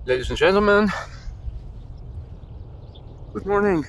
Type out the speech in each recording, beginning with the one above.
Ladies and gentlemen, good morning.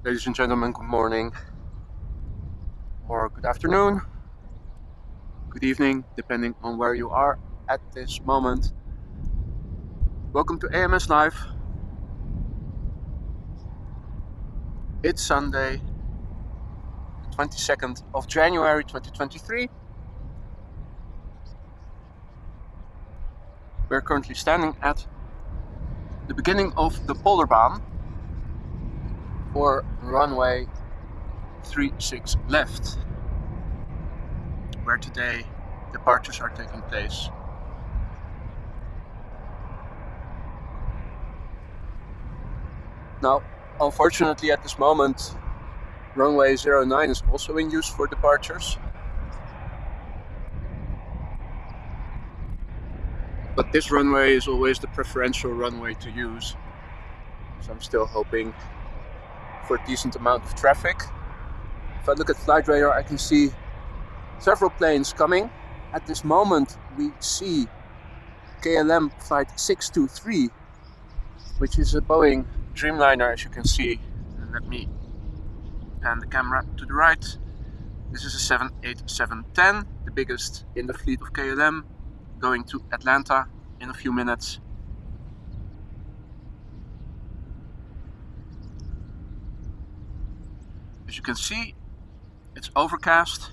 Ladies and gentlemen, good morning, or good afternoon, good evening, depending on where you are at this moment. Welcome to AMS Live. It's Sunday, the 22nd of January 2023. We're currently standing at the beginning of the Polderbaan for runway 36 left, where today departures are taking place. Now, unfortunately at this moment, runway 09 is also in use for departures. But this runway is always the preferential runway to use. So I'm still hoping for a decent amount of traffic. If I look at flight radar, I can see several planes coming. At this moment, we see KLM flight 623, which is a Boeing Dreamliner, as you can see. And let me pan the camera to the right. This is a 787-10, the biggest in the fleet of KLM, going to Atlanta in a few minutes. As you can see, it's overcast.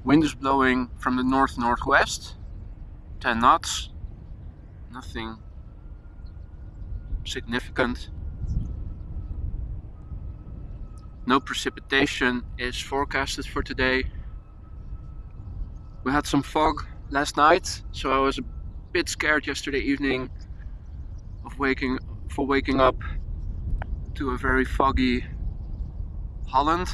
Wind is blowing from the north-northwest, 10 knots, nothing significant. No precipitation is forecasted for today. We had some fog last night, so I was a bit scared yesterday evening of waking up to a very foggy Holland,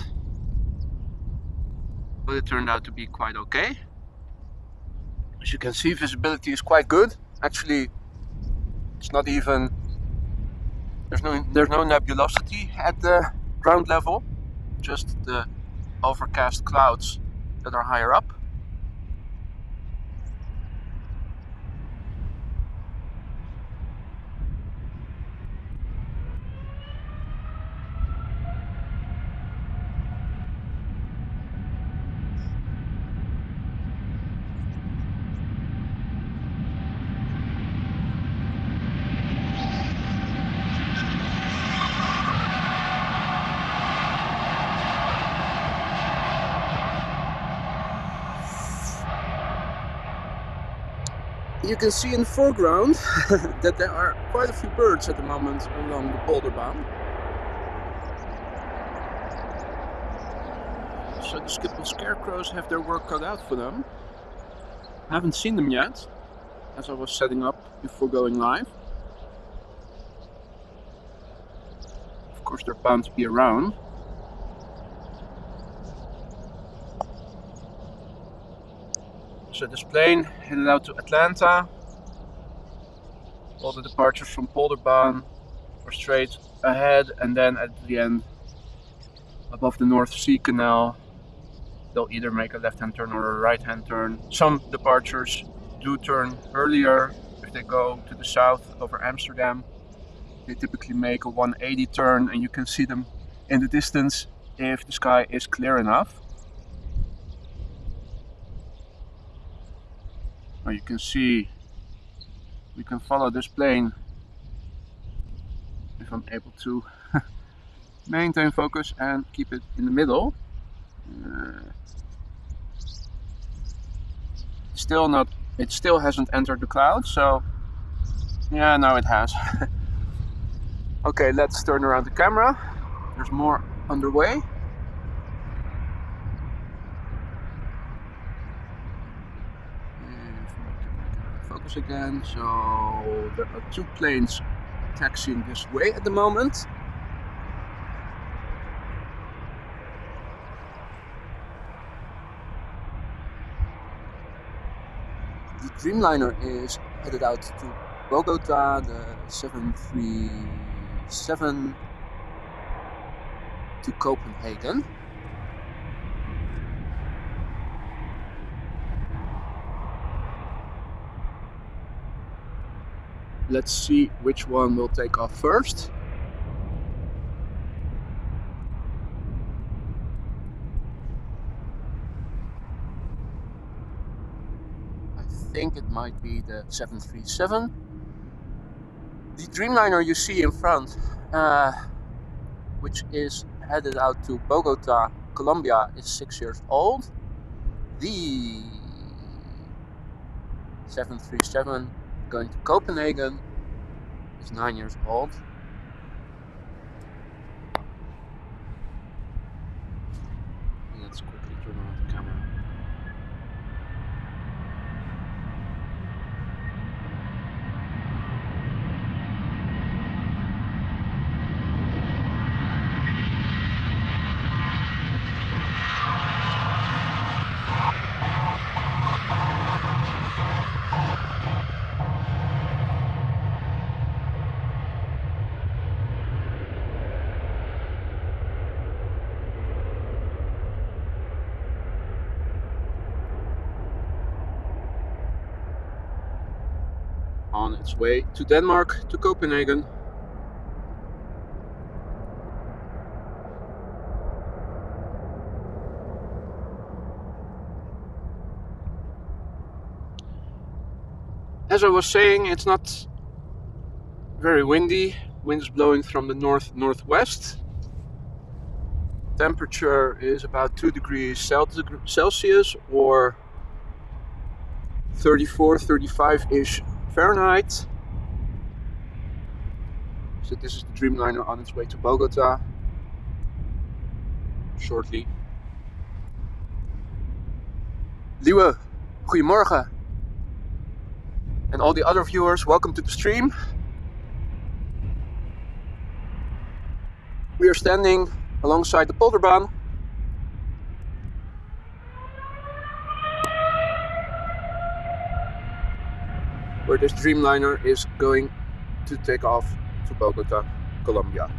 but it turned out to be quite okay. As you can see, visibility is quite good. Actually, it's not even, there's no nebulosity at the ground level, just the overcast clouds that are higher up. You can see in the foreground that there are quite a few birds at the moment along the Polderbaan. So the Schiphol scarecrows have their work cut out for them. I haven't seen them yet, as I was setting up before going live. Of course, they're bound to be around. So this plane headed out to Atlanta. All the departures from Polderbaan are straight ahead, and then at the end, above the North Sea Canal, they'll either make a left-hand turn or a right-hand turn. Some departures do turn earlier if they go to the south over Amsterdam. They typically make a 180 turn, and you can see them in the distance if the sky is clear enough. Now you can see we can follow this plane if I'm able to maintain focus and keep it in the middle. It still hasn't entered the cloud, so yeah, now it has. Okay, let's turn around the camera. There's more underway. Focus again. So there are 2 planes taxiing this way at the moment. The Dreamliner is headed out to Bogota, the 737 to Copenhagen. Let's see which one will take off first. I think it might be the 737. The Dreamliner you see in front, which is headed out to Bogota, Colombia, is 6 years old. The 737 going to Copenhagen is 9 years old. Let's quickly turn on the camera. On its way to Denmark, to Copenhagen. As I was saying, it's not very windy. Wind is blowing from the north-northwest. Temperature is about 2 degrees Celsius or 34, 35-ish Fahrenheit. So this is the Dreamliner on its way to Bogota shortly. Lieve, goedemorgen. And all the other viewers, welcome to the stream. We are standing alongside the polderbaan. Where this Dreamliner is going to take off to Bogota, Colombia.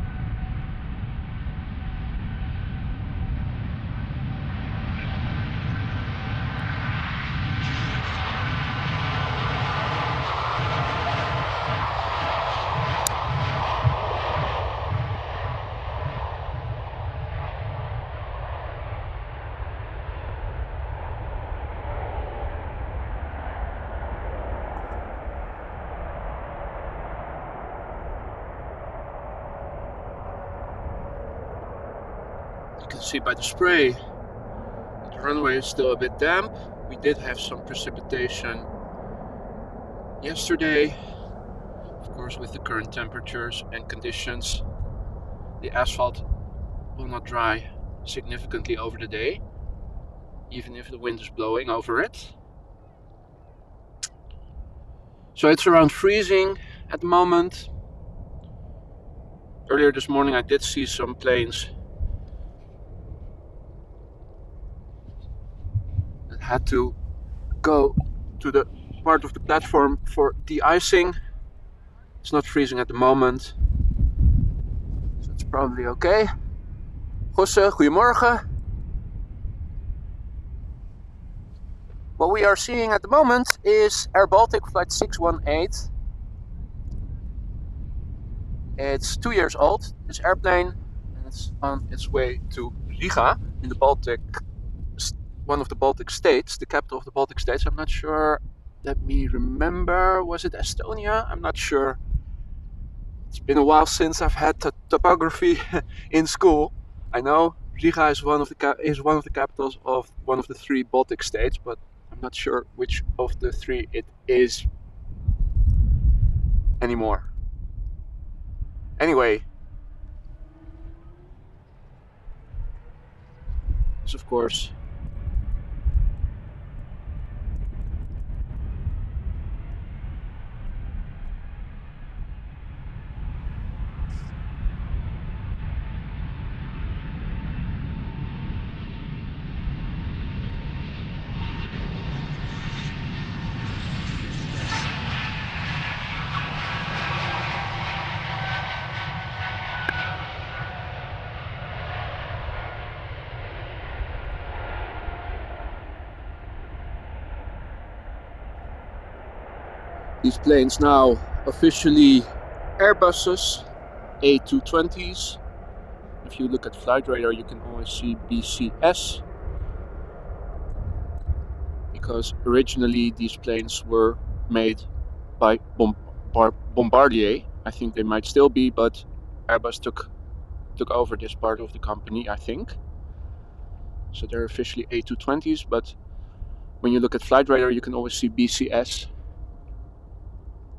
You can see by the spray that the runway is still a bit damp. We did have some precipitation yesterday. Of course, with the current temperatures and conditions, the asphalt will not dry significantly over the day, even if the wind is blowing over it. So it's around freezing at the moment. Earlier this morning I did see some planes that had to go to the part of the platform for de-icing. It's not freezing at the moment, so it's probably okay. Gosse, goedemorgen. What we are seeing at the moment is Air Baltic flight 618. It's 2 years old, this airplane, and it's on its way to Riga in the Baltic, one of the Baltic states, the capital of the Baltic states. I'm not sure, let me remember, was it Estonia? I'm not sure. It's been a while since I've had topography in school. I know Riga is one of the capitals of one of the three Baltic states, but I'm not sure which of the three it is anymore. Anyway, this of course these planes now officially Airbuses, A220s. If you look at flight radar, you can always see BCS, because originally these planes were made by Bombardier. I think they might still be, but Airbus took over this part of the company, I think. So they're officially A220s, but when you look at flight radar, you can always see BCS,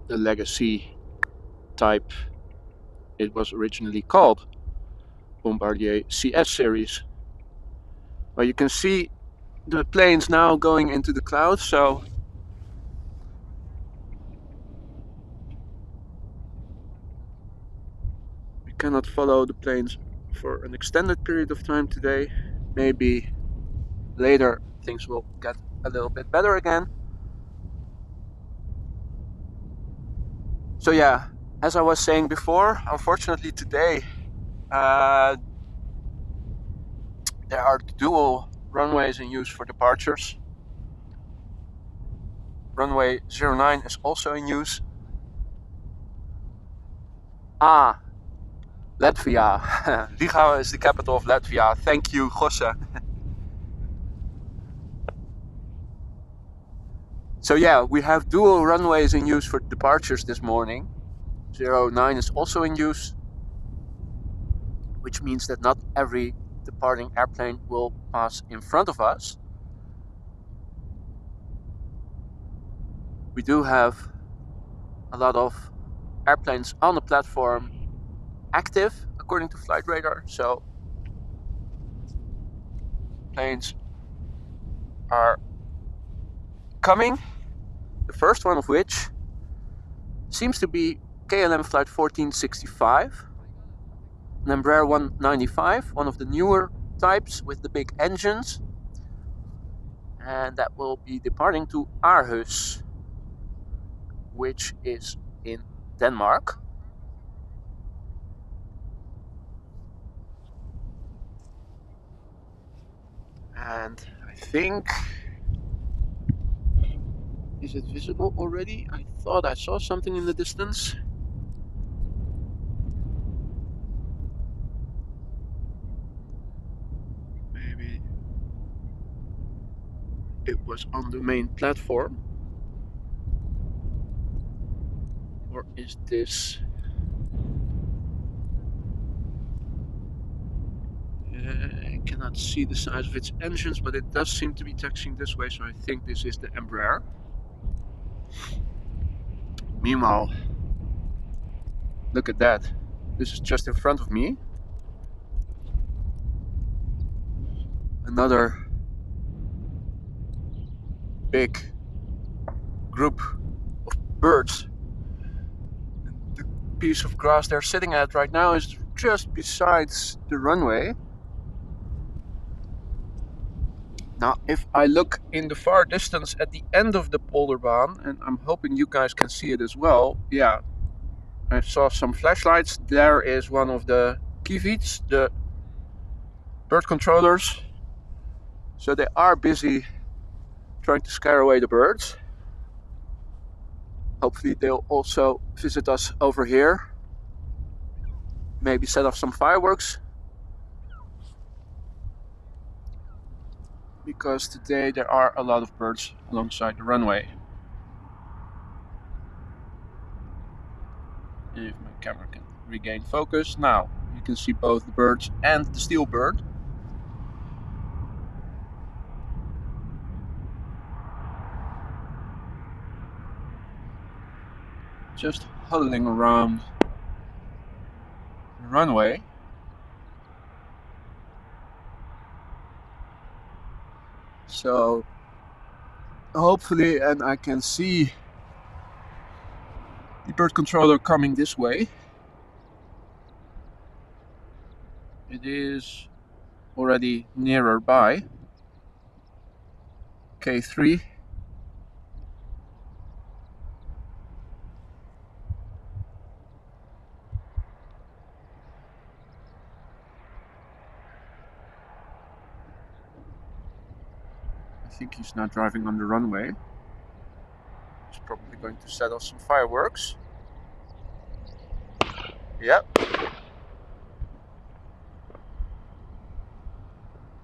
the legacy type. It was originally called Bombardier CS series. Well, you can see the planes now going into the clouds, so we cannot follow the planes for an extended period of time today. Maybe later things will get a little bit better again. So yeah, as I was saying before, unfortunately today there are dual runways in use for departures. Runway 09 is also in use. Latvia. Riga is the capital of Latvia. Thank you, Gosse. So yeah, we have dual runways in use for departures this morning. 09 is also in use, which means that not every departing airplane will pass in front of us. We do have a lot of airplanes on the platform active according to flight radar, so planes are coming. The first one of which seems to be KLM flight 1465, an Embraer 195, one of the newer types with the big engines, and that will be departing to Aarhus, which is in Denmark. And I think, is it visible already? I thought I saw something in the distance. Maybe it was on the main platform. Or is this... I cannot see the size of its engines, but it does seem to be taxiing this way, so I think this is the Embraer. Meanwhile, look at that. This is just in front of me. Another big group of birds. The piece of grass they're sitting at right now is just besides the runway. Now, if I look in the far distance at the end of the Polderbaan, and I'm hoping you guys can see it as well, yeah, I saw some flashlights. There is one of the kieviets, the bird controllers. So they are busy trying to scare away the birds. Hopefully they'll also visit us over here. Maybe set off some fireworks. Because today there are a lot of birds alongside the runway. If my camera can regain focus. Now you can see both the birds and the steel bird. Just huddling around the runway. So hopefully, and I can see the bird controller coming this way. It is already nearer by. K3. I think he's not driving on the runway. He's probably going to set off some fireworks. Yep.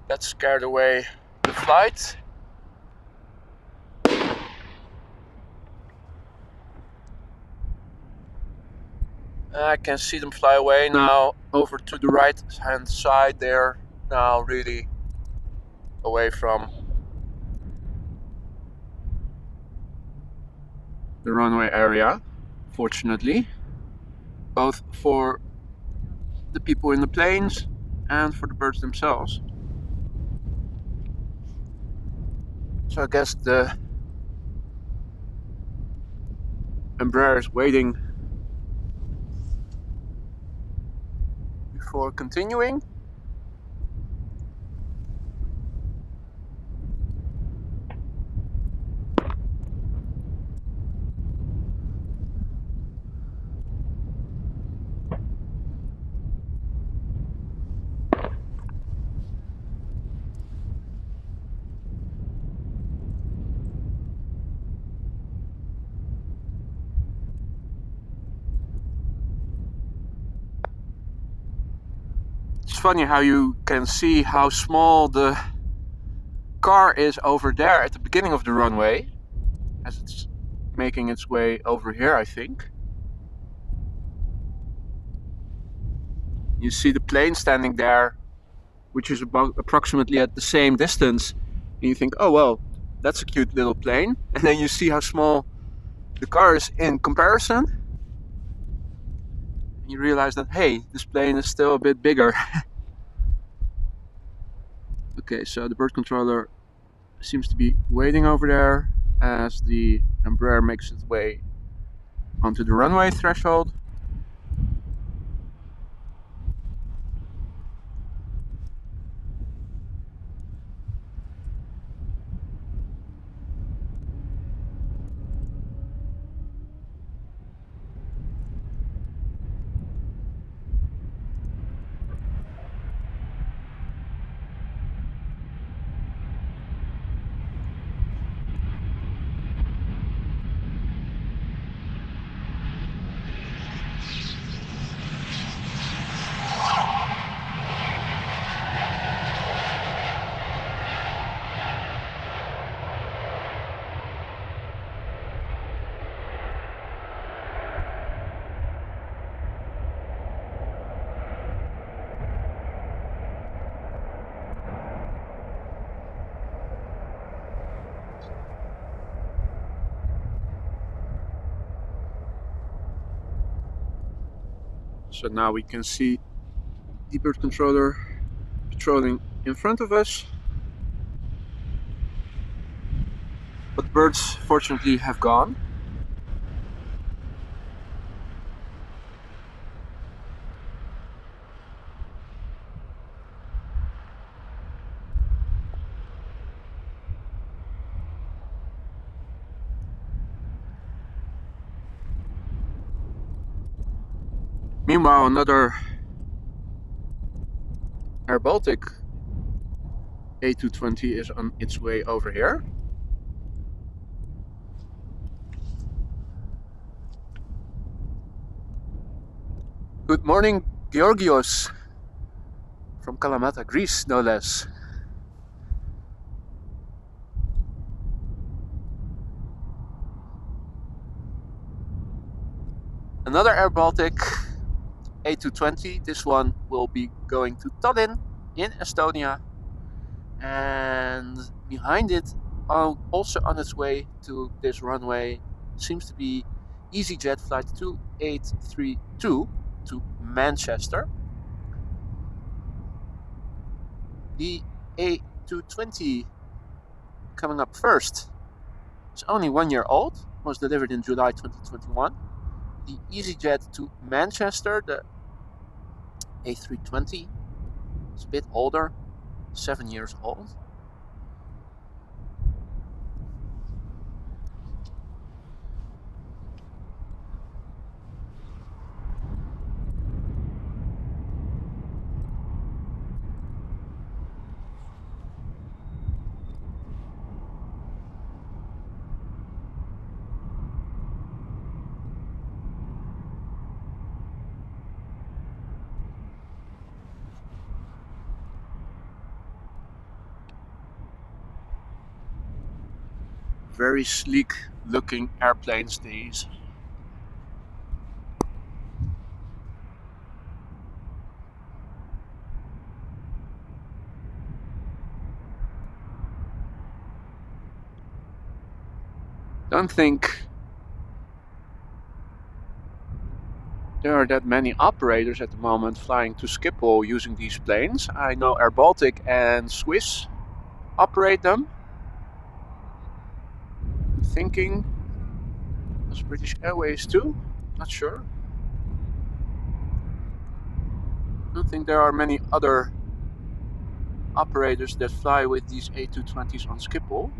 That scared away the flight. I can see them fly away now over to the right hand side there. Now really away from the runway area, fortunately, both for the people in the planes and for the birds themselves. So I guess the Embraer is waiting before continuing. It's funny how you can see how small the car is over there at the beginning of the runway as it's making its way over here, I think. You see the plane standing there, which is about approximately at the same distance, and you think, oh well, that's a cute little plane. And then you see how small the car is in comparison, and you realize that, hey, this plane is still a bit bigger. Okay, so the bird controller seems to be waiting over there as the Embraer makes its way onto the runway threshold. So now we can see the bird controller patrolling in front of us. But birds fortunately have gone. Meanwhile, another Air Baltic A220 is on its way over here. Good morning, Georgios, from Kalamata, Greece, no less. Another Air Baltic A220. This one will be going to Tallinn in Estonia, and behind it, also on its way to this runway, seems to be EasyJet flight 2832 to Manchester. The A220 coming up first. It's only 1 year old, was delivered in July 2021. The EasyJet to Manchester, the A320, is a bit older, 7 years old. Very sleek looking airplanes these. Don't think there are that many operators at the moment flying to Schiphol using these planes. I know Air Baltic and Swiss operate them. Thinking it's British Airways too, not sure. I don't think there are many other operators that fly with these A220s on Schiphol.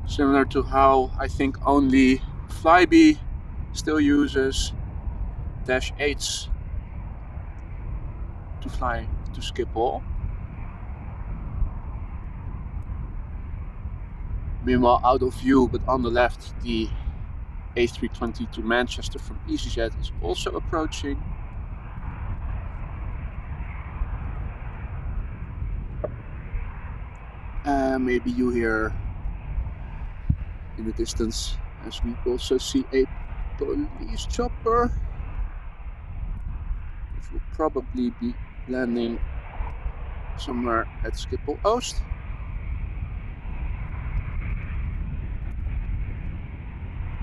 Similar to how I think only Flybe still uses Dash 8s to fly to Schiphol. Meanwhile, out of view, but on the left, the A320 to Manchester from EasyJet is also approaching. Maybe you hear in the distance, as we also see a police chopper, which will probably be landing somewhere at Schiphol Oost.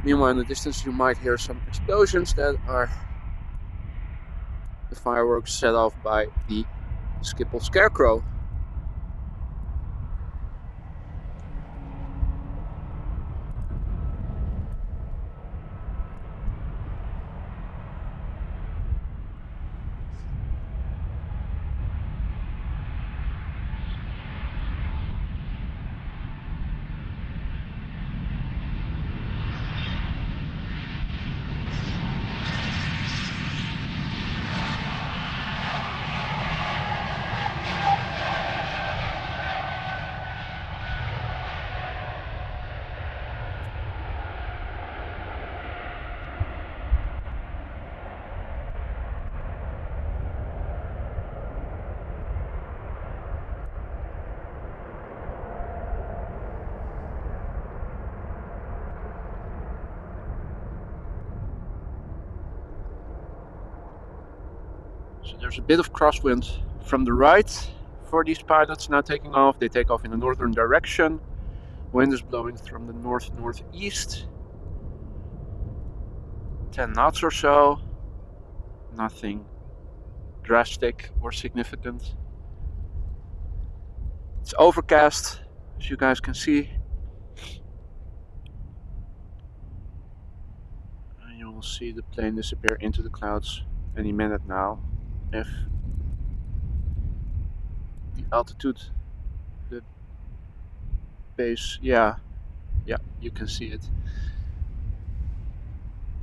Meanwhile, in the distance, you might hear some explosions that are the fireworks set off by the Schiphol Scarecrow. So there's a bit of crosswind from the right for these pilots now taking off. They take off in the northern direction. Wind is blowing from the north-northeast. 10 knots or so. Nothing drastic or significant. It's overcast, as you guys can see. And you will see the plane disappear into the clouds any minute now. If the altitude, the base, yeah, you can see it.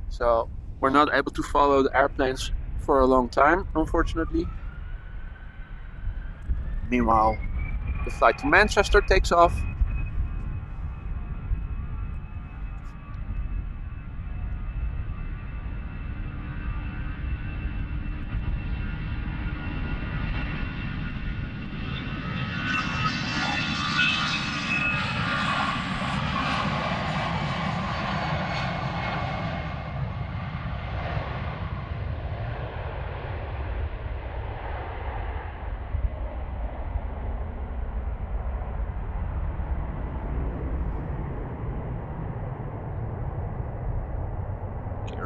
So we're not able to follow the airplanes for a long time, unfortunately. Meanwhile, the flight to Manchester takes off.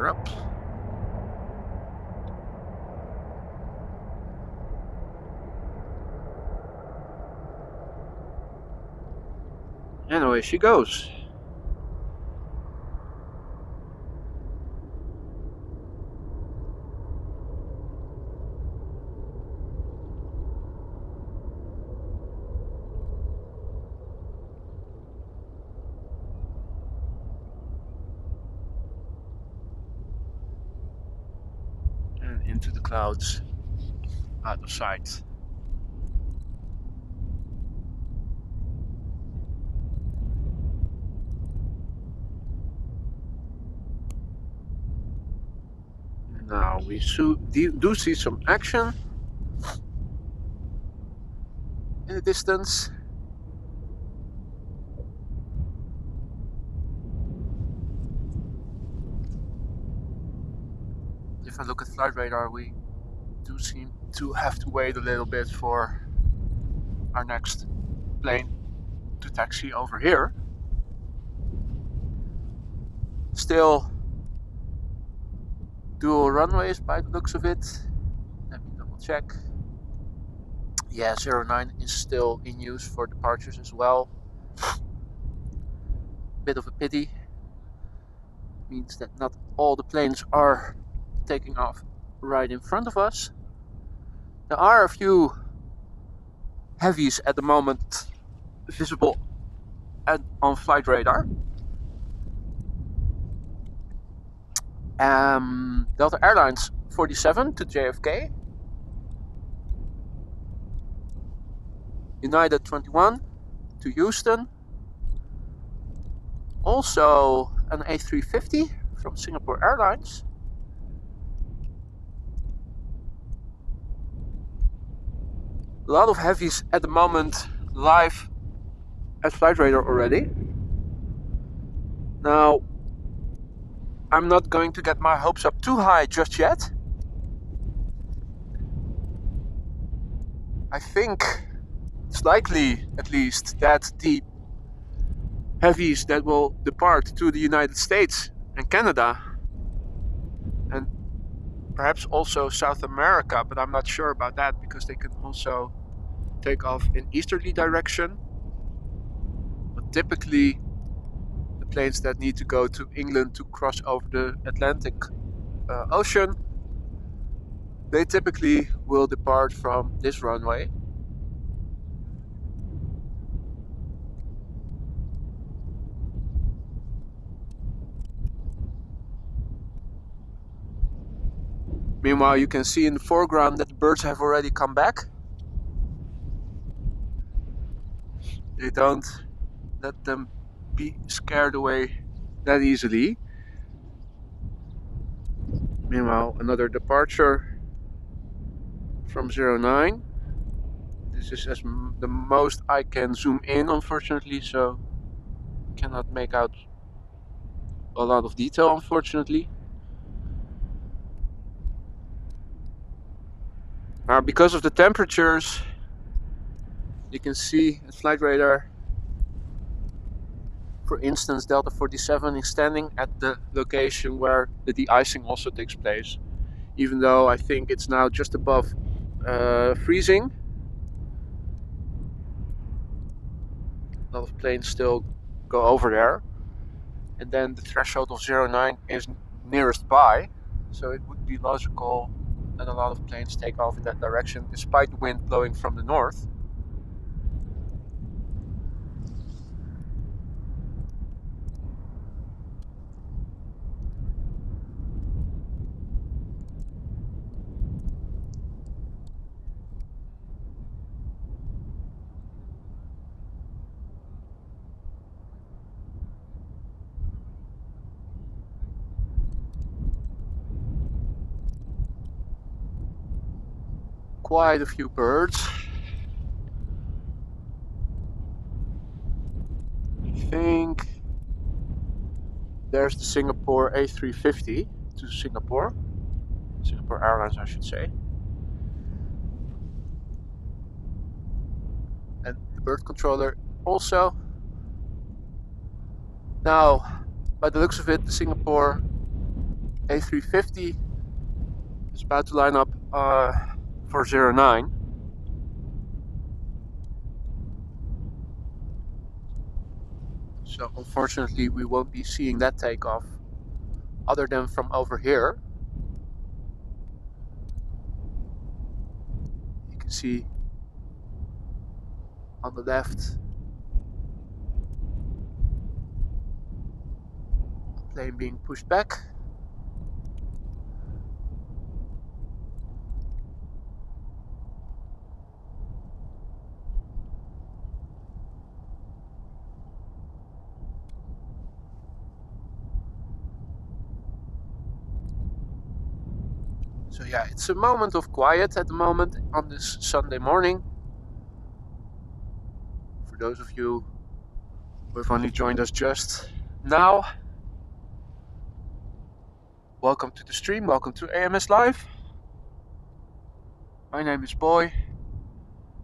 power up. And away she goes. And into the clouds, out of sight. Now we do see some action in the distance. If I look at flight radar, we do seem to have to wait a little bit for our next plane to taxi over here. Still dual runways by the looks of it. Let me double check. Yeah, 09 is still in use for departures as well. Bit of a pity. Means that not all the planes are taking off right in front of us. There are a few heavies at the moment visible on flight radar. Delta Airlines 47 to JFK. United 21 to Houston. Also an A350 from Singapore Airlines. A lot of heavies at the moment live at flight radar already. Now, I'm not going to get my hopes up too high just yet. I think it's likely, at least, that the heavies that will depart to the United States and Canada, and perhaps also South America, but I'm not sure about that because they can also take off in easterly direction. But typically, the planes that need to go to England to cross over the Atlantic Ocean, they typically will depart from this runway. Meanwhile, you can see in the foreground that the birds have already come back. They don't let them be scared away that easily. Meanwhile, another departure from 09. This is the most I can zoom in, unfortunately, so cannot make out a lot of detail, unfortunately. Now, because of the temperatures, you can see at flight radar, for instance, Delta 47 is standing at the location where the de-icing also takes place. Even though I think it's now just above freezing. A lot of planes still go over there. And then the threshold of 09 is nearest by. So it would be logical that a lot of planes take off in that direction, despite the wind blowing from the north. Quite a few birds. I think there's the Singapore A350 to Singapore Airlines, I should say. And the bird controller also. Now, by the looks of it, the Singapore A350 is about to line up for 09. So unfortunately we won't be seeing that takeoff other than from over here. You can see on the left a plane being pushed back. So yeah, it's a moment of quiet at the moment on this Sunday morning. For those of you who have only joined us just now, welcome to the stream, welcome to AMS Live. My name is Boy.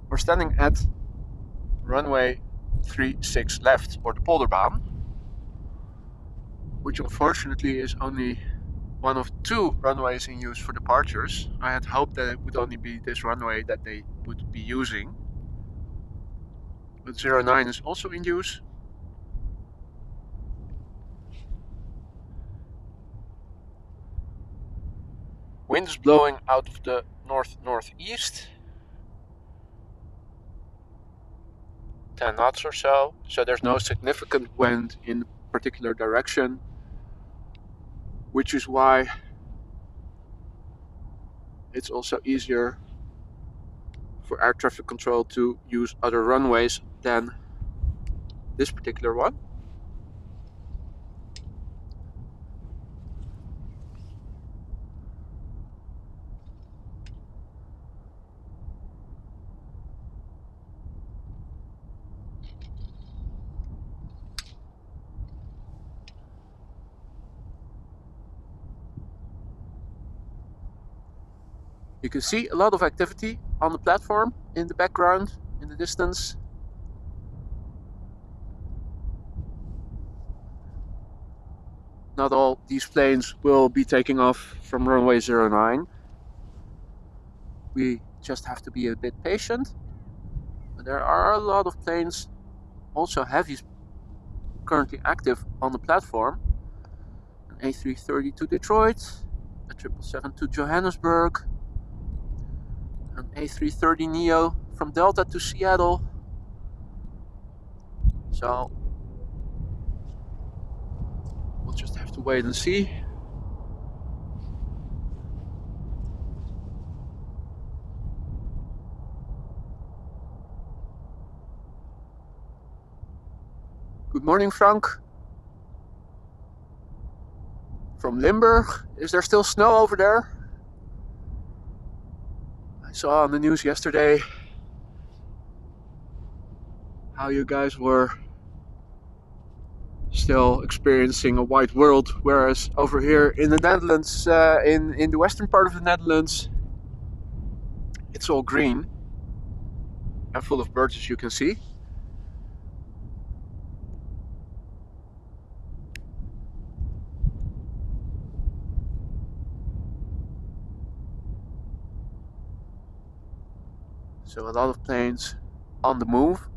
We're standing at runway 36 left, or the Polderbaan, which unfortunately is only one of 2 runways in use for departures. I had hoped that it would only be this runway that they would be using. But 09 is also in use. Wind is blowing out of the north-northeast. 10 knots or so. So there's no significant wind in a particular direction, which is why it's also easier for air traffic control to use other runways than this particular one. You can see a lot of activity on the platform in the background, in the distance. Not all these planes will be taking off from runway 09. We just have to be a bit patient. But there are a lot of planes, also heavies, currently active on the platform. An A330 to Detroit, a 777 to Johannesburg, an A330neo from Delta to Seattle. So we'll just have to wait and see. Good morning, Frank. From Limburg. Is there still snow over there? I saw on the news yesterday how you guys were still experiencing a white world, whereas over here in the Netherlands, in the western part of the Netherlands, it's all green and full of birds, as you can see. So a lot of planes on the move.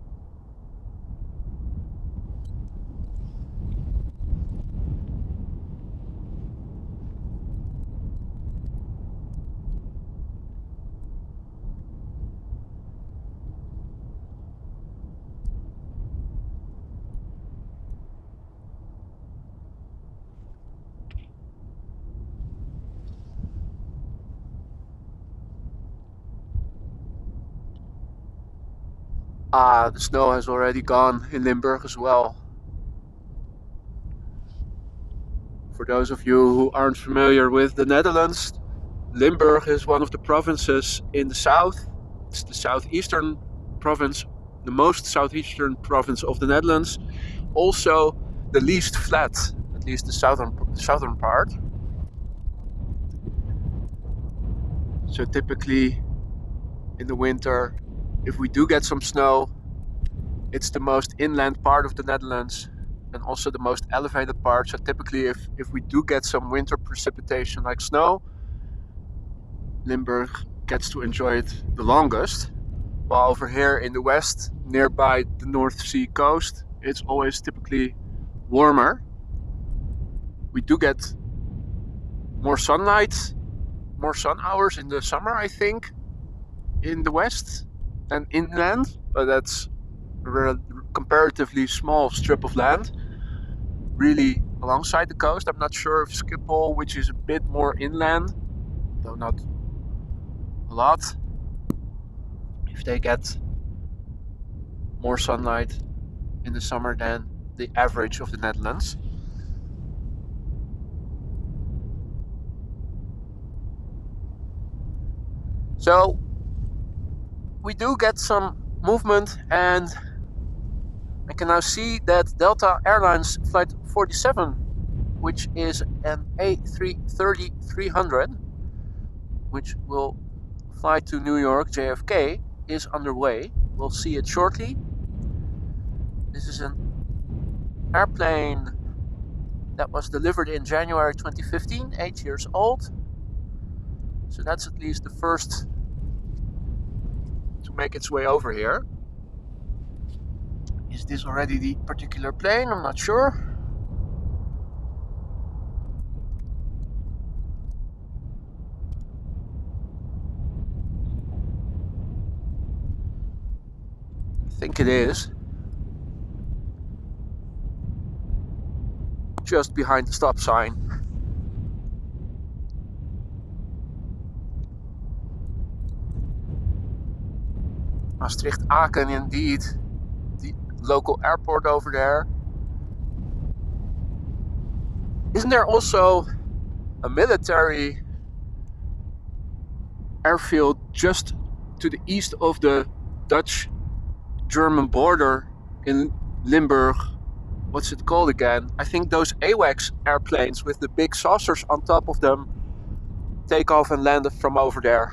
The snow has already gone in Limburg as well. For those of you who aren't familiar with the Netherlands, Limburg is one of the provinces in the south. It's the southeastern province, the most southeastern province of the Netherlands. Also the least flat, at least the southern part. So typically in the winter, if we do get some snow, it's the most inland part of the Netherlands and also the most elevated part. So typically if we do get some winter precipitation like snow, Limburg gets to enjoy it the longest. While over here in the west, nearby the North Sea coast, it's always typically warmer. We do get more sunlight, more sun hours in the summer, I think, in the west than inland, but that's a comparatively small strip of land, really alongside the coast. I'm not sure if Schiphol, which is a bit more inland, though not a lot, if they get more sunlight in the summer than the average of the Netherlands. So we do get some movement, and I can now see that Delta Airlines Flight 47, which is an A330-300, which will fly to New York JFK, is underway. We'll see it shortly. This is an airplane that was delivered in January 2015, 8 years old. So that's at least the first to make its way over here. Is this already the particular plane? I'm not sure. I think it is. Just behind the stop sign. Maastricht-Aken, indeed, the local airport over there. Isn't there also a military airfield just to the east of the Dutch-German border in Limburg? What's it called again? I think those AWACS airplanes with the big saucers on top of them take off and land from over there.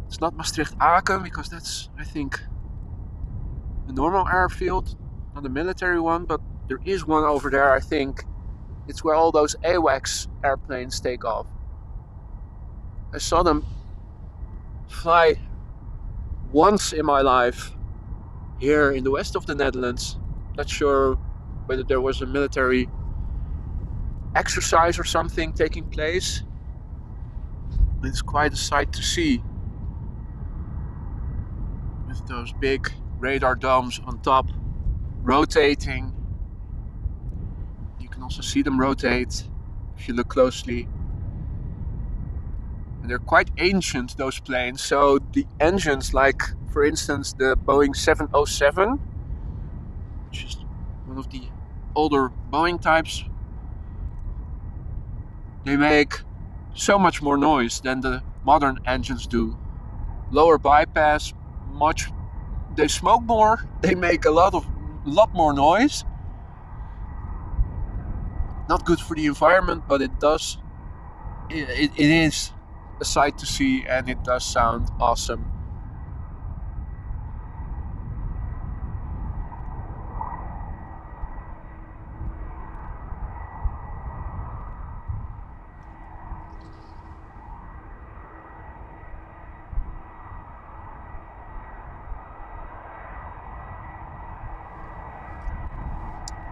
It's not Maastricht-Aken, because that's, I think, a normal airfield, not a military one, but there is one over there, I think. It's where all those AWACS airplanes take off. I saw them fly once in my life here in the west of the Netherlands. Not sure whether there was a military exercise or something taking place. It's quite a sight to see, with those big radar domes on top rotating. You can also see them rotate if you look closely. And they're quite ancient, those planes. So the engines, like for instance the Boeing 707, which is one of the older Boeing types, they make so much more noise than the modern engines do. Lower bypass, they smoke more, they make a lot more noise. Not good for the environment, but it is a sight to see, and it does sound awesome.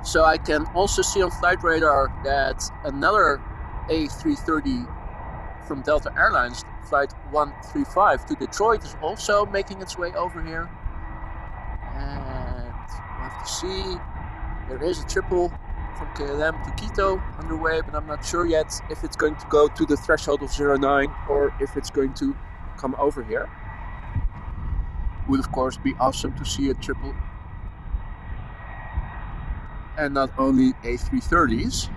So I can also see on flight radar that another A330 from Delta Airlines, flight 135 to Detroit, is also making its way over here. And we'll have to see. There is a triple from KLM to Quito underway, but I'm not sure yet if it's going to go to the threshold of 09 or if it's going to come over here. Would of course be awesome to see a triple, and not only A330s.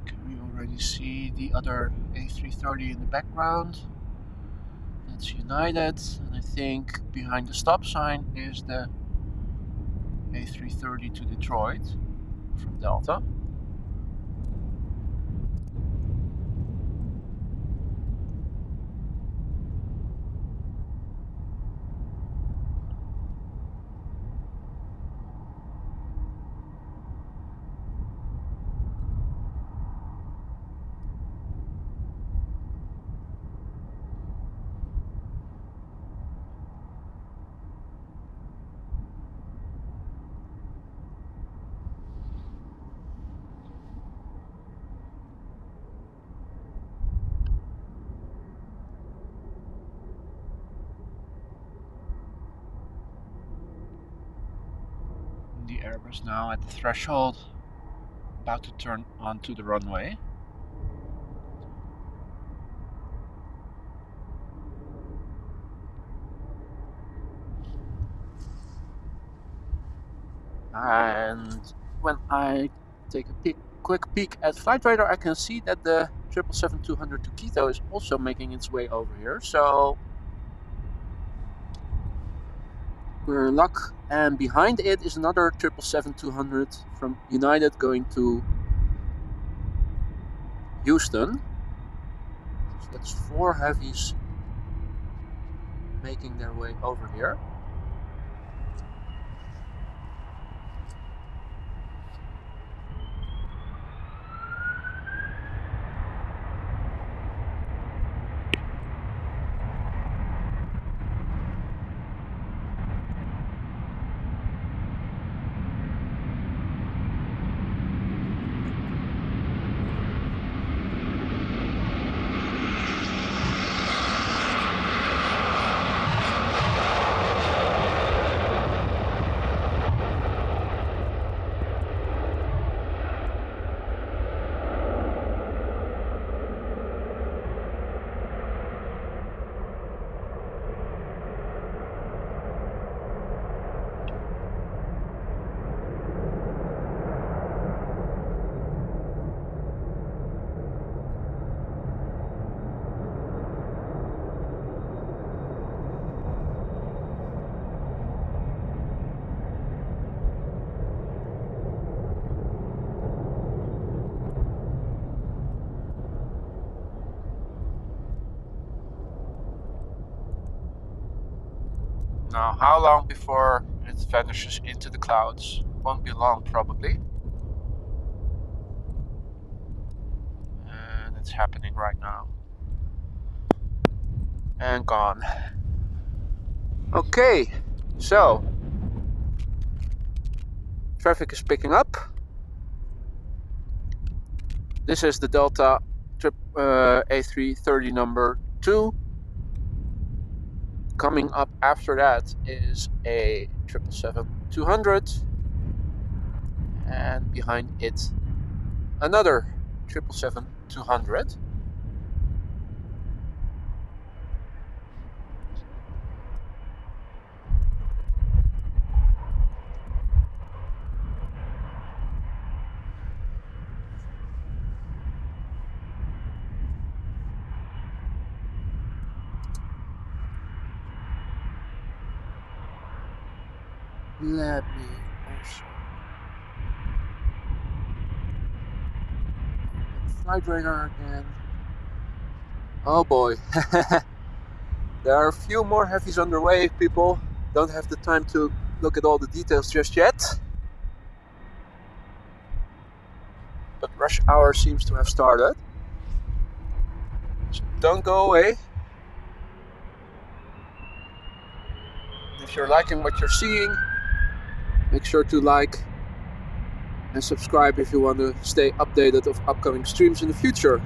Can we already We see the other A330 in the background. That's United, and I think behind the stop sign is the A330 to Detroit from Delta. The Airbus now at the threshold, about to turn onto the runway. And when I take a quick peek at Flight Radar, I can see that the 777-200 to Quito is also making its way over here. So we're in luck. And behind it is another 777-200 from United going to Houston. So that's 4 heavies making their way over here. Now, how long before it vanishes into the clouds? Won't be long, probably. And it's happening right now. And gone. Okay, so traffic is picking up. This is the Delta A330 number 2. Coming up after that is a 777-200, and behind it another 777-200. Let me also Flight Radar again. Oh boy. There are a few more heavies underway, people. Don't have the time to look at all the details just yet. But rush hour seems to have started. So don't go away. If you're liking what you're seeing, make sure to like and subscribe if you want to stay updated of upcoming streams in the future.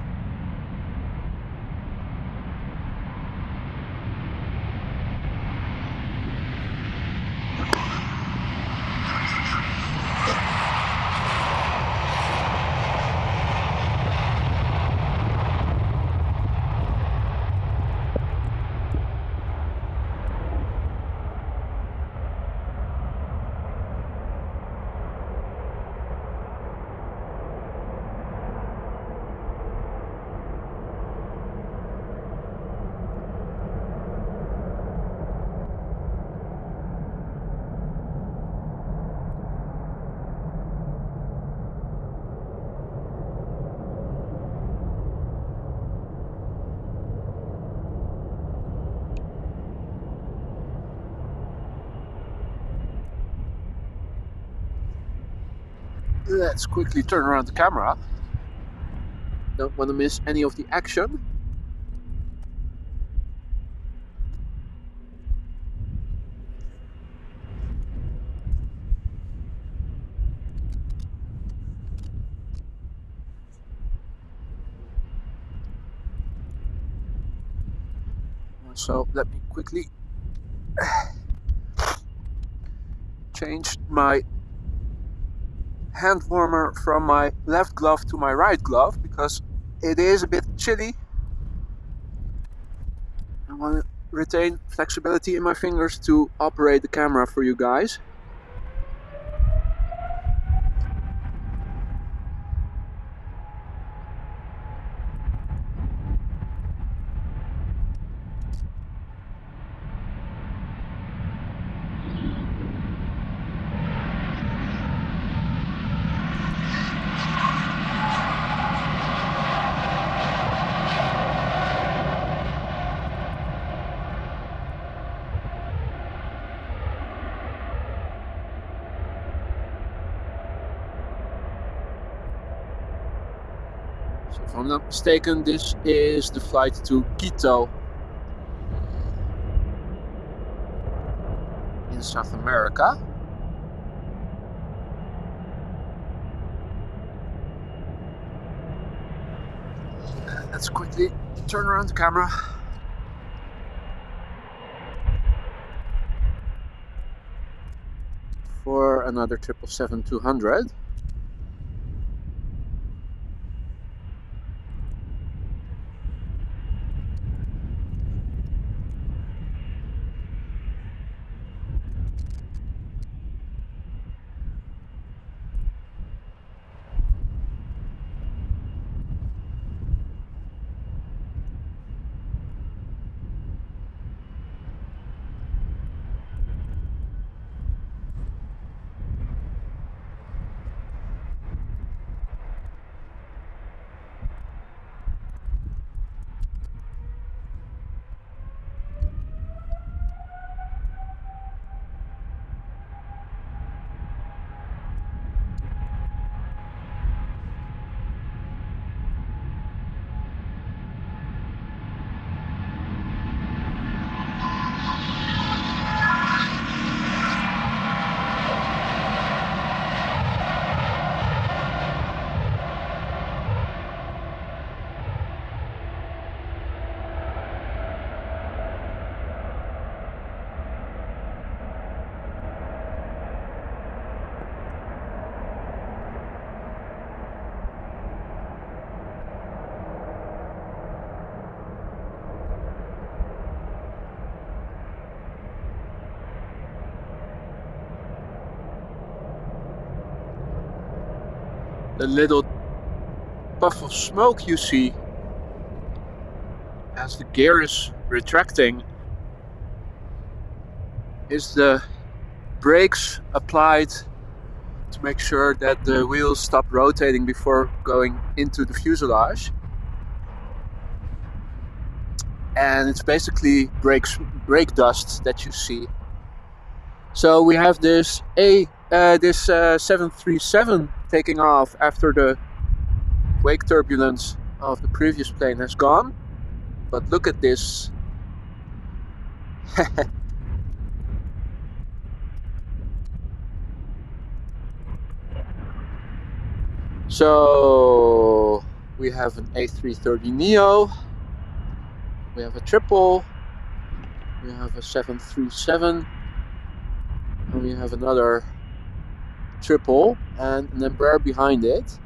Let's quickly turn around the camera. Don't want to miss any of the action. So let me quickly change my hand warmer from my left glove to my right glove because it is a bit chilly. I want to retain flexibility in my fingers to operate the camera for you guys. So if I'm not mistaken, this is the flight to Quito in South America. Let's quickly turn around the camera. For another 777-200. The little puff of smoke you see as the gear is retracting is the brakes applied to make sure that the wheels stop rotating before going into the fuselage. And it's basically brake dust that you see. So we have this 737 taking off after the wake turbulence of the previous plane has gone. But look at this. So we have an A330neo, we have a triple, we have a 737, and we have another triple and an Embraer behind it.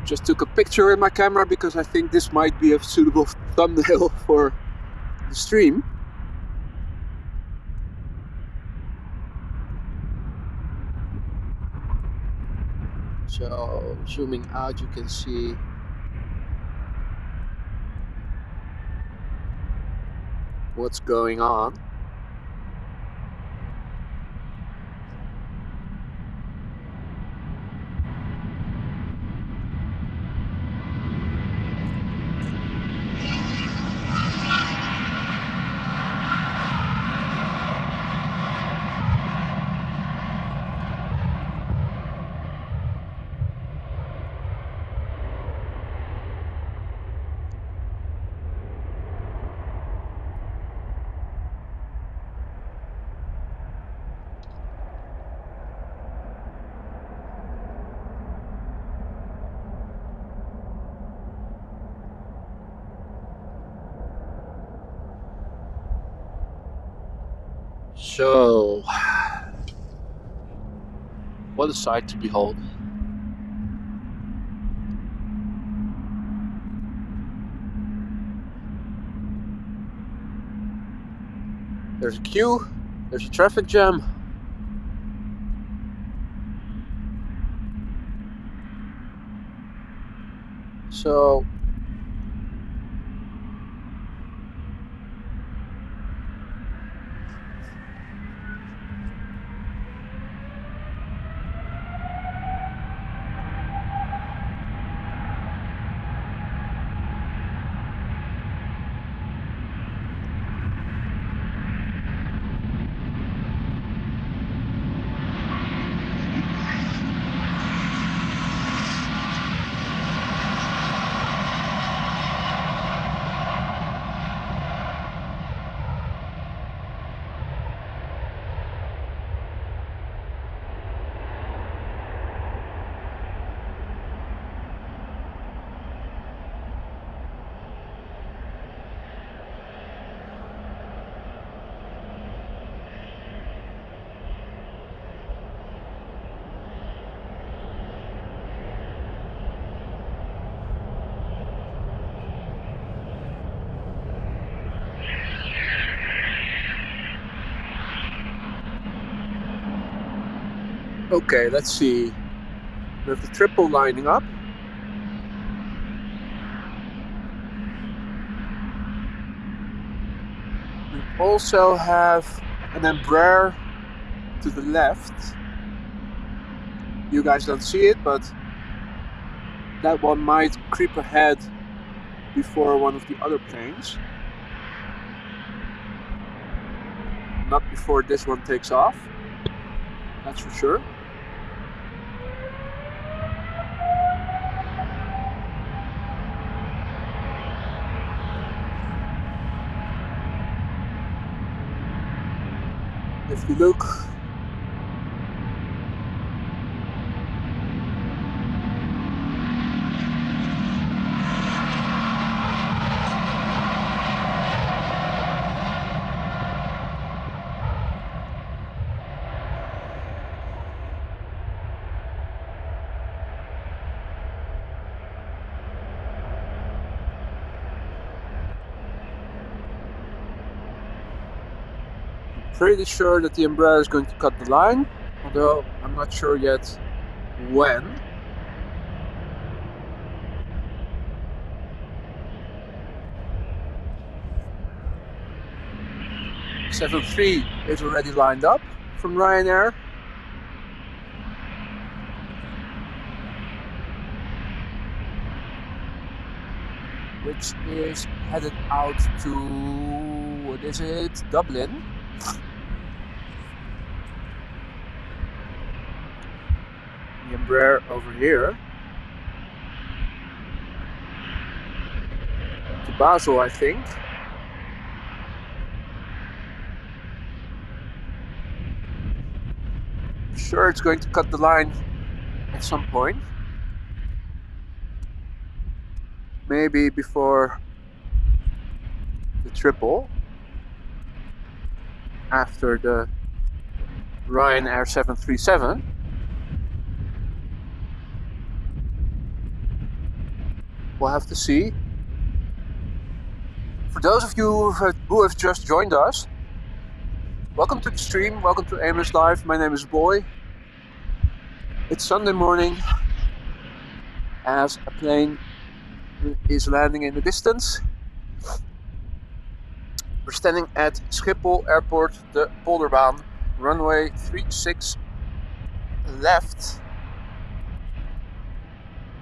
Just took a picture with my camera because I think this might be a suitable thumbnail for the stream. So zooming out, you can see what's going on. So, what a sight to behold. There's a queue, there's a traffic jam. So, okay, let's see. We have the triple lining up. We also have an Embraer to the left. You guys don't see it, but that one might creep ahead before one of the other planes. Not before this one takes off, that's for sure. If you look, pretty sure that the Embraer is going to cut the line, although I'm not sure yet when. .73 is already lined up from Ryanair. Which is headed out to, what is it, Dublin. The Embraer over here to Basel, I think. Sure, it's going to cut the line at some point. Maybe before the triple, after the Ryanair 737. We'll have to see. For those of you who have just joined us, welcome to the stream, welcome to AMS Live. My name is Boy. It's Sunday morning as a plane is landing in the distance. We're standing at Schiphol Airport, the Polderbaan, runway 36 left,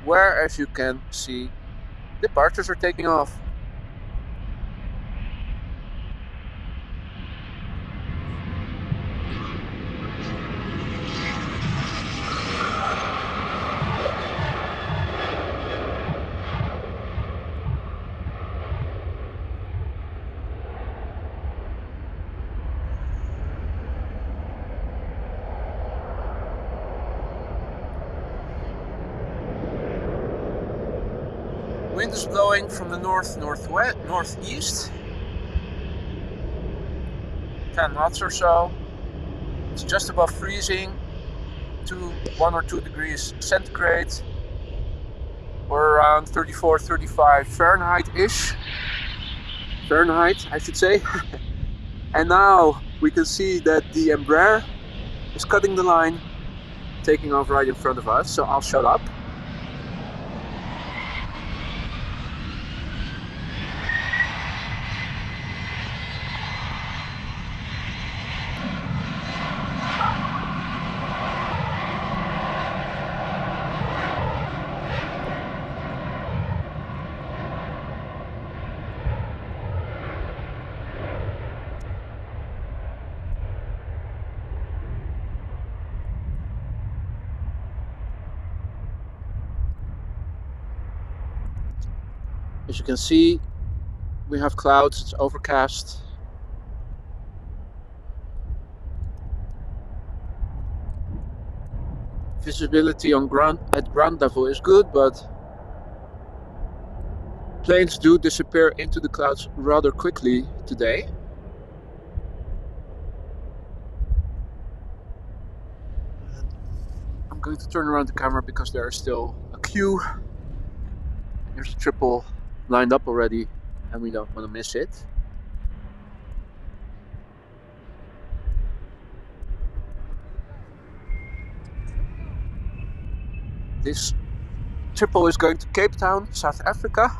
where, as you can see, departures are taking off. Wind is blowing from the northeast. 10 knots or so. It's just above freezing, 1 or 2 degrees centigrade, or around 34, 35 Fahrenheit-ish. Fahrenheit, I should say. And now we can see that the Embraer is cutting the line, taking off right in front of us, so I'll shut up. As you can see, we have clouds, it's overcast. Visibility on at ground level is good, but planes do disappear into the clouds rather quickly today. I'm going to turn around the camera because there is still a queue. There's a triple lined up already and we don't want to miss it. This triple is going to Cape Town, South Africa.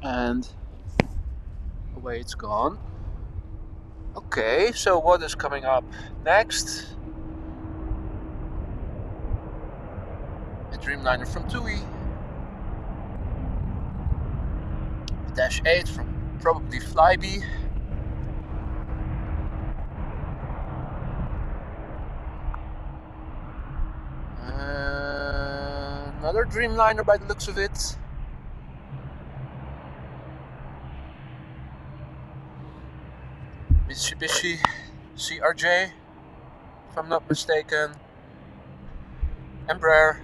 And away it's gone. Okay, so what is coming up next? A Dreamliner from Tui, a Dash 8 from probably Flybe, another Dreamliner by the looks of it. Mitsubishi CRJ, if I'm not mistaken. Embraer,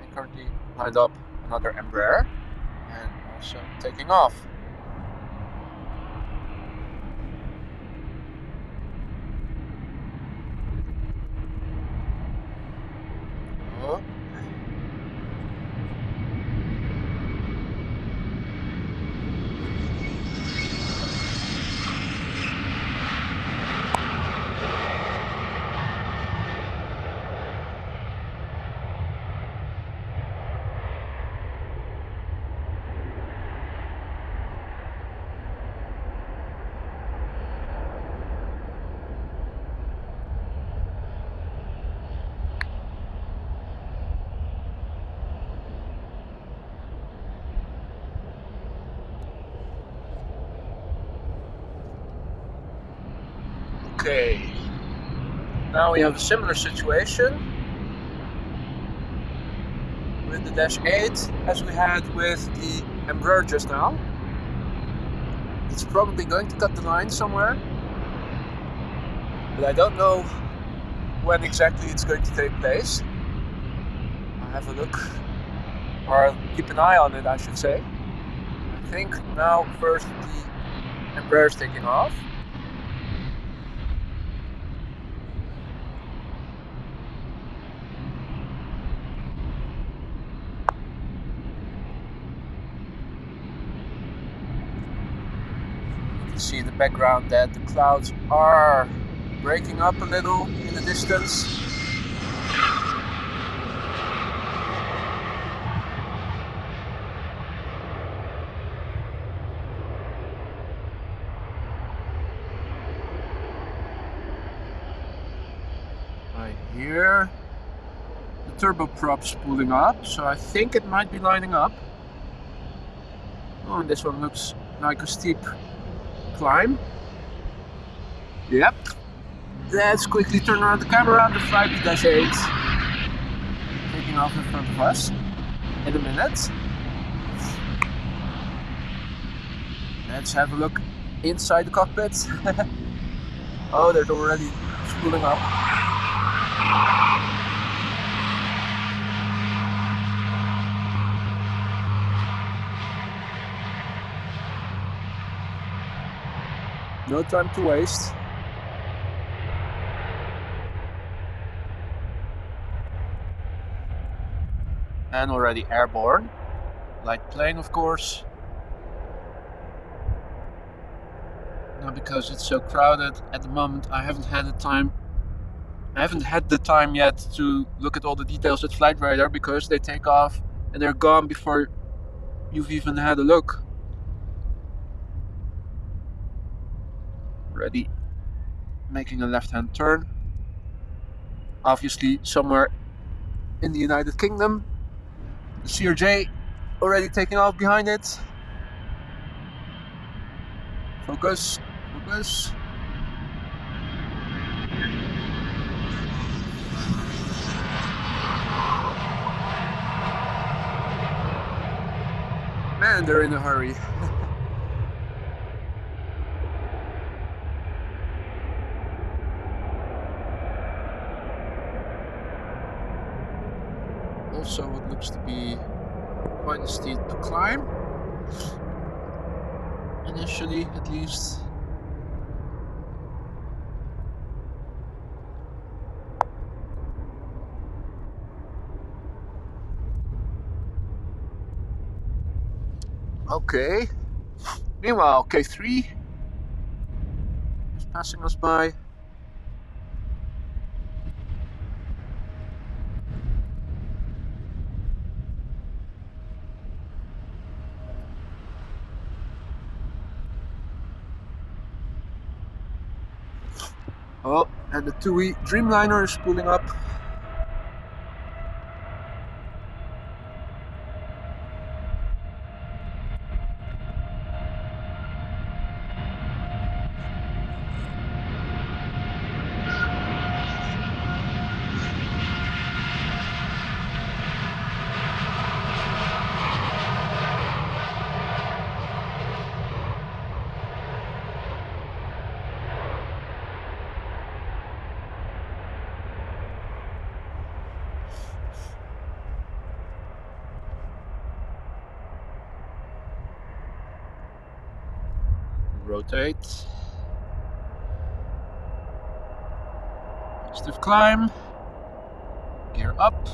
and currently lined up another Embraer, and also taking off. Oh. Okay, now we have a similar situation with the Dash 8 as we had with the Embraer just now. It's probably going to cut the line somewhere, but I don't know when exactly it's going to take place. I'll have a look, or I'll keep an eye on it, I should say. I think now first the Embraer is taking off. You can see in the background that the clouds are breaking up a little in the distance. I hear the turboprop spooling up, so I think it might be lining up. Oh, and this one looks like a steep climb. Yep. Let's quickly turn around the camera. The Flybe Dash 8 taking off in front of us in a minute. Let's have a look inside the cockpit. Oh, they're already spooling up. No time to waste. And already airborne. Light plane, of course. Now, because it's so crowded at the moment, I haven't had the time yet to look at all the details at Flight Radar, because they take off and they're gone before you've even had a look. Already making a left-hand turn. Obviously somewhere in the United Kingdom. The CRJ already taking off behind it. Focus, focus. Man, they're in a hurry. Also what looks to be quite a steep climb, initially at least. Okay, meanwhile K3 is passing us by. Oh, and the Tui Dreamliner is pulling up. Rotate. Stiff climb. Gear up.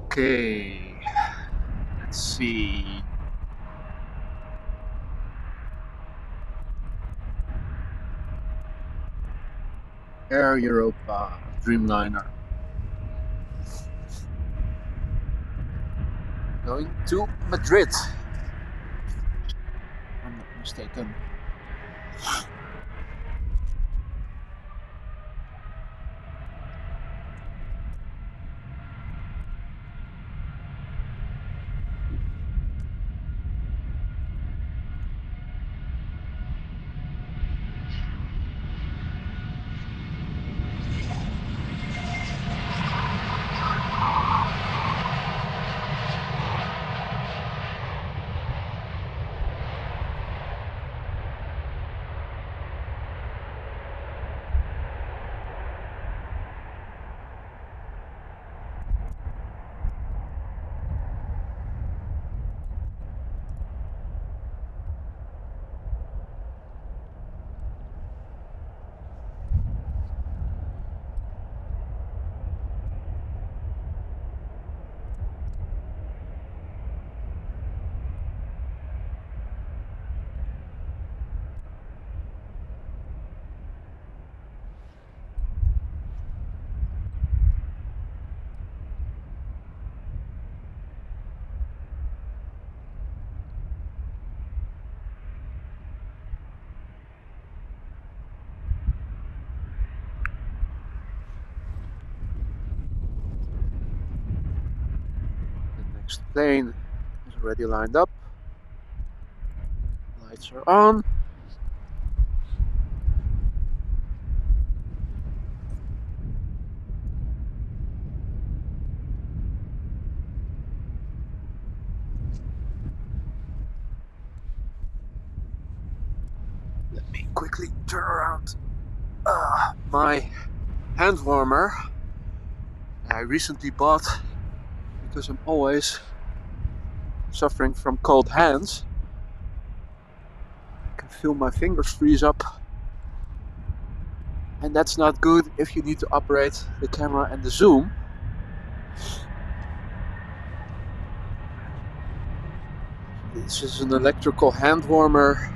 Okay. Let's see. Air Europa Dreamliner. Going to Madrid, if I'm not mistaken. Next plane is already lined up. Lights are on. Let me quickly turn around my hand warmer I recently bought because I'm always suffering from cold hands. I can feel my fingers freeze up, and that's not good if you need to operate the camera and the zoom. This is an electrical hand warmer.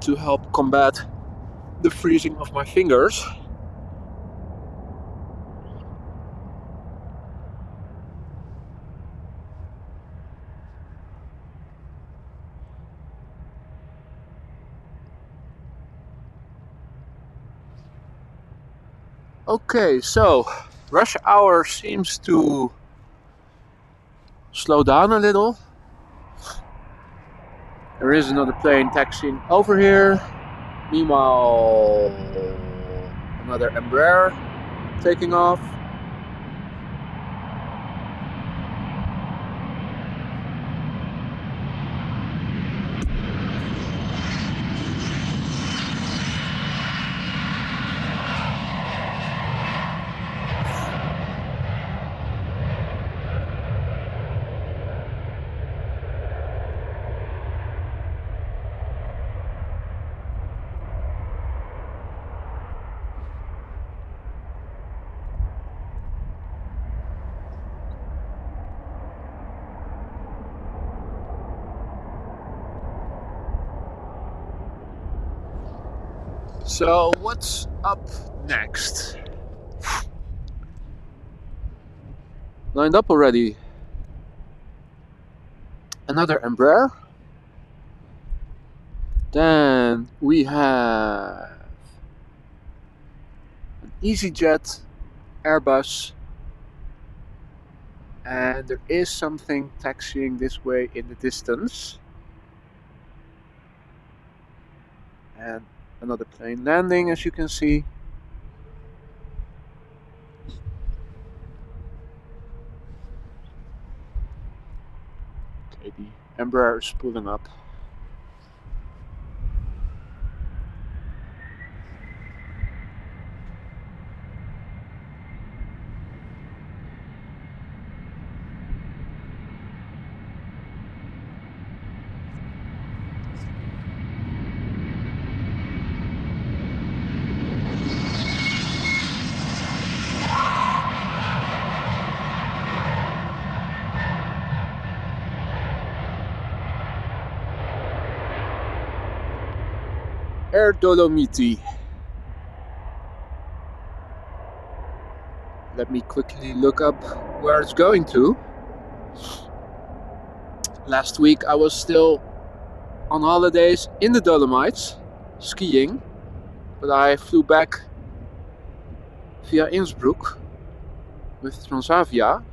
To help combat the freezing of my fingers. Okay, so rush hour seems to slow down a little. There is another plane taxiing over here. Meanwhile, another Embraer taking off. So what's up next? Lined up already. Another Embraer. Then we have an EasyJet, Airbus, and there is something taxiing this way in the distance. And another plane landing, as you can see. Okay, the Embraer is pulling up. Air Dolomiti. Let me quickly look up where it's going to. Last week I was still on holidays in the Dolomites, skiing, but I flew back via Innsbruck with Transavia.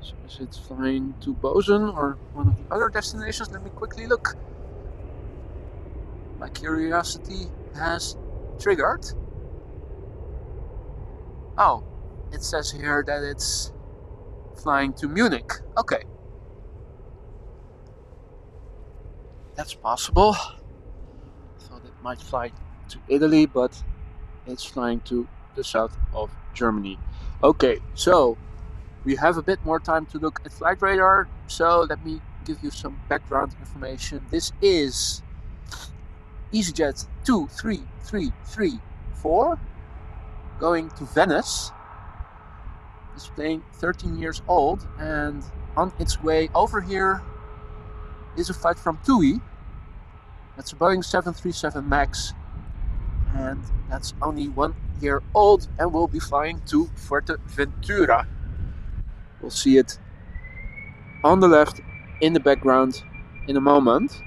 So is it flying to Bozen or one of the other destinations? Let me quickly look. My curiosity has triggered. Oh, it says here that it's flying to Munich. Okay. That's possible. I thought it might fly to Italy, but it's flying to the south of Germany. Okay, so we have a bit more time to look at flight radar. So let me give you some background information. This is EasyJet 23334 going to Venice. This plane 13 years old, and on its way over here is a flight from Tui. That's a Boeing 737 MAX, and that's only 1 year old, and we'll be flying to Fuerteventura. We'll see it on the left in the background in a moment.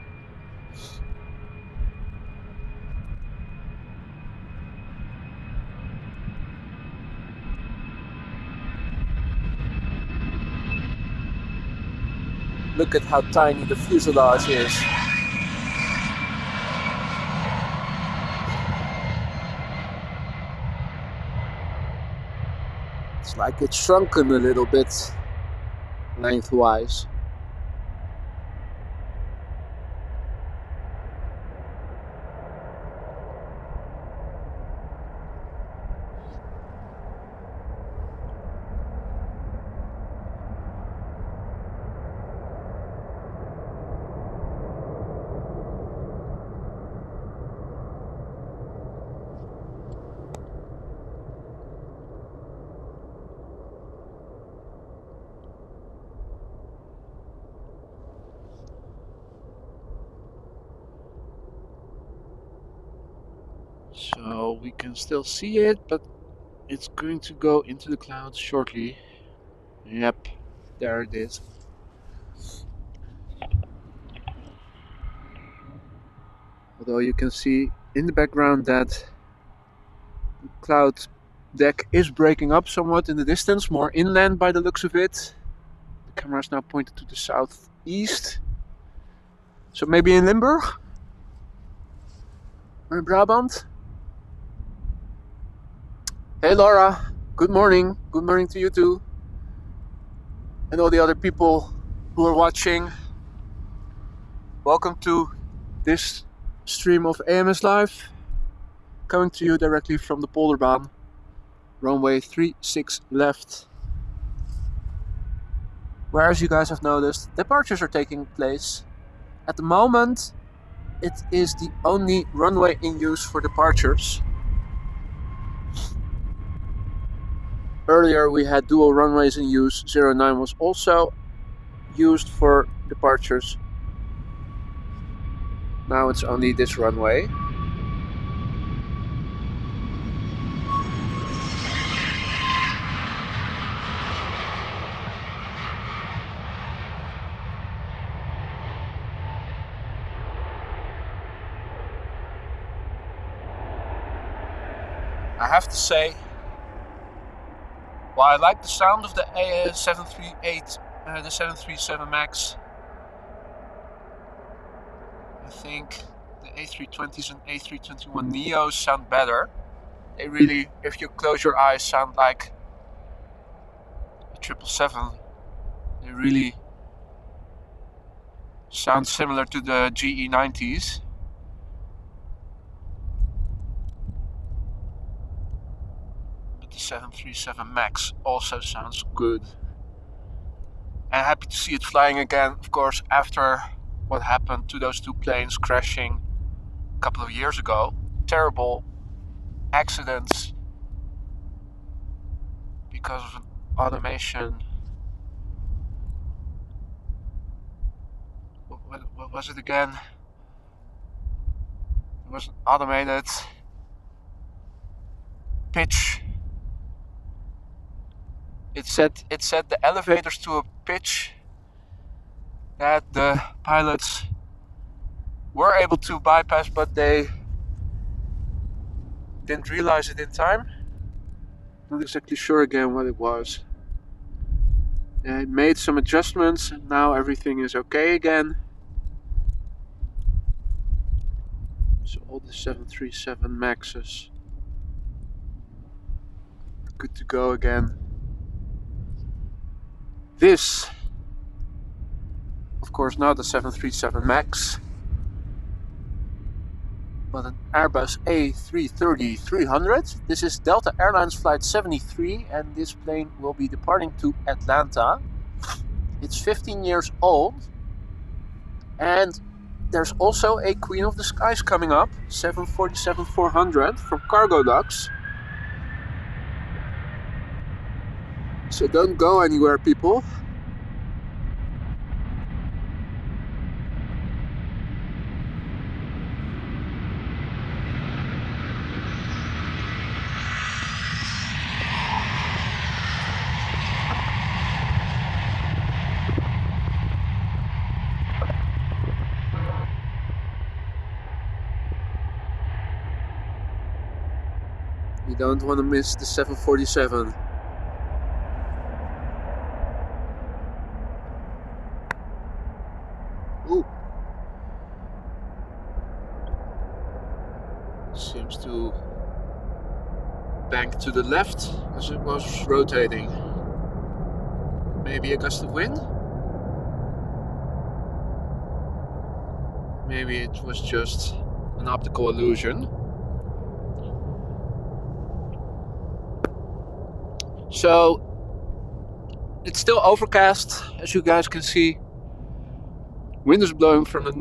Look at how tiny the fuselage is. It's like it's shrunken a little bit lengthwise. So we can still see it, but it's going to go into the clouds shortly. Yep, there it is. Although you can see in the background that the cloud deck is breaking up somewhat in the distance, more inland by the looks of it. The camera is now pointed to the southeast. So maybe in Limburg? Or in Brabant? Hey Laura, good morning. Good morning to you too. And all the other people who are watching. Welcome to this stream of AMS Live. Coming to you directly from the Polderbaan. Runway 36 left. Where, as you guys have noticed, departures are taking place. At the moment, it is the only runway in use for departures. Earlier we had dual runways in use. 09 was also used for departures. Now it's only this runway. I have to say, while I like the sound of the 737 MAX, I think the A320s and A321neos sound better. They really, if you close your eyes, sound like a 777. They really sound similar to the GE90s. But the 737 MAX also sounds good. And happy to see it flying again, of course, after what happened to those two planes crashing a couple of years ago. Terrible accidents because of an automation. What was it again? It was an automated pitch. It set the elevators to a pitch that the pilots were able to bypass, but they didn't realize it in time. Not exactly sure again what it was. They made some adjustments and now everything is okay again. So all the 737 MAXes good to go again. This, of course, not a 737 MAX, but an Airbus A330-300. This is Delta Airlines Flight 73, and this plane will be departing to Atlanta. It's 15 years old, and There's also a Queen of the Skies coming up, 747-400 from Cargolux. So don't go anywhere, people. You don't want to miss the 747. Ooh. Seems to bank to the left as it was rotating. Maybe a gust of wind? Maybe it was just an optical illusion. So it's still overcast, as you guys can see. Wind is blowing from the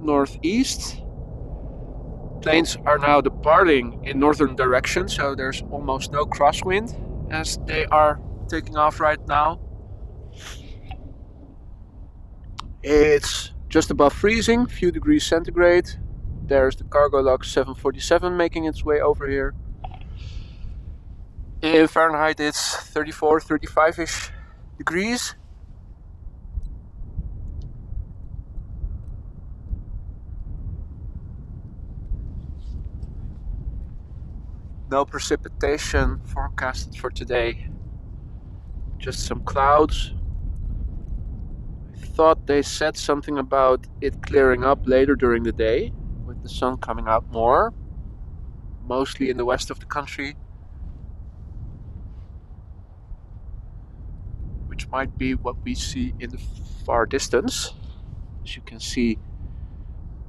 northeast. Planes are now departing in northern direction, so there's almost no crosswind as they are taking off right now. It's just above freezing, few degrees centigrade. There's the Cargolux 747 making its way over here. In Fahrenheit it's 34, 35-ish degrees. No precipitation forecasted for today. Just some clouds. I thought they said something about it clearing up later during the day, with the sun coming out more, mostly in the west of the country, which might be what we see in the far distance. As you can see,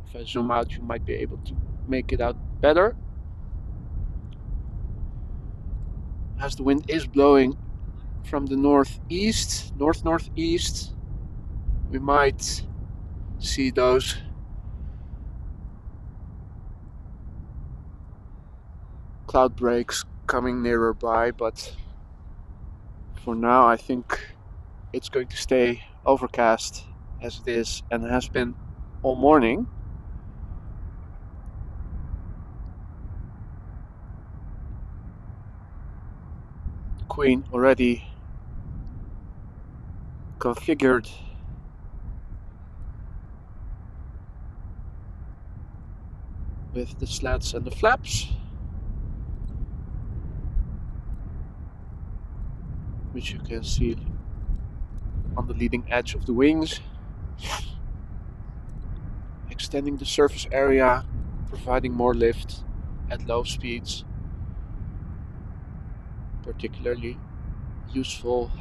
if I zoom out, you might be able to make it out better. As the wind is blowing from the northeast, northeast, we might see those cloud breaks coming nearer by, but for now I think it's going to stay overcast as it is and has been all morning. The Queen already configured with the slats and the flaps, which you can see on the leading edge of the wings, extending the surface area, providing more lift at low speeds, particularly useful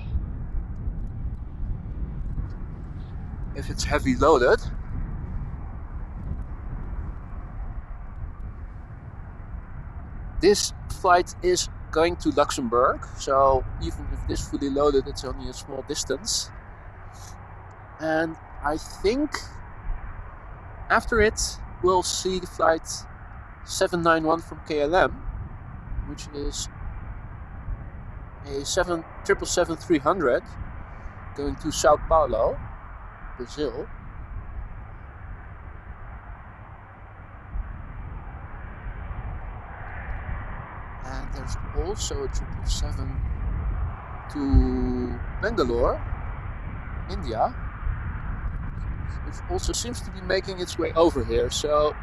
if it's heavy loaded. This flight is going to Luxembourg, so even if this fully loaded, it's only a small distance. And I think after it, we'll see the flight 791 from KLM, which is a 777-300 going to Sao Paulo, Brazil. And there's also a 777 to Bangalore, India, which also seems to be making its way over here. So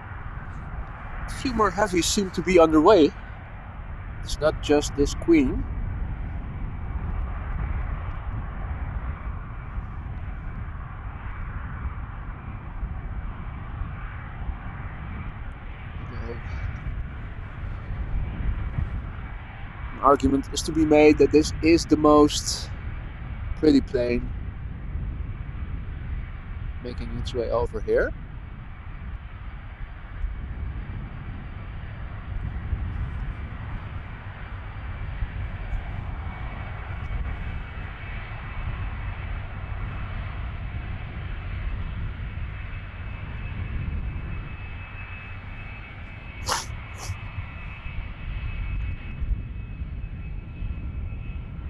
a few more heavies seem to be underway. It's not just this Queen. Argument is to be made that this is the most pretty plane making its way over here.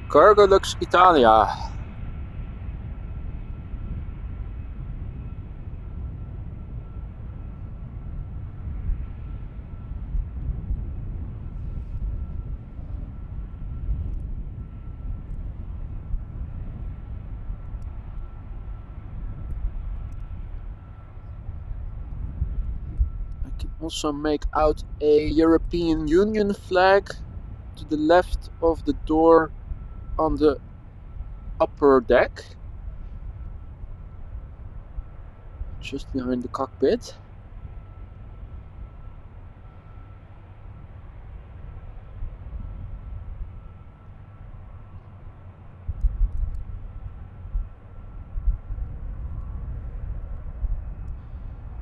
Cargo Lux Italia. I can also make out a European Union flag to the left of the door on the upper deck, just behind the cockpit.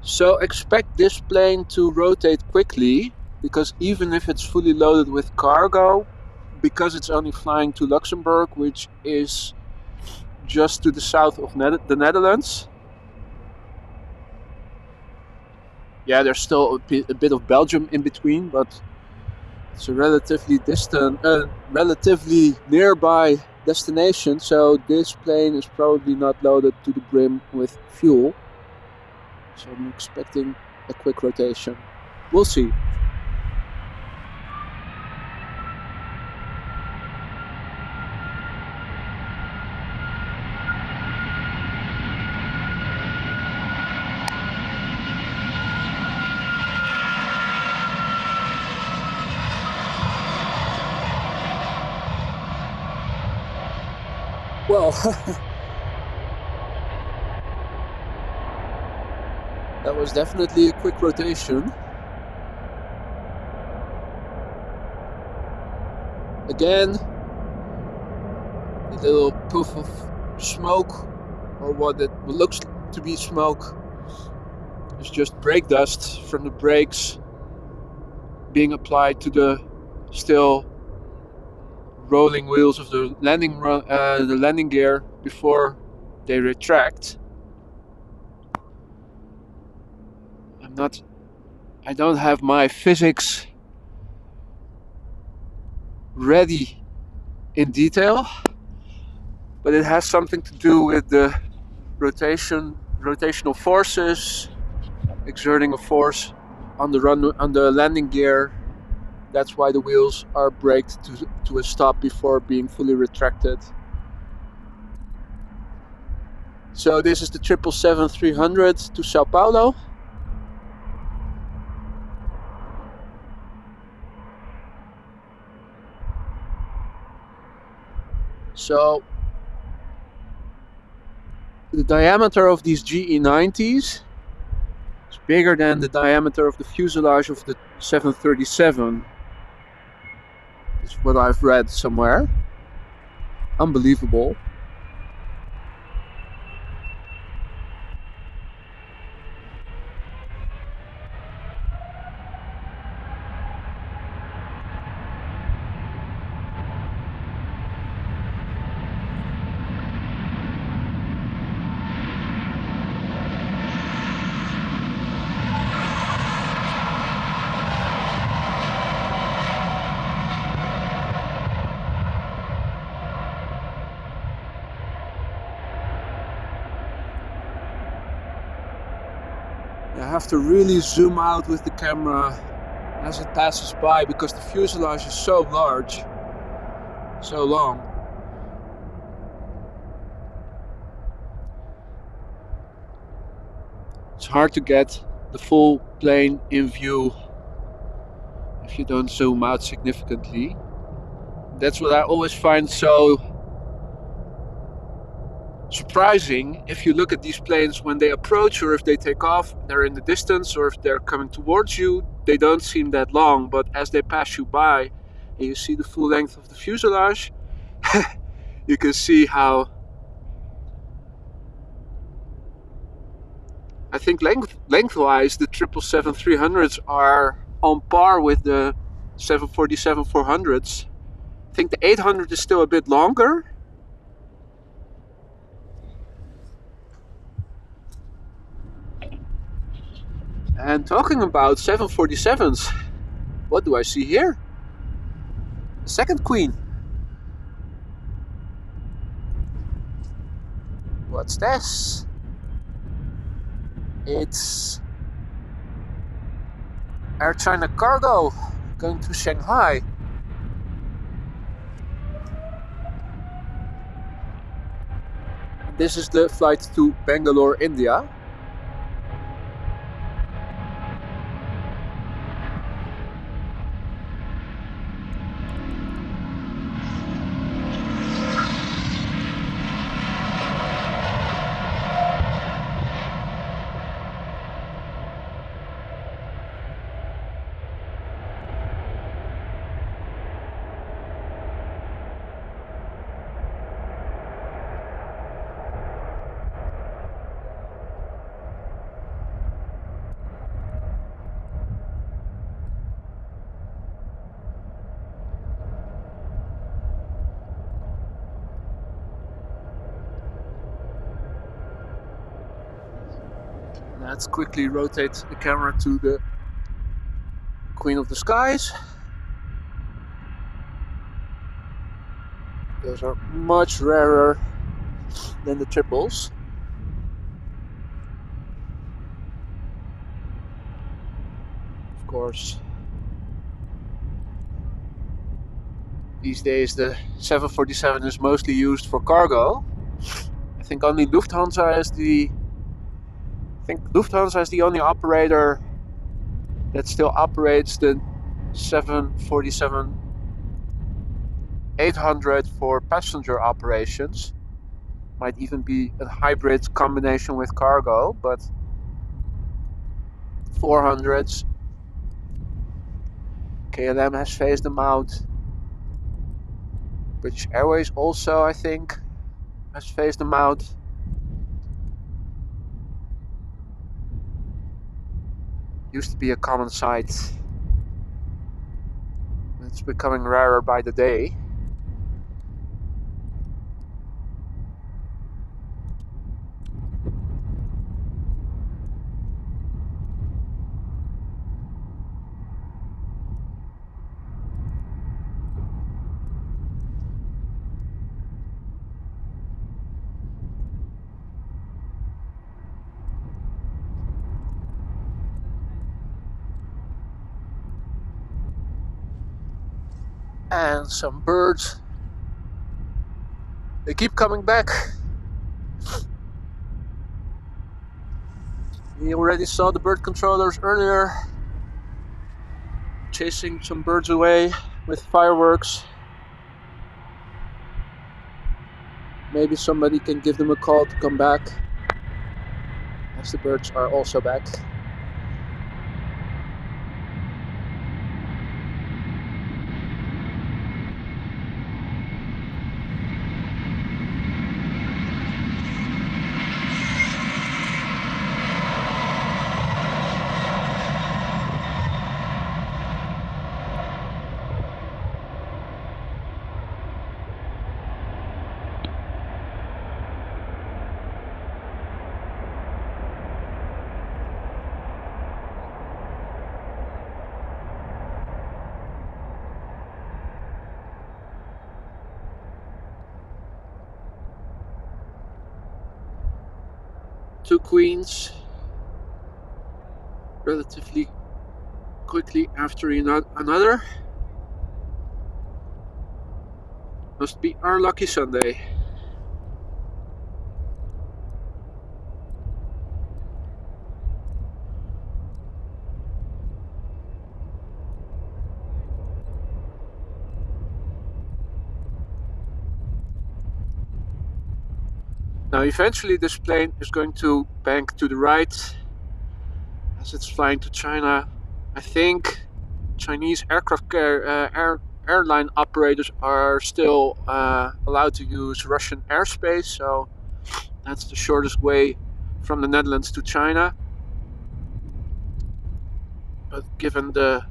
So expect this plane to rotate quickly, because even if it's fully loaded with cargo, because it's only flying to Luxembourg, which is just to the south of the Netherlands. Yeah, there's still a bit of Belgium in between, but it's a relatively distant, relatively nearby destination, so this plane is probably not loaded to the brim with fuel. So I'm expecting a quick rotation. We'll see. Well, that was definitely a quick rotation. Again, the little puff of smoke, or what it looks to be smoke, is just brake dust from the brakes being applied to the still rolling wheels of the landing gear before they retract. I don't have my physics ready in detail, but it has something to do with the rotational forces exerting a force on the landing gear. That's why the wheels are braked to a stop before being fully retracted. So this is the 777-300 to Sao Paulo. So the diameter of these GE90s is bigger than the diameter of the fuselage of the 737. That's what I've read somewhere. Unbelievable. I have to really zoom out with the camera as it passes by, because the fuselage is so large, so long. It's hard to get the full plane in view if you don't zoom out significantly. That's what I always find so surprising. If you look at these planes when they approach, or if they take off, they're in the distance, or if they're coming towards you, they don't seem that long, but as they pass you by and you see the full length of the fuselage, you can see how, I think lengthwise the 777-300s are on par with the 747-400s. I think the 800 is still a bit longer. And talking about 747s, what do I see here? The second queen. What's this? It's Air China Cargo going to Shanghai. This is the flight to Bangalore, India. Let's quickly rotate the camera to the Queen of the Skies. Those are much rarer than the triples. Of course, these days the 747 is mostly used for cargo. I think only Lufthansa is the only operator that still operates the 747-800 for passenger operations. Might even be a hybrid combination with cargo, but 400s, KLM has phased them out. British Airways also, I think, has phased them out. Used to be a common sight. It's becoming rarer by the day. And some birds, they keep coming back. We already saw the bird controllers earlier chasing some birds away with fireworks. Maybe somebody can give them a call to come back, as the birds are also back. Two queens relatively quickly after another. Must be our lucky Sunday. Now eventually this plane is going to bank to the right as it's flying to China. I think Chinese airline operators are still allowed to use Russian airspace, so that's the shortest way from the Netherlands to China. But given the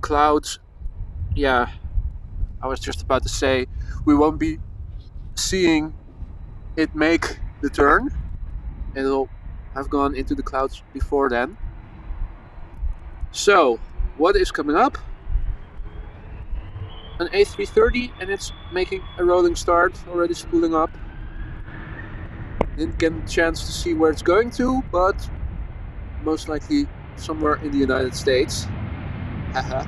clouds, yeah, I was just about to say, we won't be seeing it make the turn. It'll have gone into the clouds before then. So, what is coming up? An A330, and it's making a rolling start, already spooling up. Didn't get a chance to see where it's going to, but most likely somewhere in the United States. Haha.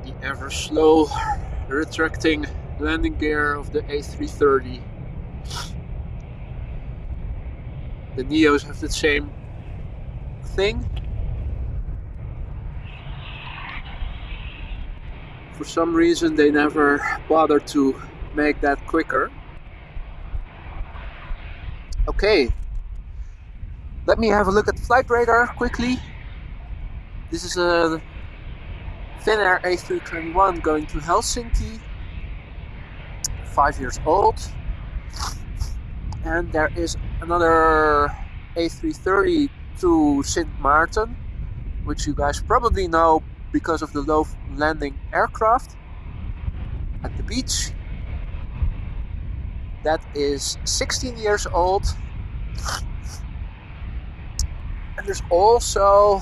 The ever slow retracting landing gear of the A330. The Neos have the same thing. For some reason they never bothered to make that quicker. Okay, let me have a look at the flight radar quickly. This is a Finnair A321 going to Helsinki, 5 years old. And there is another A330 to Sint Maarten, which you guys probably know because of the low landing aircraft at the beach. That is 16 years old. And there's also,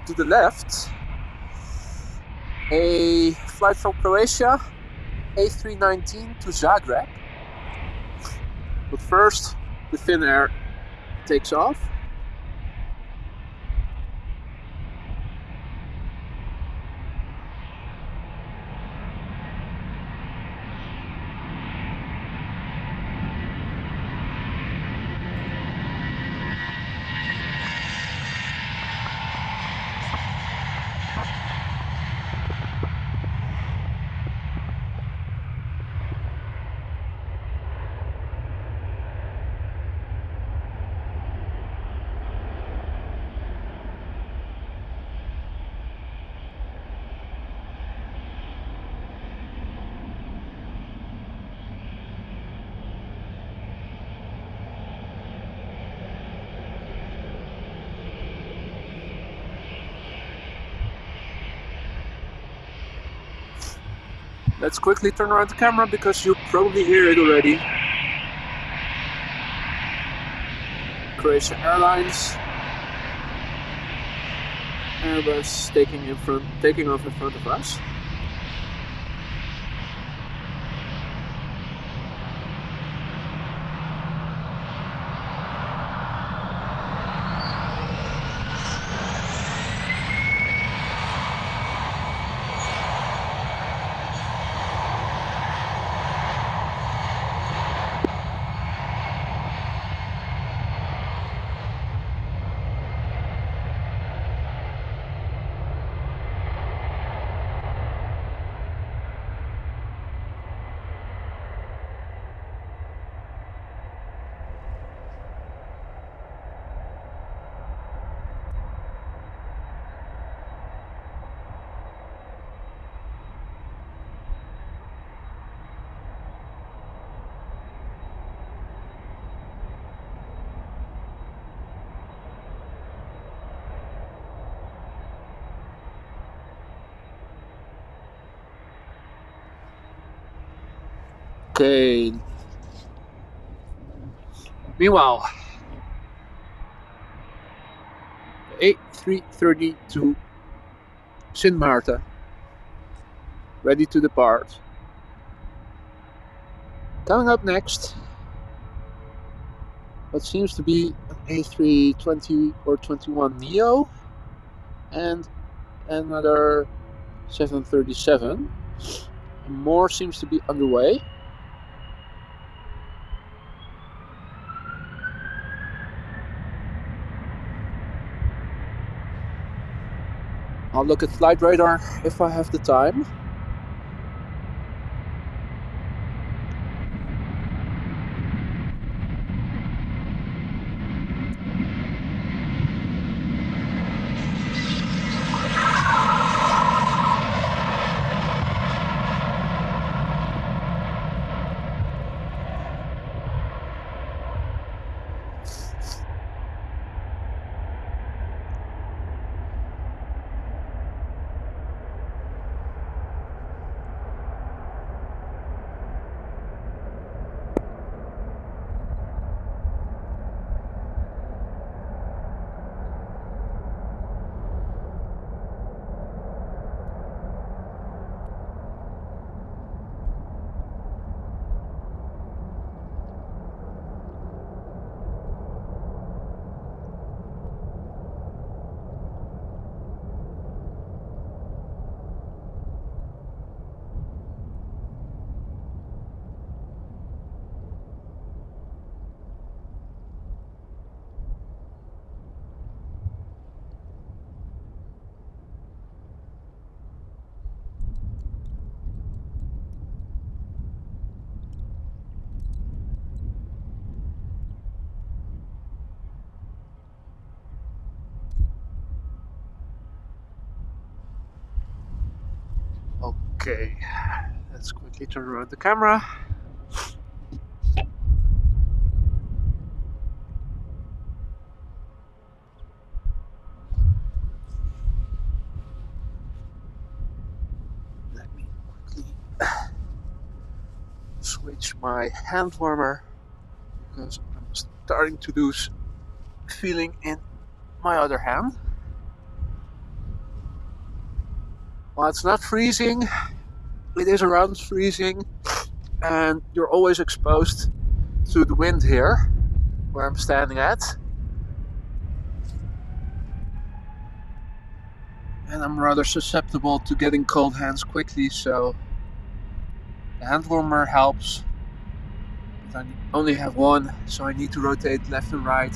to the left, a flight from Croatia, A319 to Zagreb. But first, the Finnair takes off. Let's quickly turn around the camera because you probably hear it already. Croatia Airlines. Airbus taking off in front of us. Okay. Meanwhile, A330 to Sint Maarten, ready to depart. Coming up next, what seems to be an A320 or 21 Neo and another 737. And more seems to be underway. I'll look at flight radar if I have the time. Okay, let's quickly turn around the camera. Let me quickly switch my hand warmer because I'm starting to lose feeling in my other hand. Well, it's not freezing, it is around freezing, and you're always exposed to the wind here where I'm standing at. And I'm rather susceptible to getting cold hands quickly, so the hand warmer helps. But I only have one, so I need to rotate left and right.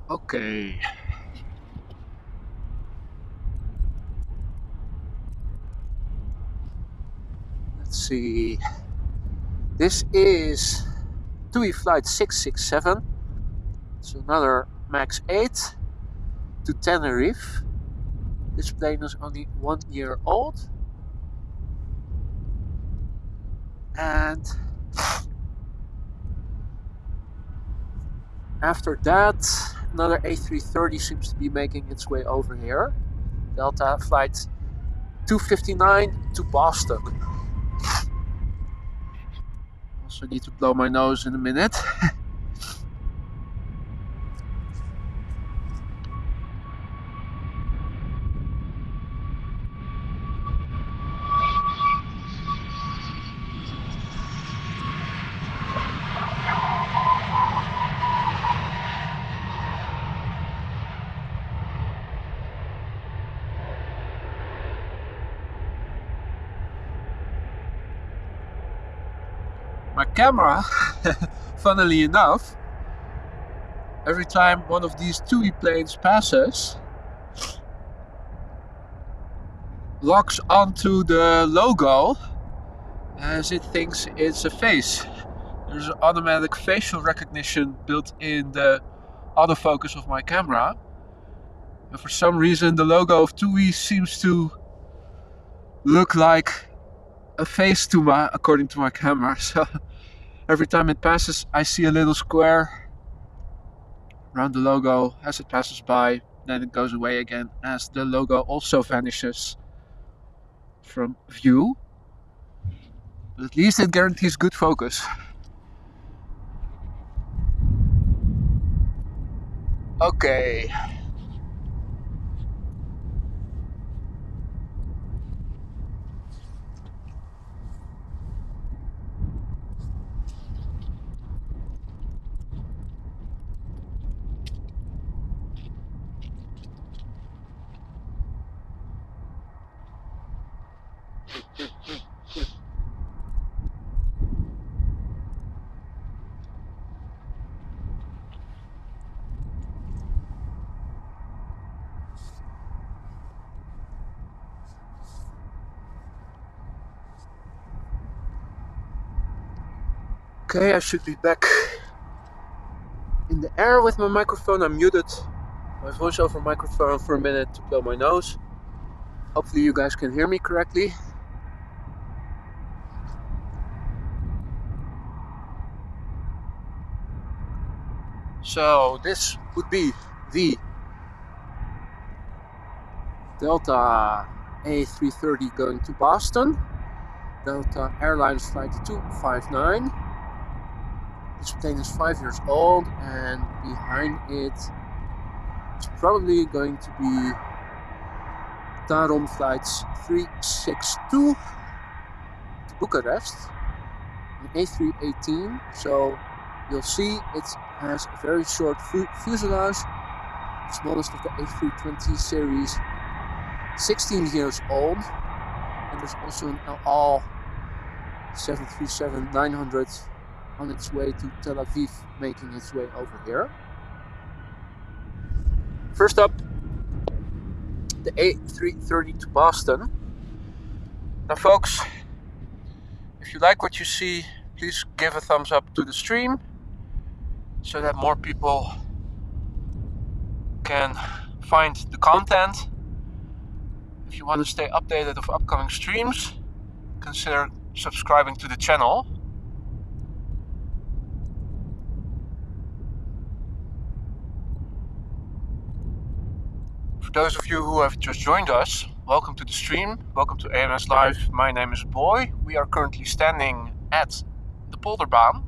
Okay. Let's see. This is TUI flight 667. It's another MAX 8 to Tenerife. This plane is only 1 year old. And after that, another A330 seems to be making its way over here. Delta flight 259 to Boston. Also need to blow my nose in a minute. My camera, funnily enough, every time one of these TUI planes passes, locks onto the logo as it thinks it's a face. There's an automatic facial recognition built in the autofocus of my camera, and for some reason the logo of TUI seems to look like a face to according to my camera. So every time it passes, I see a little square around the logo as it passes by. Then it goes away again as the logo also vanishes from view. But at least it guarantees good focus. Okay. Okay, I should be back in the air with my microphone. I muted my voiceover microphone for a minute to blow my nose. Hopefully you guys can hear me correctly. So this would be the Delta A330 going to Boston. Delta Airlines flight 259. This plane is 5 years old, and behind it is probably going to be TAROM flights 362 to Bucharest, an A318, so you'll see it has a very short fuselage, the smallest of the A320 series, 16 years old, and there's also an El Al 737-900 on its way to Tel Aviv, making its way over here. First up, the A330 to Boston. Now folks, if you like what you see, please give a thumbs up to the stream so that more people can find the content. If you want to stay updated of upcoming streams, consider subscribing to the channel. For those of you who have just joined us, welcome to the stream, welcome to AMS Live. My name is Boy. We are currently standing at the Polderbaan,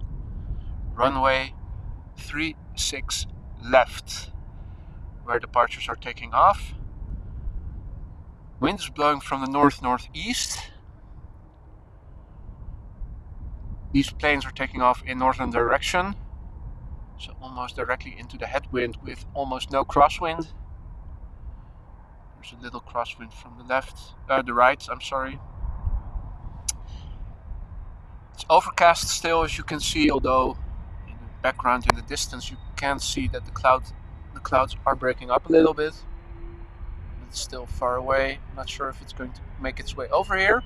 runway 36 left, where departures are taking off. Wind is blowing from the north-northeast. These planes are taking off in northern direction, so almost directly into the headwind with almost no crosswind. There's a little crosswind from the right, I'm sorry. It's overcast still, as you can see, although in the background, in the distance, you can see that the clouds are breaking up a little bit. It's still far away. I'm not sure if it's going to make its way over here.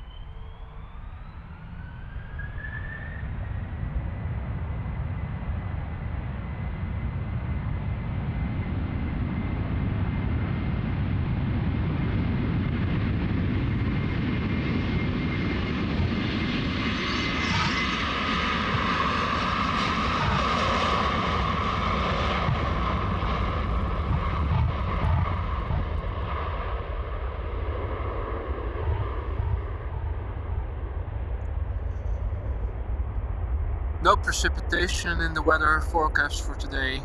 No precipitation in the weather forecast for today,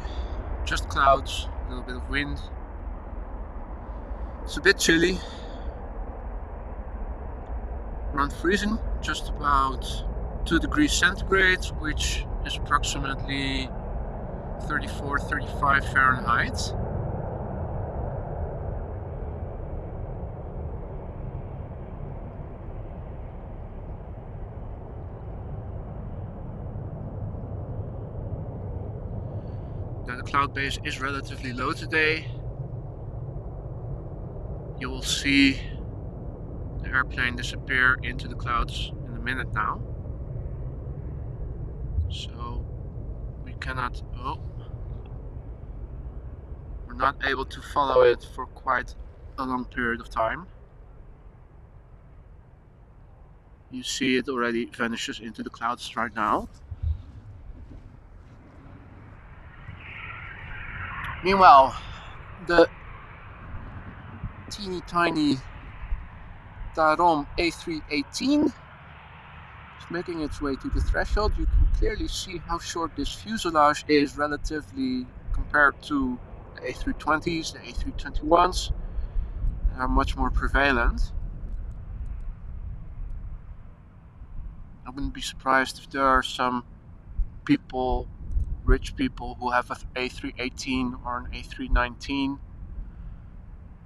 just clouds, a little bit of wind. It's a bit chilly, around freezing, just about 2 degrees centigrade, which is approximately 34-35 Fahrenheit. The cloud base is relatively low today. You will see the airplane disappear into the clouds in a minute now. So we cannot, we're not able to follow it for quite a long period of time. You see it already vanishes into the clouds right now. Meanwhile, the teeny tiny TAROM A318 is making its way to the threshold. You can clearly see how short this fuselage is relatively compared to the A320s, the A321s. They are much more prevalent. I wouldn't be surprised if there are some people, rich people, who have an A318 or an A319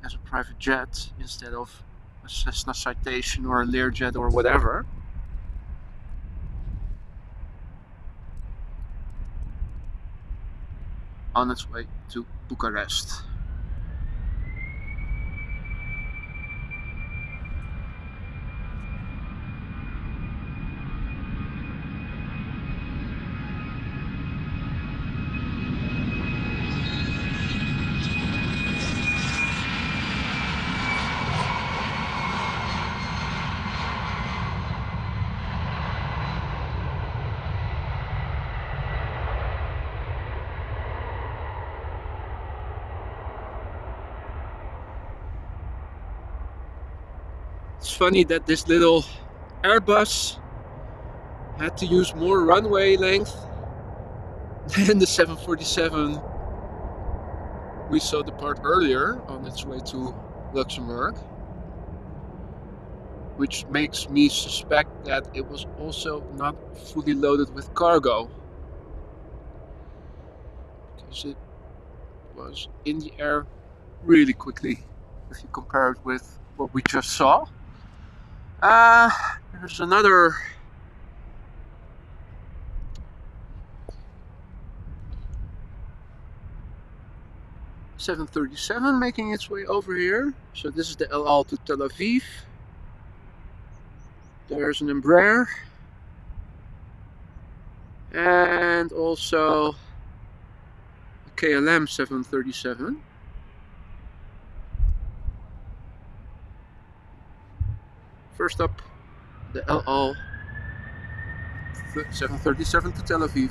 as a private jet instead of a Cessna Citation or a Learjet or whatever. On its way to Bucharest. It's funny that this little Airbus had to use more runway length than the 747 we saw depart earlier on its way to Luxembourg. which makes me suspect that it was also not fully loaded with cargo, because it was in the air really quickly if you compare it with what we just saw. There's another .737 making its way over here. So this is the El Al to Tel Aviv. There's an Embraer. And also a KLM 737. First up, the El Al 737 to Tel Aviv.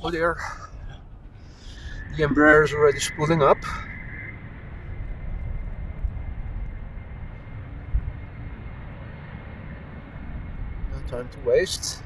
Oh, there. The Embraer is already spooling up. No time to waste.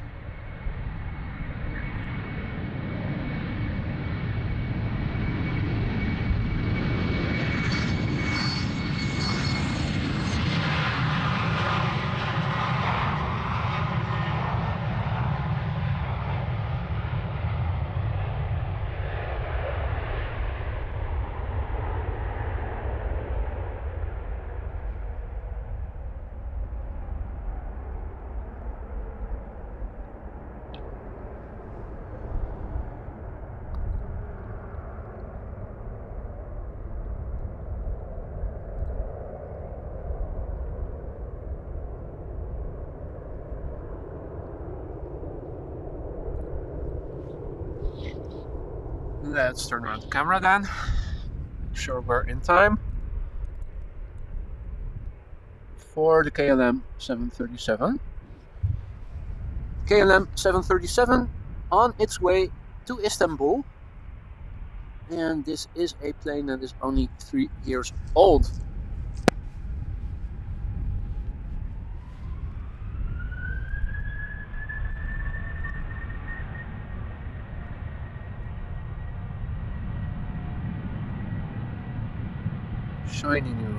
Let's turn around the camera then. Make sure we're in time for the KLM 737. KLM 737 on its way to Istanbul. And this is a plane that is only 3 years old. Shiny new.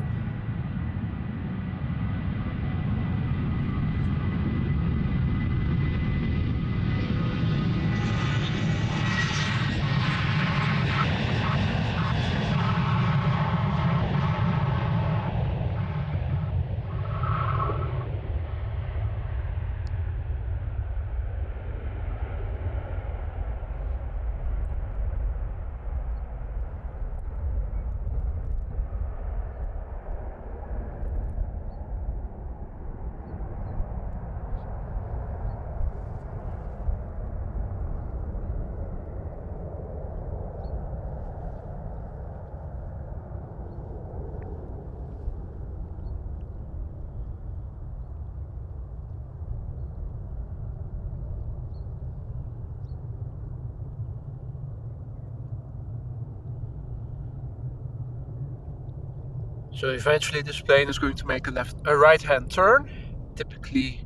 So eventually this plane is going to make a right-hand turn. Typically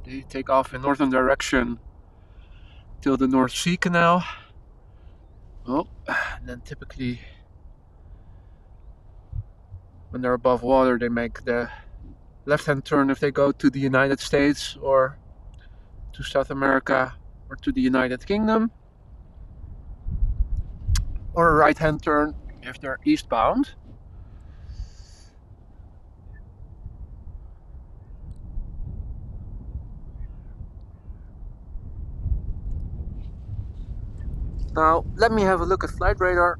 they take off in northern direction till the North Sea Canal. Oh, and then typically when they're above water they make the left-hand turn if they go to the United States or to South America or to the United Kingdom. Or a right-hand turn if they're eastbound. Now, let me have a look at flight radar.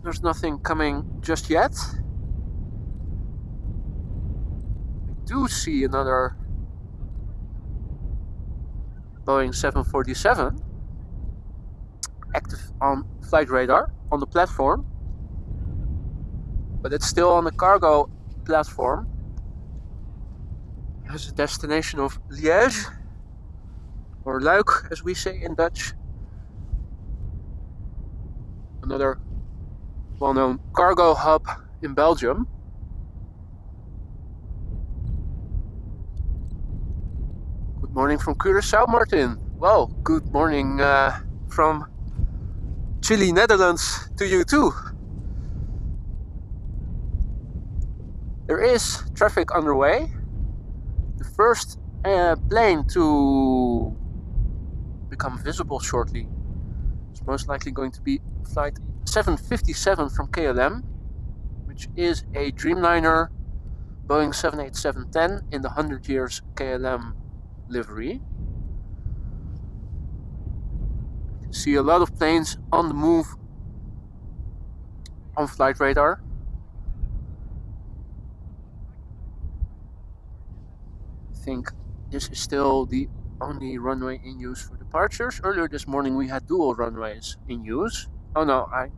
There's nothing coming just yet. I do see another Boeing 747 active on flight radar on the platform, but it's still on the cargo platform. It has a destination of Liège, or Luik as we say in Dutch. Another well-known cargo hub in Belgium. Good morning from Curaçao, Martin. Well, good morning from Chile, Netherlands to you too. There is traffic underway. The first plane to become visible shortly is most likely going to be flight 757 from KLM, which is a Dreamliner Boeing 787-10 in the 100 years KLM livery. You can see a lot of planes on the move on flight radar. I think this is still the only runway in use for departures. Earlier this morning we had dual runways in use. Oh no, it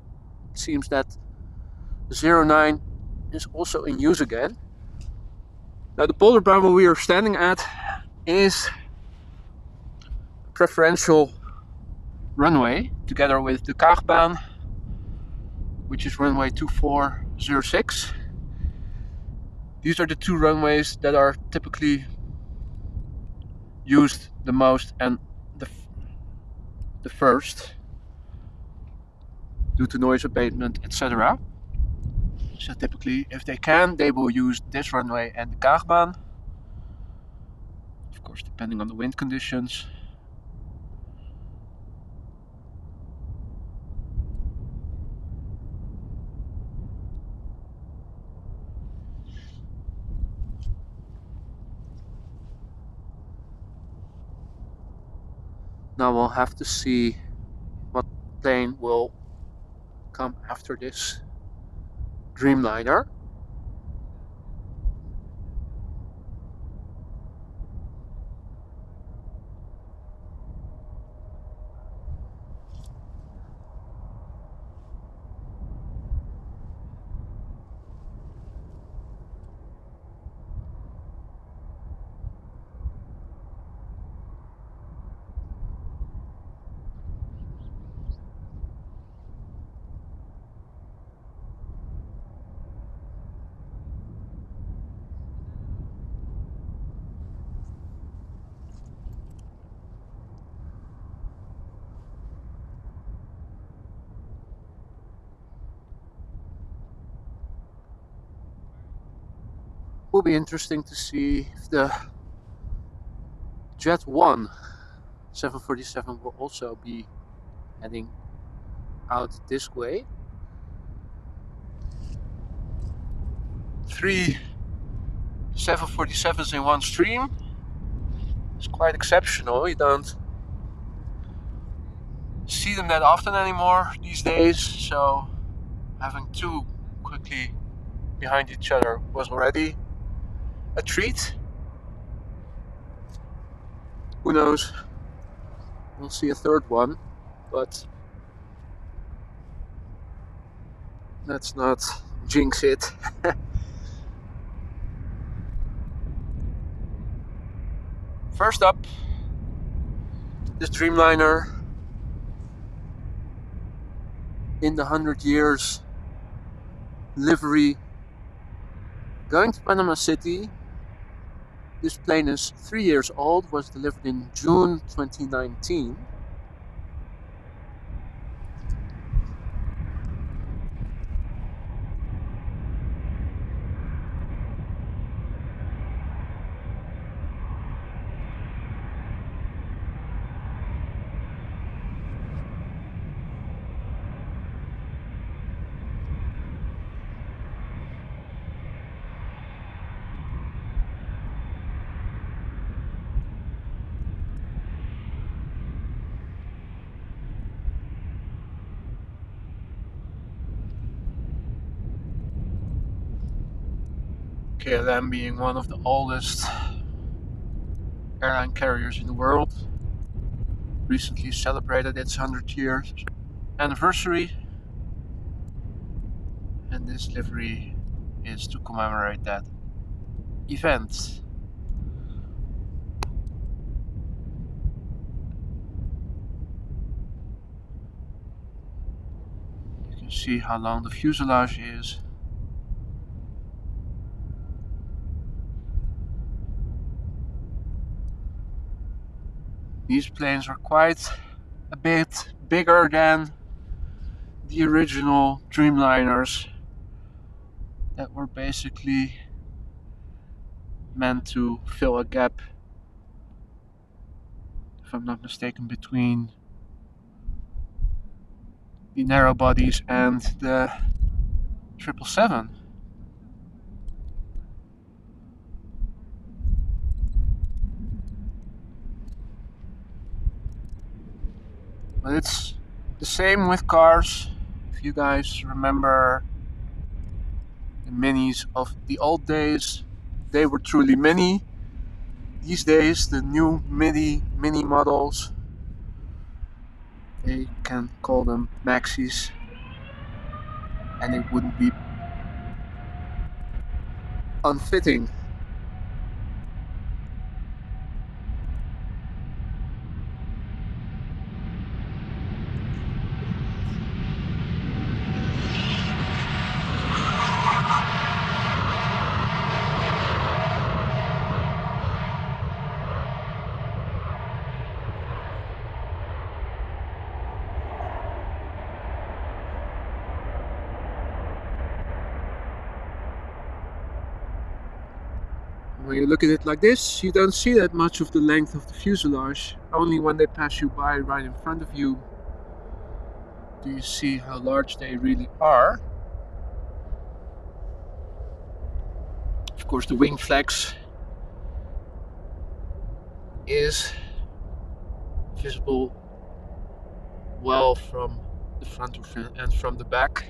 seems that 09 is also in use again. Now the polar bubble we are standing at is a preferential runway together with the Kaagbaan, which is runway 2406. These are the two runways that are typically used the most and the first due to noise abatement, etc. So typically, if they can, they will use this runway and the Kaagbaan. Of course, depending on the wind conditions. Now we'll have to see what plane will come after this Dreamliner. Will be interesting to see if the Jet 1 747 will also be heading out this way. 3 747s in one stream. It's quite exceptional. You don't see them that often anymore these days, so having two quickly behind each other was already a treat. Who knows? We'll see a third one, but let's not jinx it. First up, this Dreamliner in the 100 years livery going to Panama City. This plane is 3 years old, was delivered in June 2019. KLM being one of the oldest airline carriers in the world, recently celebrated its 100-year anniversary, and this livery is to commemorate that event. You can see how long the fuselage is. These planes are quite a bit bigger than the original Dreamliners that were basically meant to fill a gap, if I'm not mistaken, between the narrow bodies and the 777. But it's the same with cars. If you guys remember the minis of the old days, they were truly mini. These days, the new mini models, they can call them maxis, and it wouldn't be unfitting. When you look at it like this, you don't see that much of the length of the fuselage. Only when they pass you by right in front of you do you see how large they really are. Of course, the wing flex is visible well from the front and from the back.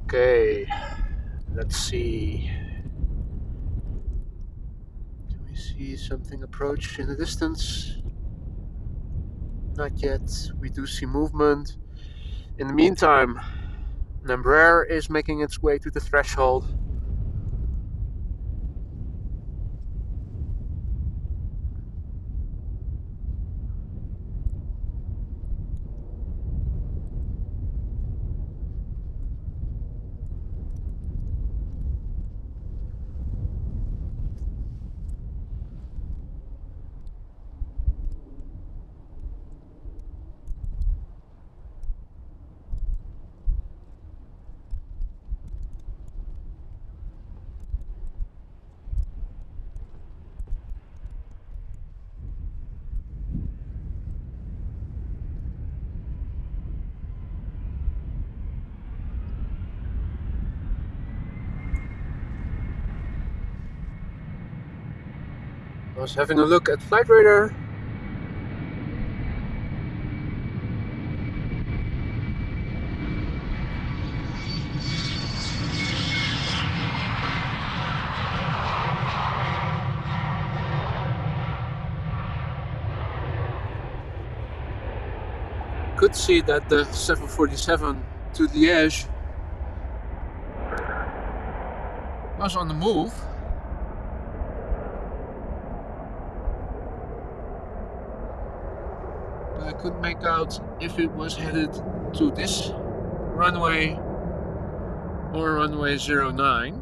Okay, let's see. Do we see something approach in the distance? Not yet. We do see movement. In the meantime, an Embraer is making its way to the threshold. I was having a look at Flight Radar. Could see that the 747 to Liège was on the move. But I couldn't make out if it was headed to this runway or runway 09.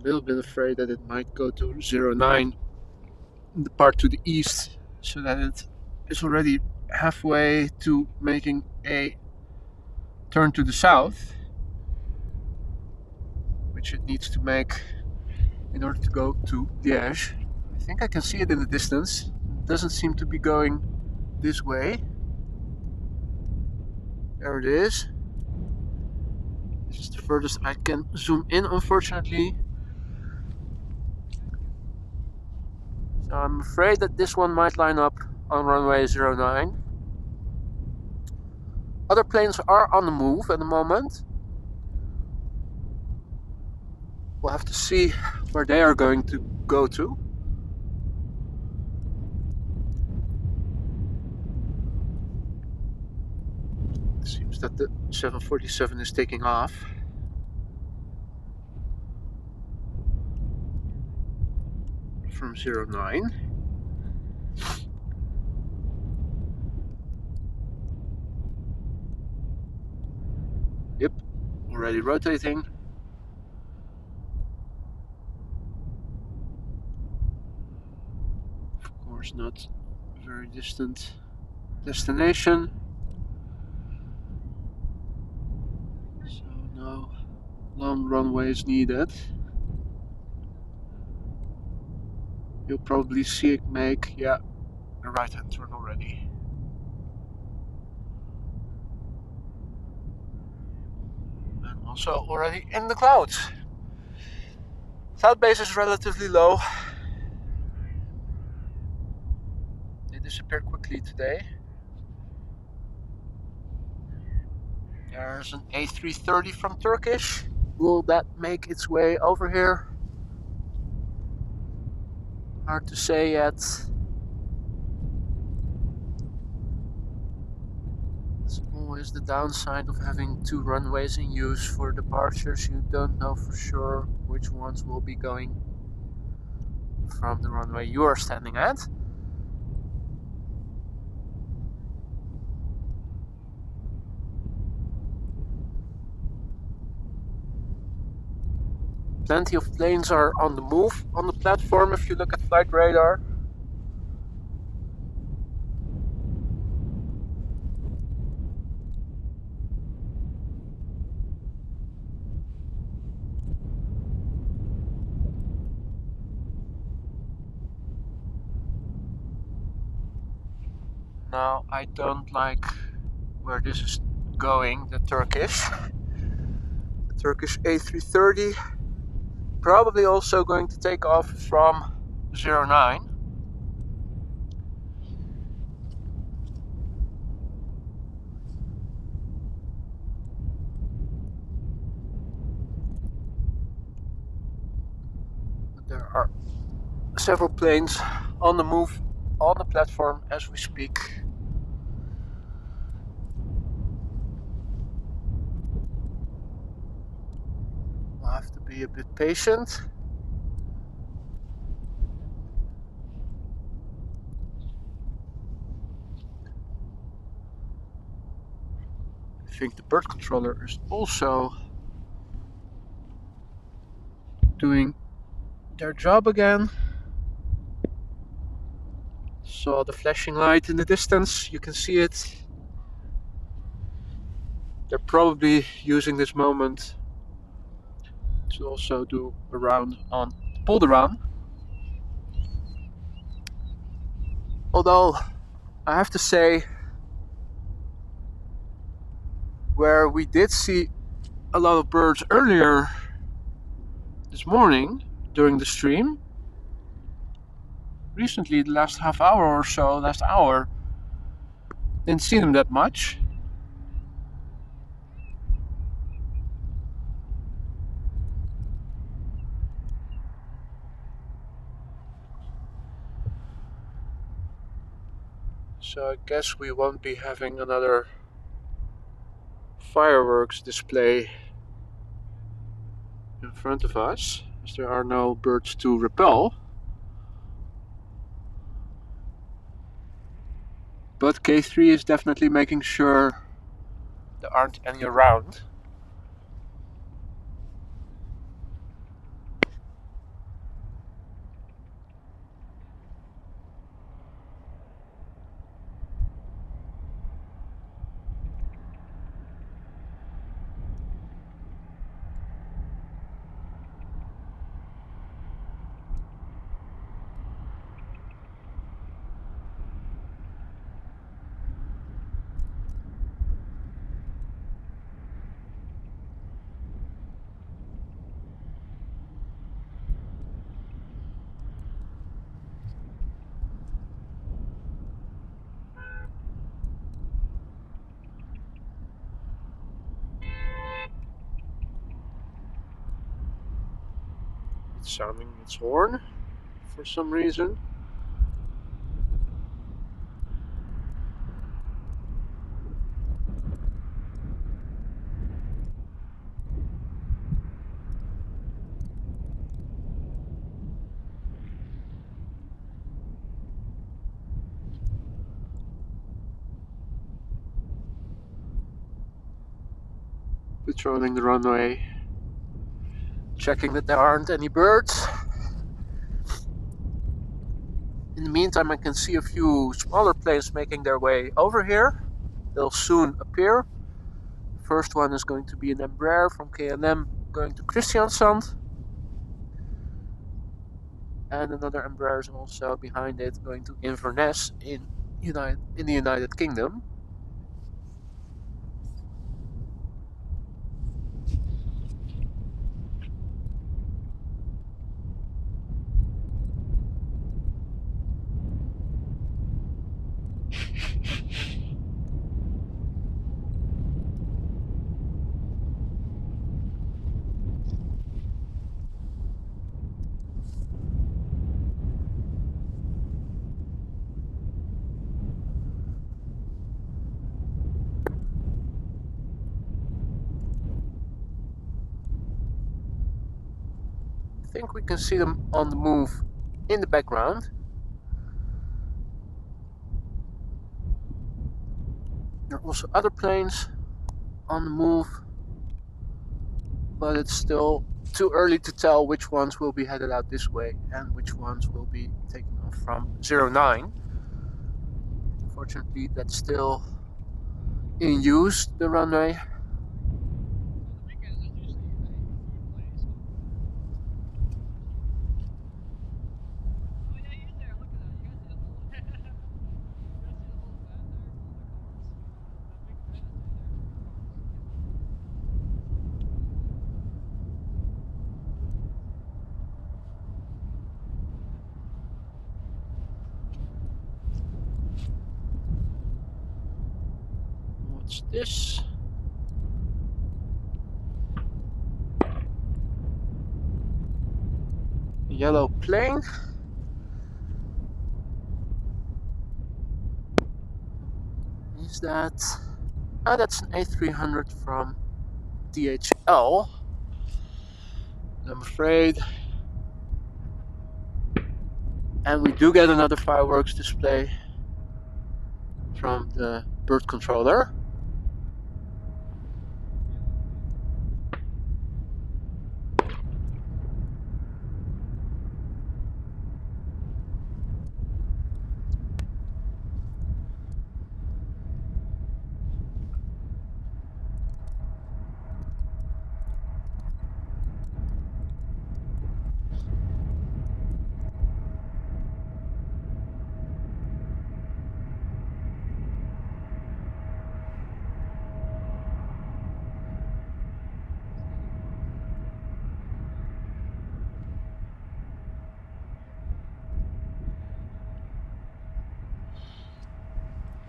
little bit afraid that it might go to 09 in the part to the east, so that it is already halfway to making a turn to the south, which it needs to make in order to go to Liège. I think I can see it in the distance. It doesn't seem to be going this way. There it is. This is the furthest I can zoom in, unfortunately. So I'm afraid that this one might line up on runway 09. Other planes are on the move at the moment. We'll have to see where they are going to go to. It seems that the 747 is taking off. From 09. Yep, already rotating. Of course, not a very distant destination. So no long runways needed. You'll probably see it make, yeah, a right-hand turn already. And also already in the clouds. Cloud base is relatively low. They disappear quickly today. There's an A330 from Turkish. Will that make its way over here? Hard to say yet. It's always the downside of having two runways in use for departures. You don't know for sure which ones will be going from the runway you are standing at. Plenty of planes are on the move on the platform if you look at flight radar. Now, I don't like where this is going, the Turkish A330. Probably also going to take off from 09. But there are several planes on the move on the platform as we speak. We'll have to be a bit patient. I think the bird controller is also doing their job again. Saw the flashing light in the distance, you can see it. They're probably using this moment to also do a round on the Polderaan. Although, I have to say, where we did see a lot of birds earlier this morning during the stream, recently, the last half hour or so, last hour, didn't see them that much. So I guess we won't be having another fireworks display in front of us, as there are no birds to repel. But K3 is definitely making sure there aren't any around. sounding its horn for some reason. Patrolling the runway, checking that there aren't any birds. In the meantime, I can see a few smaller planes making their way over here. They'll soon appear. The first one is going to be an Embraer from KLM going to Kristiansand. And another Embraer is also behind it going to Inverness in the United Kingdom. I think we can see them on the move in the background. There are also other planes on the move, but it's still too early to tell which ones will be headed out this way and which ones will be taken off from 09. Unfortunately, that's still in use, the runway. What's this? A yellow plane. Is that? Ah, that's an A300 from DHL. I'm afraid. And we do get another fireworks display from the bird controller.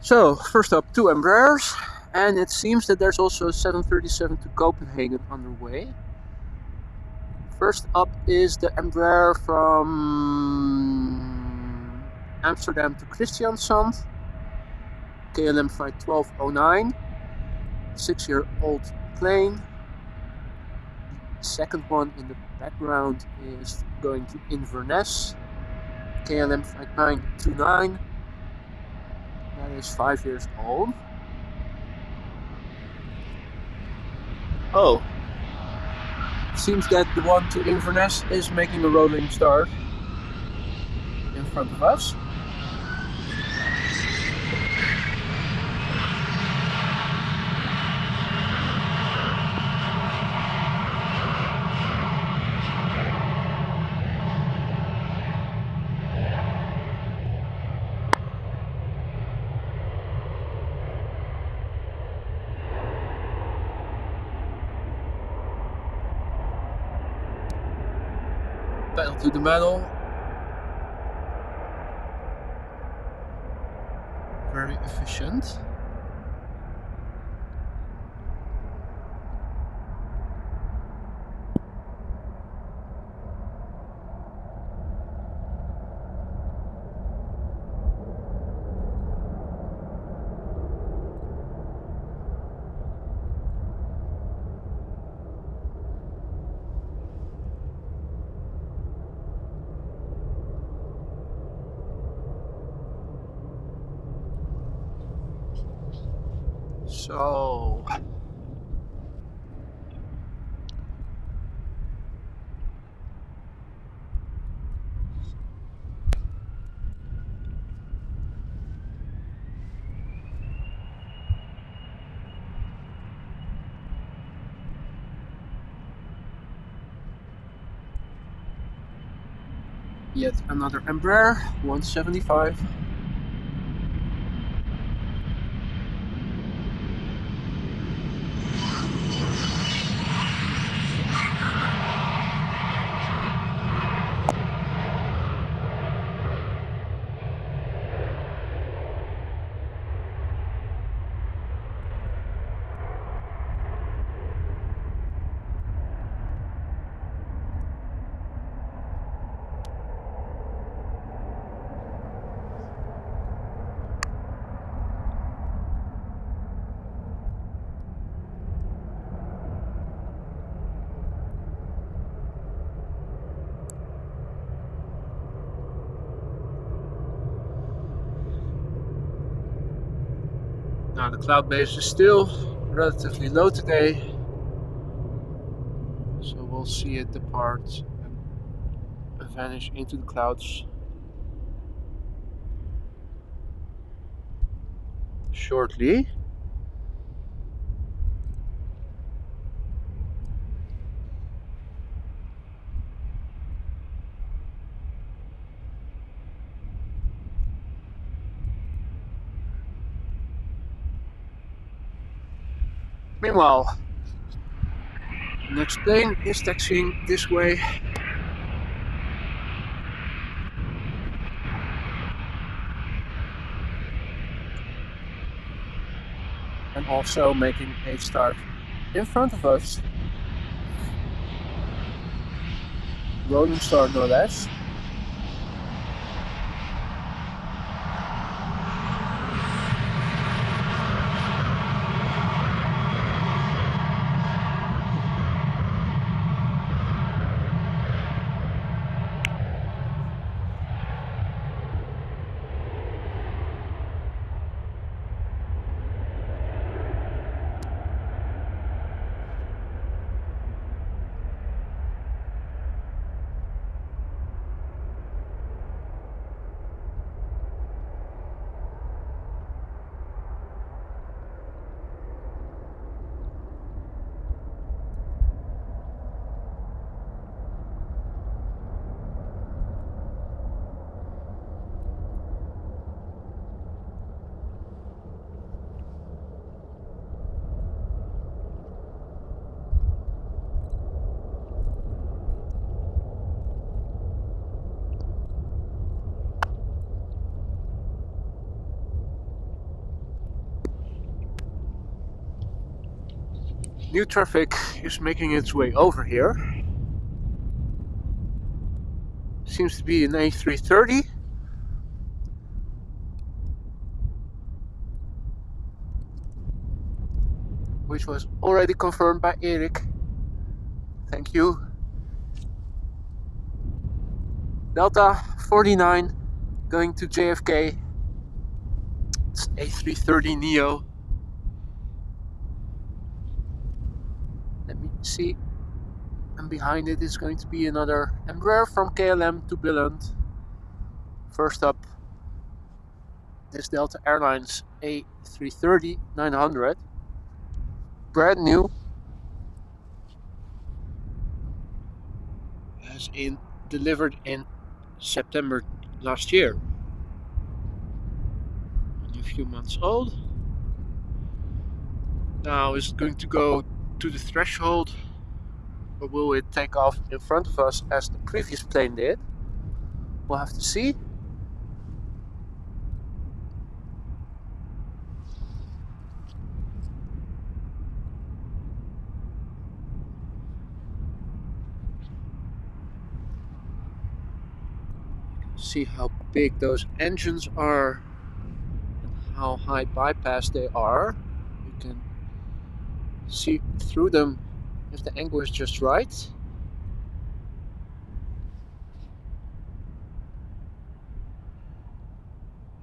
So, first up, two Embraers, and it seems that there's also a 737 to Copenhagen underway. First up is the Embraer from Amsterdam to Kristiansand, KLM flight 1209, 6-year-old plane. The second one in the background is going to Inverness, KLM flight 929. That is 5 years old. Oh, seems that the one to Inverness is making a rolling start in front of us. Pedal to the metal. Very efficient. So yet another Embraer 175. Now the cloud base is still relatively low today, so we'll see it depart and vanish into the clouds shortly. Meanwhile, the next plane is taxiing this way. And also making a start in front of us. Rolling start, no less. New traffic is making its way over here. Seems to be an A330. Which was already confirmed by Eric. Thank you. Delta 49 going to JFK. It's A330 Neo. Let me see. And behind it is going to be another Embraer from KLM to Billund. First up, this Delta Airlines A330-900. Brand new. As in delivered in September last year. Only a few months old. Now is it going to go to the threshold, or will it take off in front of us as the previous plane did? We'll have to see. See how big those engines are and how high bypass they are. You can see through them if the angle is just right.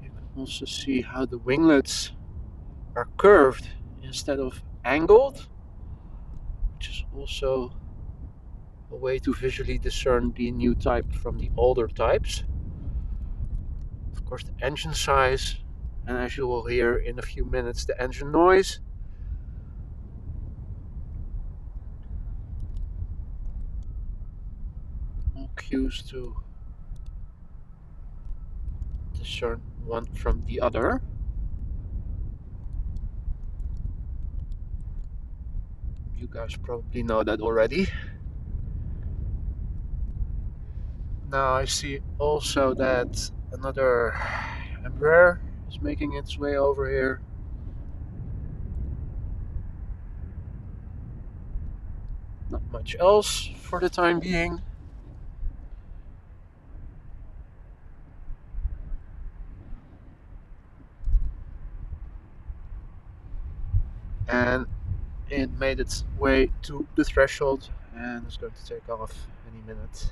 You can also see how the winglets are curved in instead of angled, which is also a way to visually discern the new type from the older types. Of course, the engine size, and as you will hear in a few minutes, the engine noise. All cues to discern one from the other. You guys probably know that already. Now I see also that another Embraer is making its way over here. Not much else for the time being. And it made its way to the threshold and is going to take off any minute.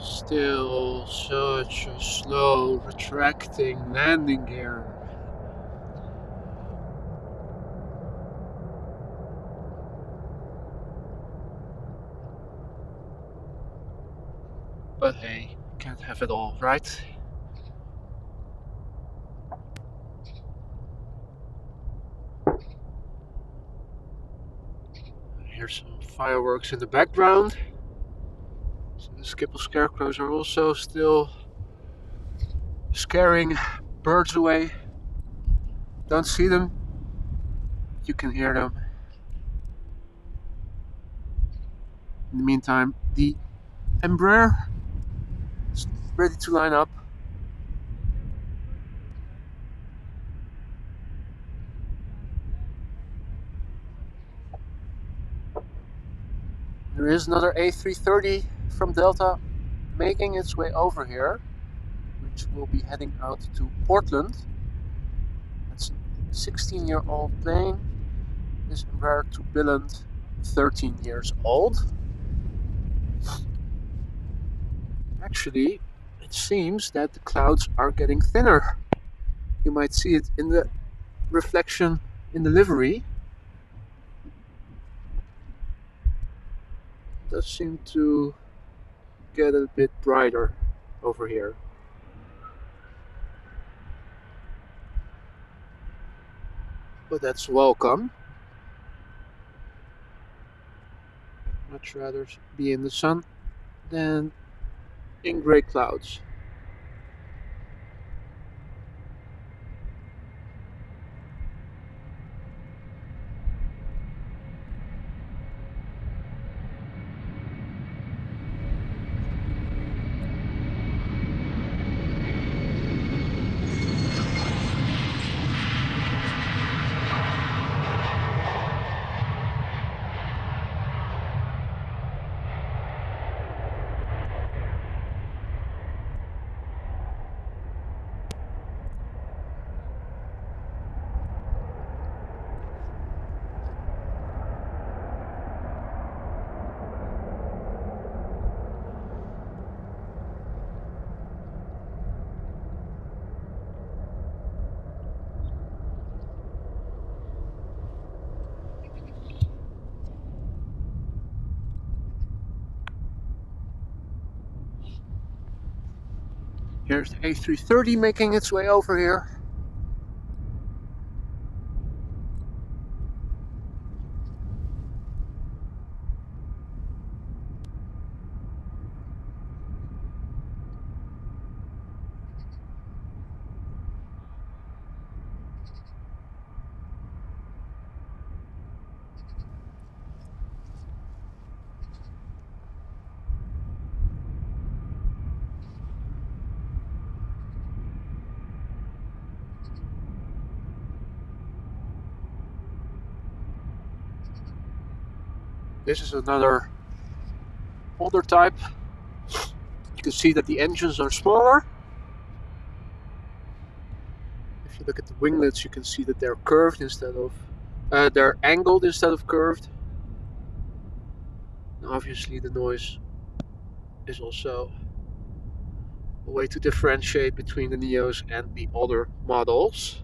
Still such a slow retracting landing gear. But hey, can't have it all, right? Here's some fireworks in the background. So the Schiphol scarecrows are also still scaring birds away. Don't see them, you can hear them. In the meantime, the Embraer is ready to line up. There is another A330 from Delta making its way over here, which will be heading out to Portland. That's a 16-year-old plane. This Embraer to Billund, 13 years old. Actually, it seems that the clouds are getting thinner. You might see it in the reflection in the livery. It does seem to get a bit brighter over here. But that's welcome. I'd much rather be in the sun than in grey clouds. Here's the A330 making its way over here. This is another older type. You can see that the engines are smaller. If you look at the winglets, you can see that they're curved instead of they're angled instead of curved. And obviously, the noise is also a way to differentiate between the Neos and the older models.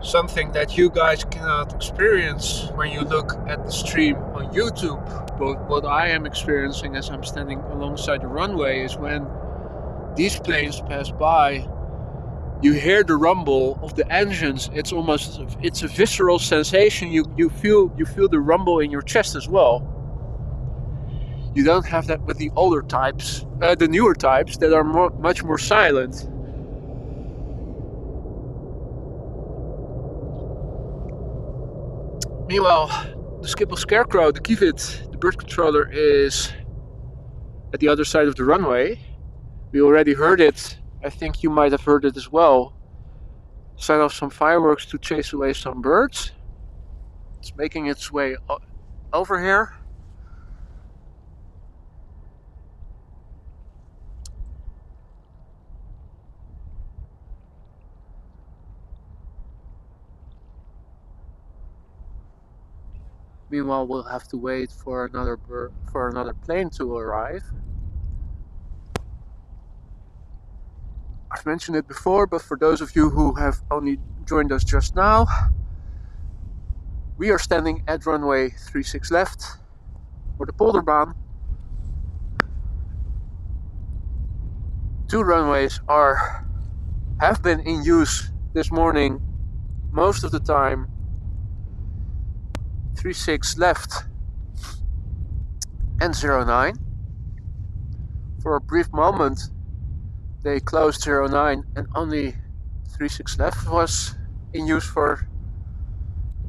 Something that you guys cannot experience when you look at the stream on YouTube, but what I am experiencing as I'm standing alongside the runway is when these planes pass by, you hear the rumble of the engines. It's almost, it's a visceral sensation. You feel the rumble in your chest as well. You don't have that with the older types, the newer types that are much more silent. Meanwhile, the Schiphol Scarecrow, the Kivit, the bird controller, is at the other side of the runway. We already heard it. I think you might have heard it as well. Set off some fireworks to chase away some birds. It's making its way over here. Meanwhile, we'll have to wait for another plane to arrive. I've mentioned it before, but for those of you who have only joined us just now, we are standing at runway 36 left for the Polderbaan. Two runways have been in use this morning most of the time. 36 left and 09. For a brief moment they closed 09 and only 36 left was in use for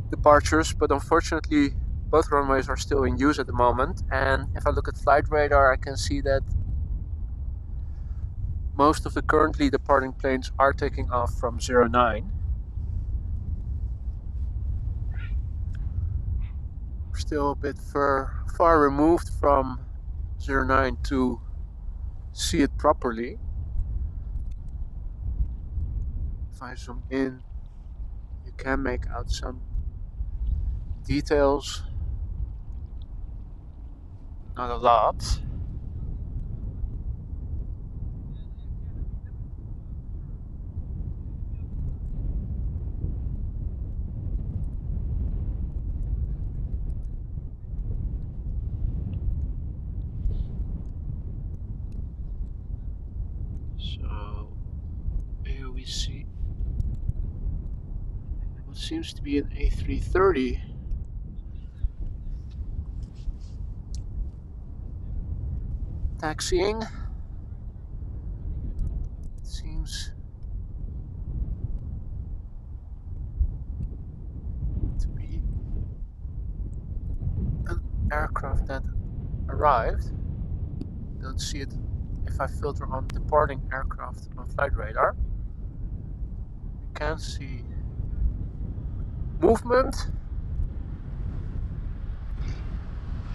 departures, but unfortunately both runways are still in use at the moment. And if I look at flight radar, I can see that most of the currently departing planes are taking off from 09. We're still a bit far removed from 09 to see it properly. If I zoom in, you can make out some details. Not a lot. So here we see what seems to be an A330. Taxiing. aircraft that arrived. Don't see it if I filter on departing aircraft on flight radar. You can see movement.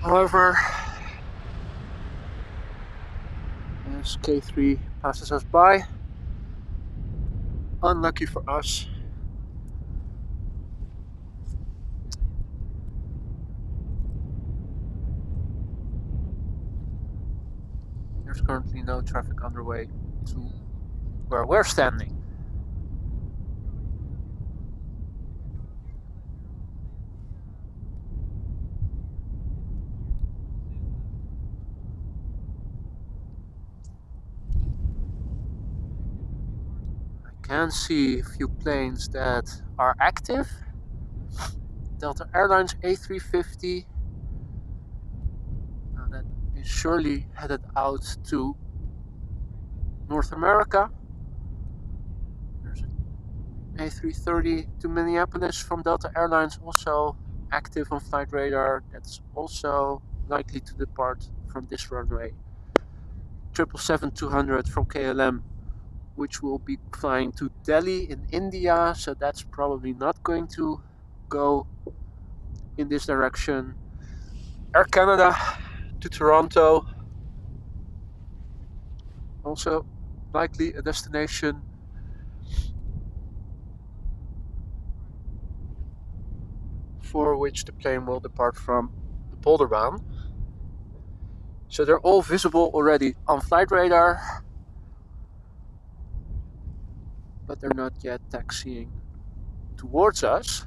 However, as K3 passes us by, unlucky for us, there's currently no traffic underway to where we're standing. I can see a few planes that are active. Delta Airlines A350. Now that is surely headed out to North America. There's an A330 to Minneapolis from Delta Airlines, also active on flight radar. That's also likely to depart from this runway. 777-200 from KLM, which will be flying to Delhi in India, so that's probably not going to go in this direction. Air Canada to Toronto, also likely a destination for which the plane will depart from the Polderbaan. So they're all visible already on flight radar, but they're not yet taxiing towards us.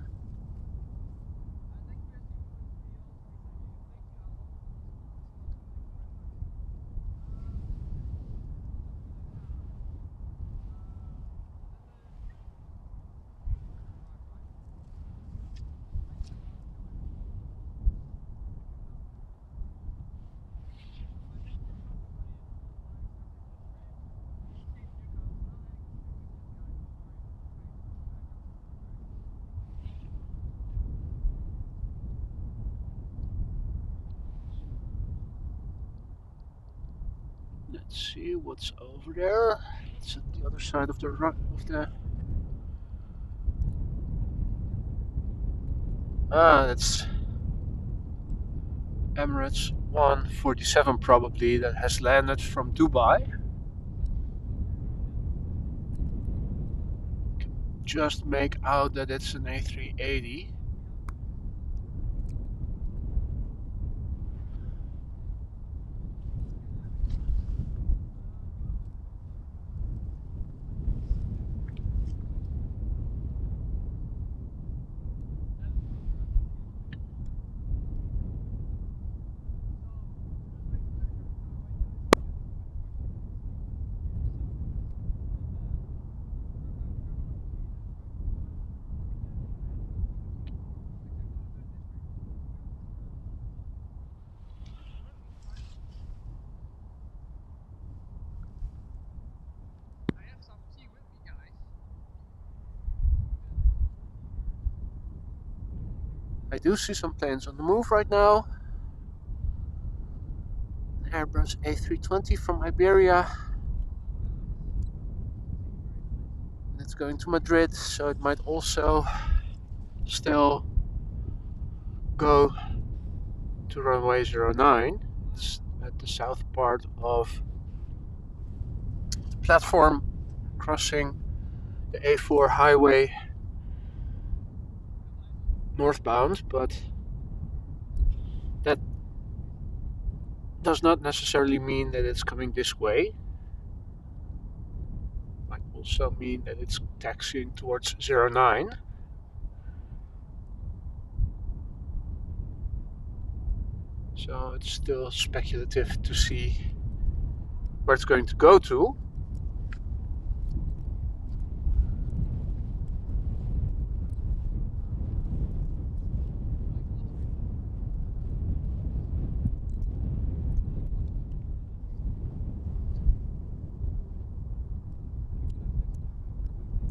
Let's see what's over there. It's at the other side of the that's Emirates 147 probably, that has landed from Dubai. Can just make out that it's an A380. I do see some planes on the move right now. Airbus A320 from Iberia. It's going to Madrid, so it might also still go to runway 09. It's at the south part of the platform, crossing the A4 highway northbound, but that does not necessarily mean that it's coming this way. Might also mean that it's taxiing towards 09. So it's still speculative to see where it's going to go to.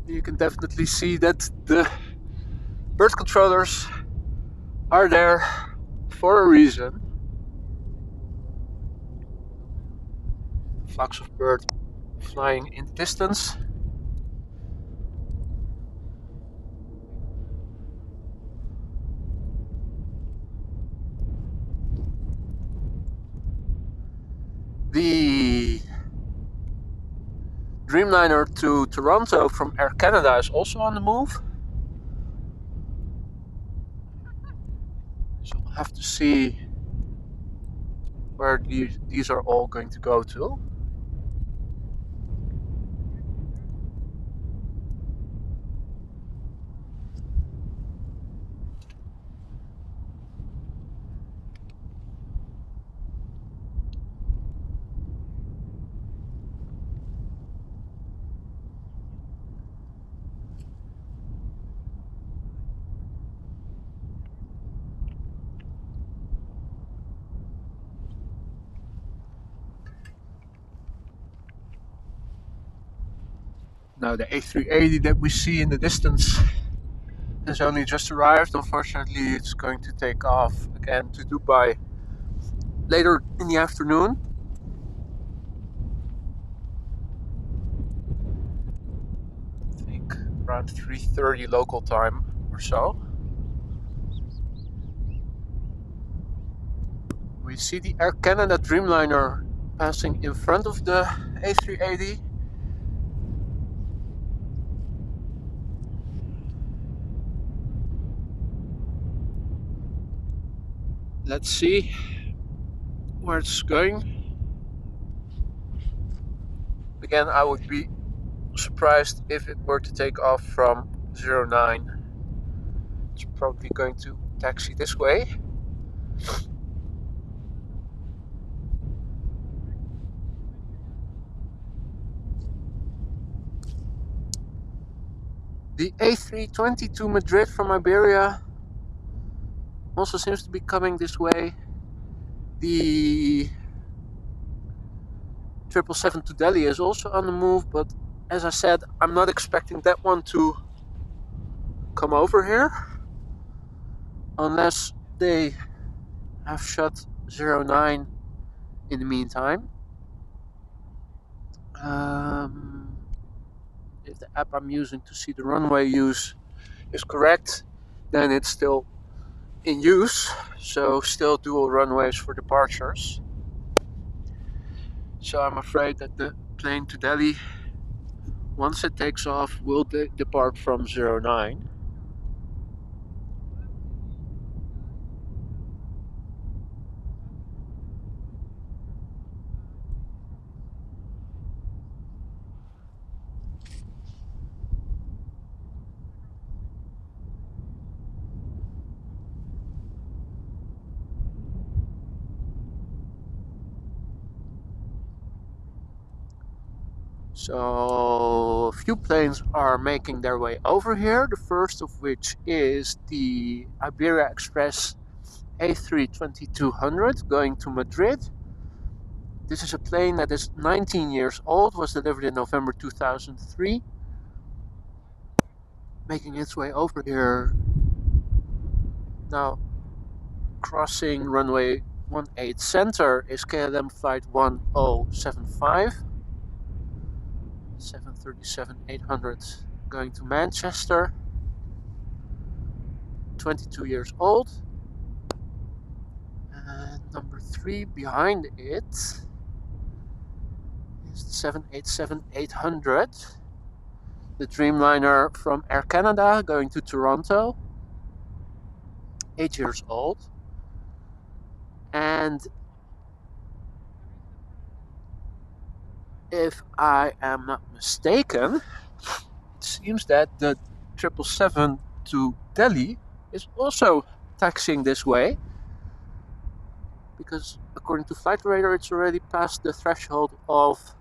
You can definitely see that the bird controllers are there for a reason. flocks of birds flying in the distance. The Dreamliner to Toronto from Air Canada is also on the move. So we'll have to see where these are all going to go to. Now the A380 that we see in the distance has only just arrived. Unfortunately, it's going to take off again to Dubai later in the afternoon. I think around 3:30 local time or so. We see the Air Canada Dreamliner passing in front of the A380. Let's see where it's going. Again, I would be surprised if it were to take off from 09. It's probably going to taxi this way. The A320 to Madrid from Iberia also seems to be coming this way. The 777 to Delhi is also on the move, but as I said, I'm not expecting that one to come over here unless they have shut 09 in the meantime. If the app I'm using to see the runway use is correct, then it's still in use, so still dual runways for departures. So I'm afraid that the plane to Delhi, once it takes off, will depart from 09. So a few planes are making their way over here, the first of which is the Iberia Express A320-200 going to Madrid. This is a plane that is 19 years old, was delivered in November 2003. Making its way over here. Now, crossing runway 18 center is KLM flight 1075. 737-800 going to Manchester. 22 years old. And number 3 behind it is the 787-800. The Dreamliner from Air Canada going to Toronto. 8 years old. And if I am not mistaken, it seems that the 777 to Delhi is also taxiing this way, because according to Flight Radar it's already past the threshold of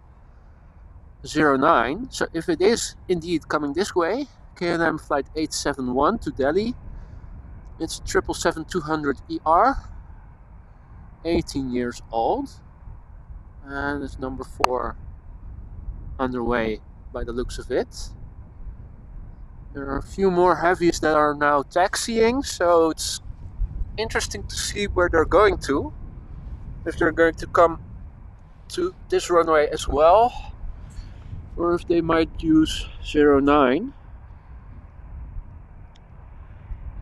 09. So if it is indeed coming this way, KLM flight 871 to Delhi, it's 777-200ER, 18 years old, and it's number 4 underway by the looks of it. There are a few more heavies that are now taxiing, so it's interesting to see where they're going to. If they're going to come to this runway as well, or if they might use 09.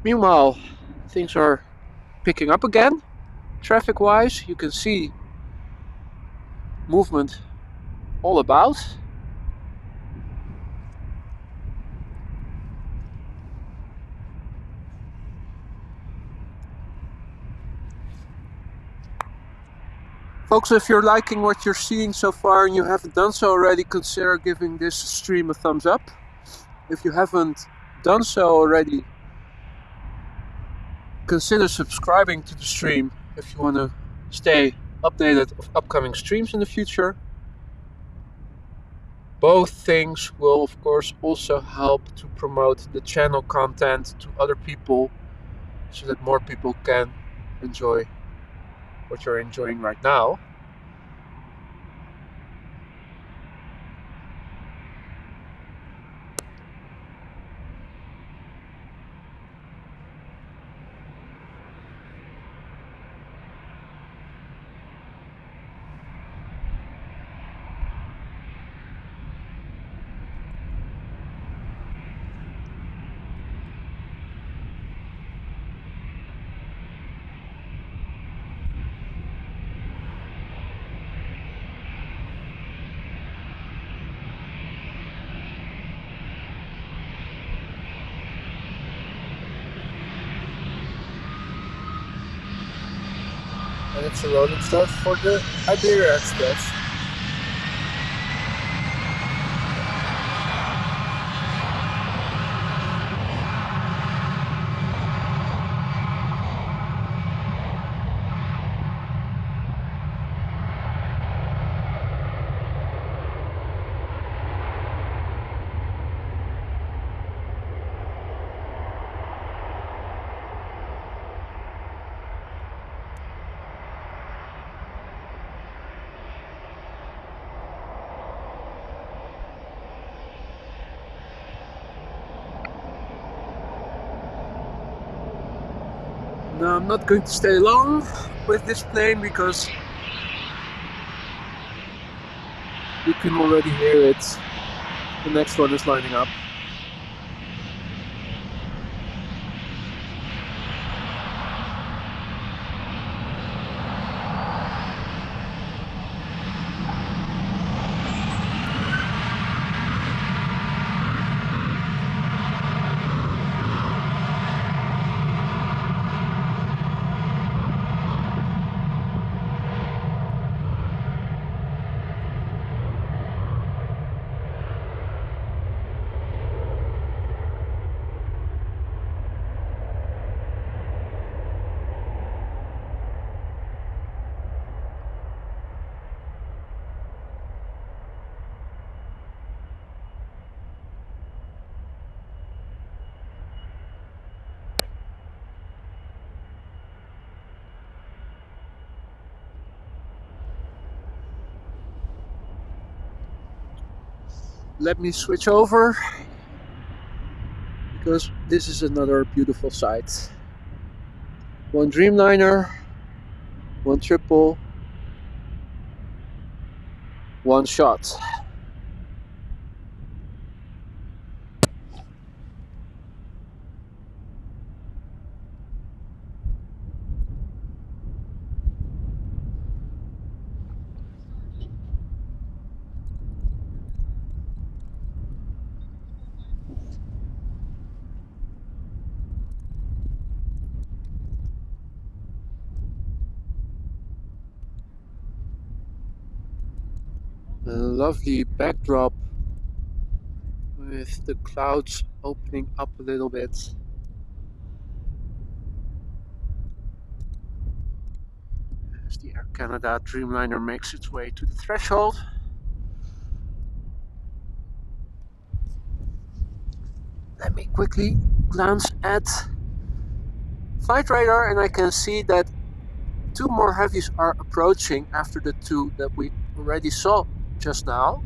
Meanwhile, things are picking up again. Traffic wise, you can see movement all about. Folks, if you're liking what you're seeing so far and you haven't done so already, consider giving this stream a thumbs up. If you haven't done so already, consider subscribing to the stream if you want to stay updated of upcoming streams in the future. Both things will of course also help to promote the channel content to other people so that more people can enjoy what you're enjoying right now. And it's a rolling start for the Iberia Express. Now I'm not going to stay long with this plane because you can already hear it. The next one is lining up. Let me switch over because this is another beautiful sight. One Dreamliner, one triple, one shot. A lovely backdrop with the clouds opening up a little bit. As the Air Canada Dreamliner makes its way to the threshold. Let me quickly glance at flight radar and I can see that two more heavies are approaching after the two that we already saw just now.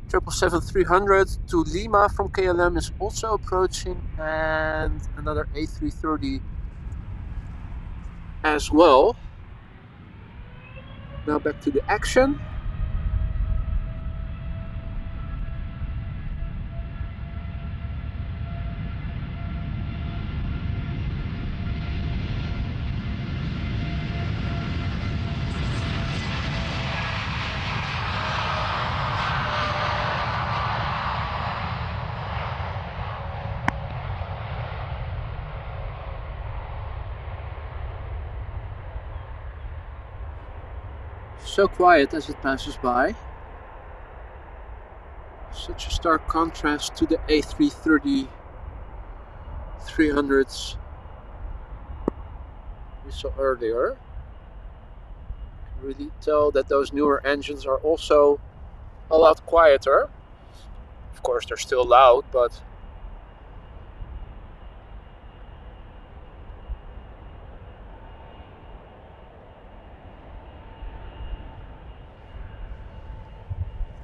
777-300 to Lima from KLM is also approaching, and another A330 as well. Now back to the action. So quiet as it passes by. Such a stark contrast to the A330 300s we saw earlier. You can really tell that those newer engines are also a lot quieter. Of course, they're still loud, but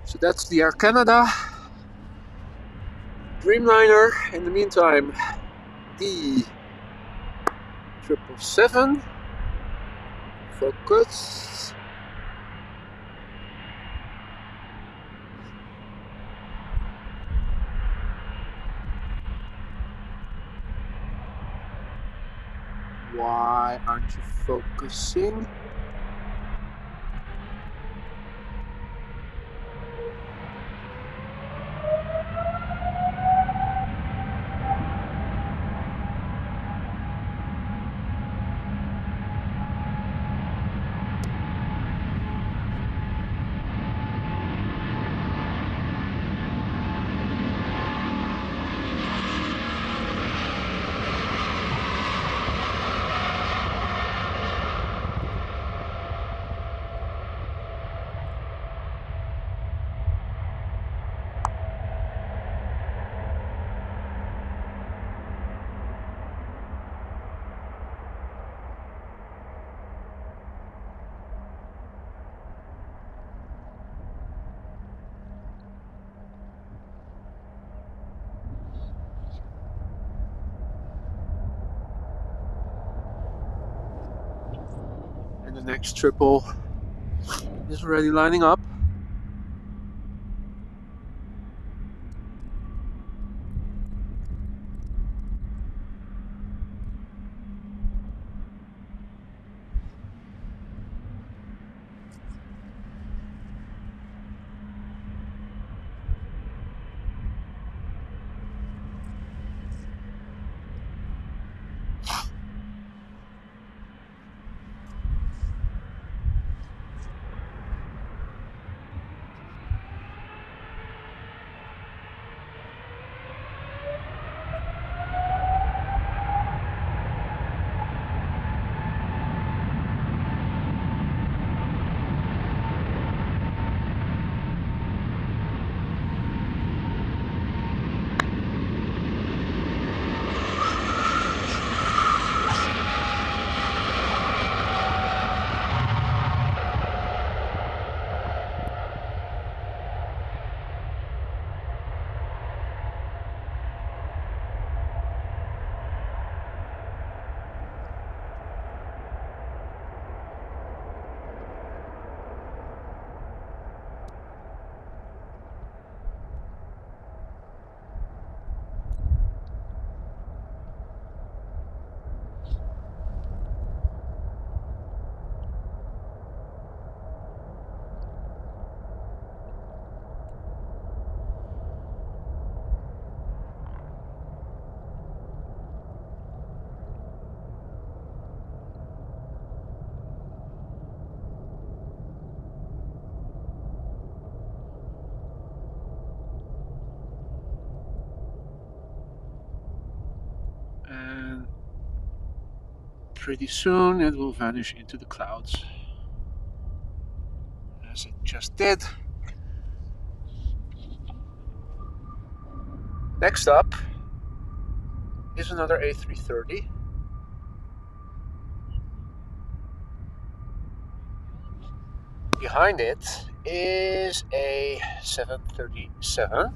so that's the Air Canada Dreamliner. In the meantime, the 777 focus. Why aren't you focusing? And the next triple is already lining up. And pretty soon it will vanish into the clouds, as it just did. Next up is another A330. Behind it is a 737.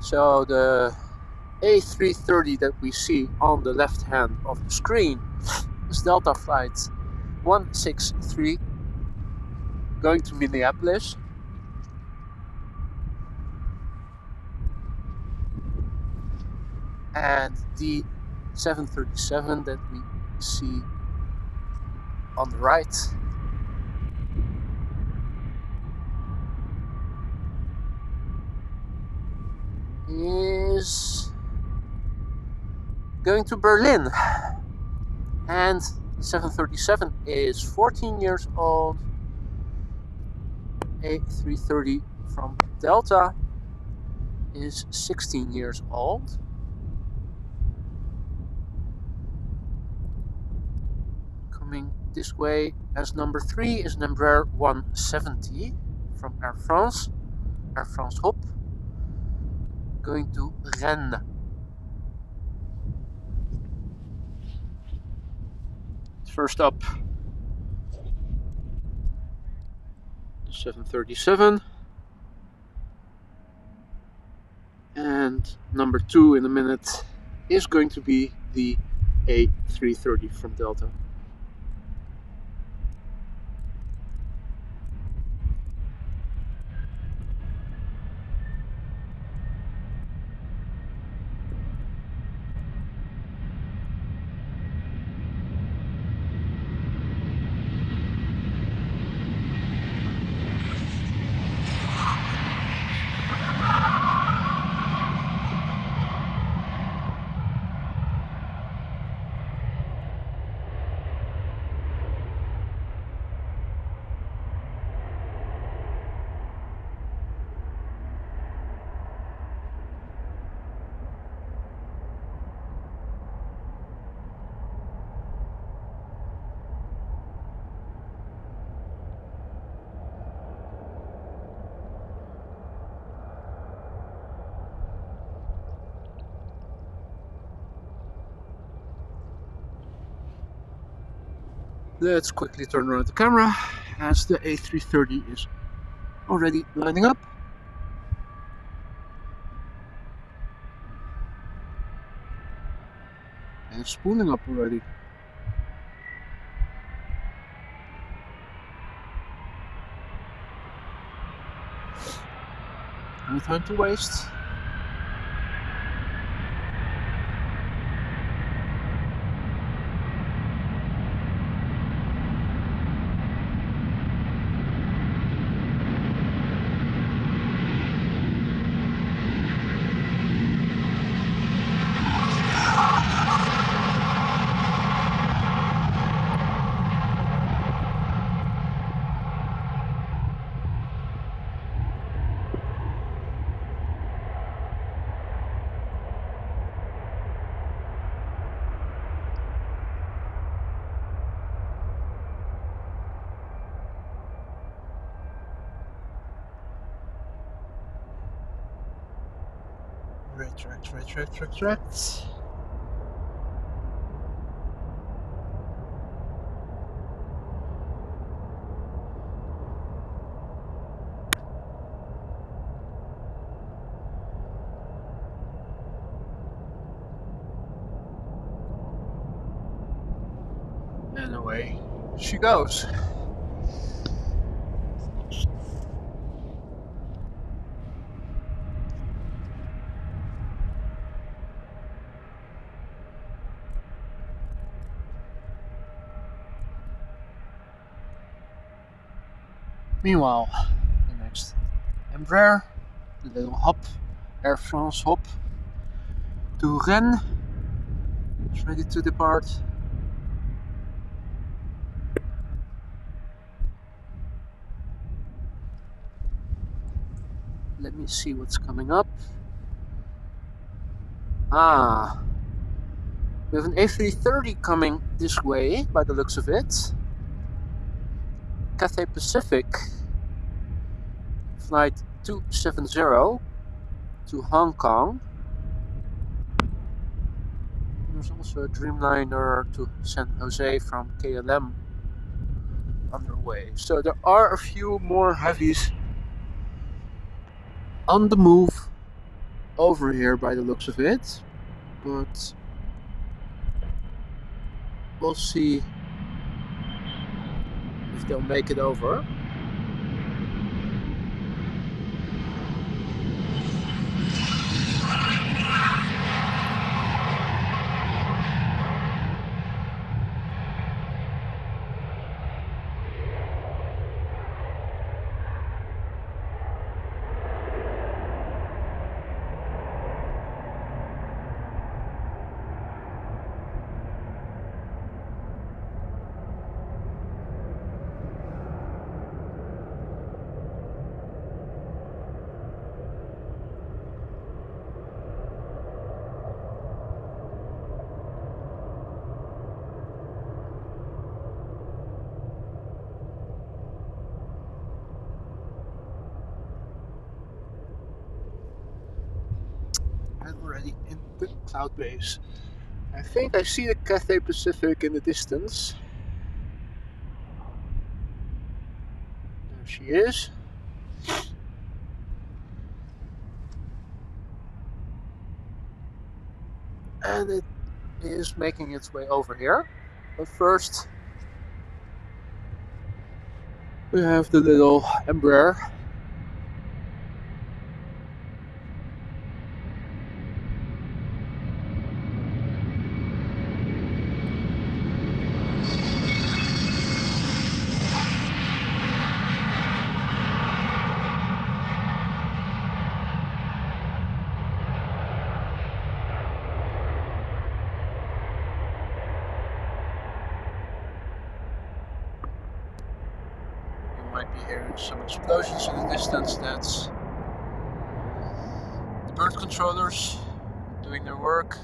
So the A330 that we see on the left hand of the screen is Delta flight 163 going to Minneapolis. And the 737 that we see on the right is going to Berlin, and the 737 is 14 years old. A330 from Delta is 16 years old. Coming this way as number 3 is an Embraer 170 from Air France Hop, going to Rennes. First up, the 737, and number 2 in a minute is going to be the A330 from Delta. Let's quickly turn around the camera as the A330 is already lining up. And spooling up already. No time to waste. Retract. And away she goes. Meanwhile, the next Embraer, the little hop, Air France hop, to Rennes, is ready to depart. Let me see what's coming up. We have an A330 coming this way, by the looks of it. Cathay Pacific, flight 270 to Hong Kong. There's also a Dreamliner to San Jose from KLM underway. So there are a few more heavies on the move. over here by the looks of it, but we'll see if they'll make it over. Already in the cloud base. I think I see the Cathay Pacific in the distance. There she is. And it is making its way over here. But first, we have the little Embraer. Might be hearing some explosions in the distance. That's the bird controllers doing their work.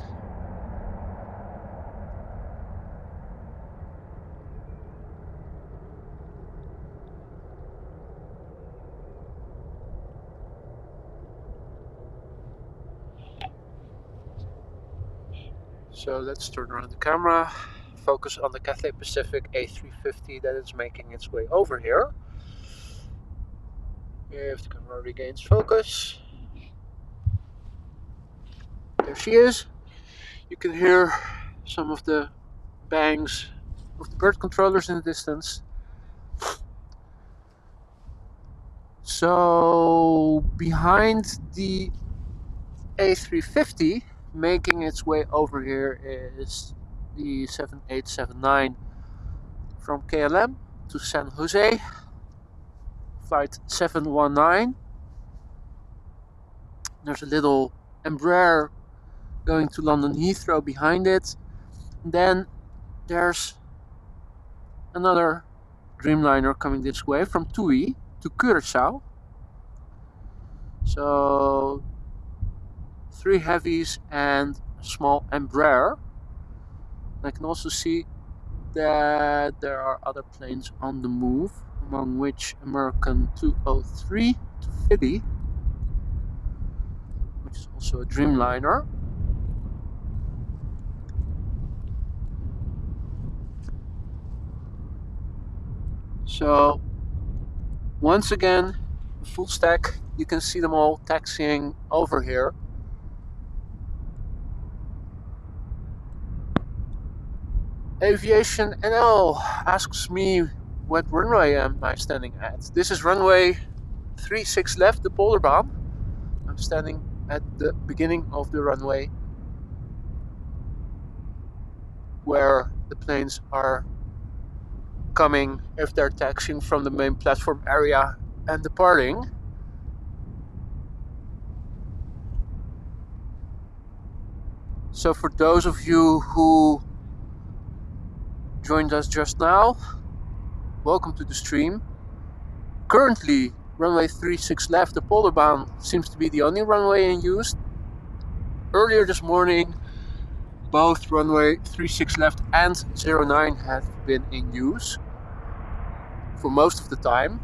So let's turn around the camera, focus on the Cathay Pacific A350 that is making its way over here. If the camera regains focus, there she is. You can hear some of the bangs of the bird controllers in the distance. So behind the A350 making its way over here is the 7879 from KLM to San Jose, flight 719. There's a little Embraer going to London Heathrow behind it. And then there's another Dreamliner coming this way from Tui to Curaçao. So 3 heavies and a small Embraer. I can also see that there are other planes on the move, among which American 203 to Philly, which is also a Dreamliner. So once again, full stack, you can see them all taxiing over here. Aviation NL asks me what runway am I standing at. This is runway 36 left, the Polderbaan. I'm standing at the beginning of the runway where the planes are coming if they're taxiing from the main platform area and departing. So for those of you who joined us just now, welcome to the stream. Currently, runway 36 left, the Polderbaan, seems to be the only runway in use. Earlier this morning, both runway 36 left and 09 have been in use for most of the time,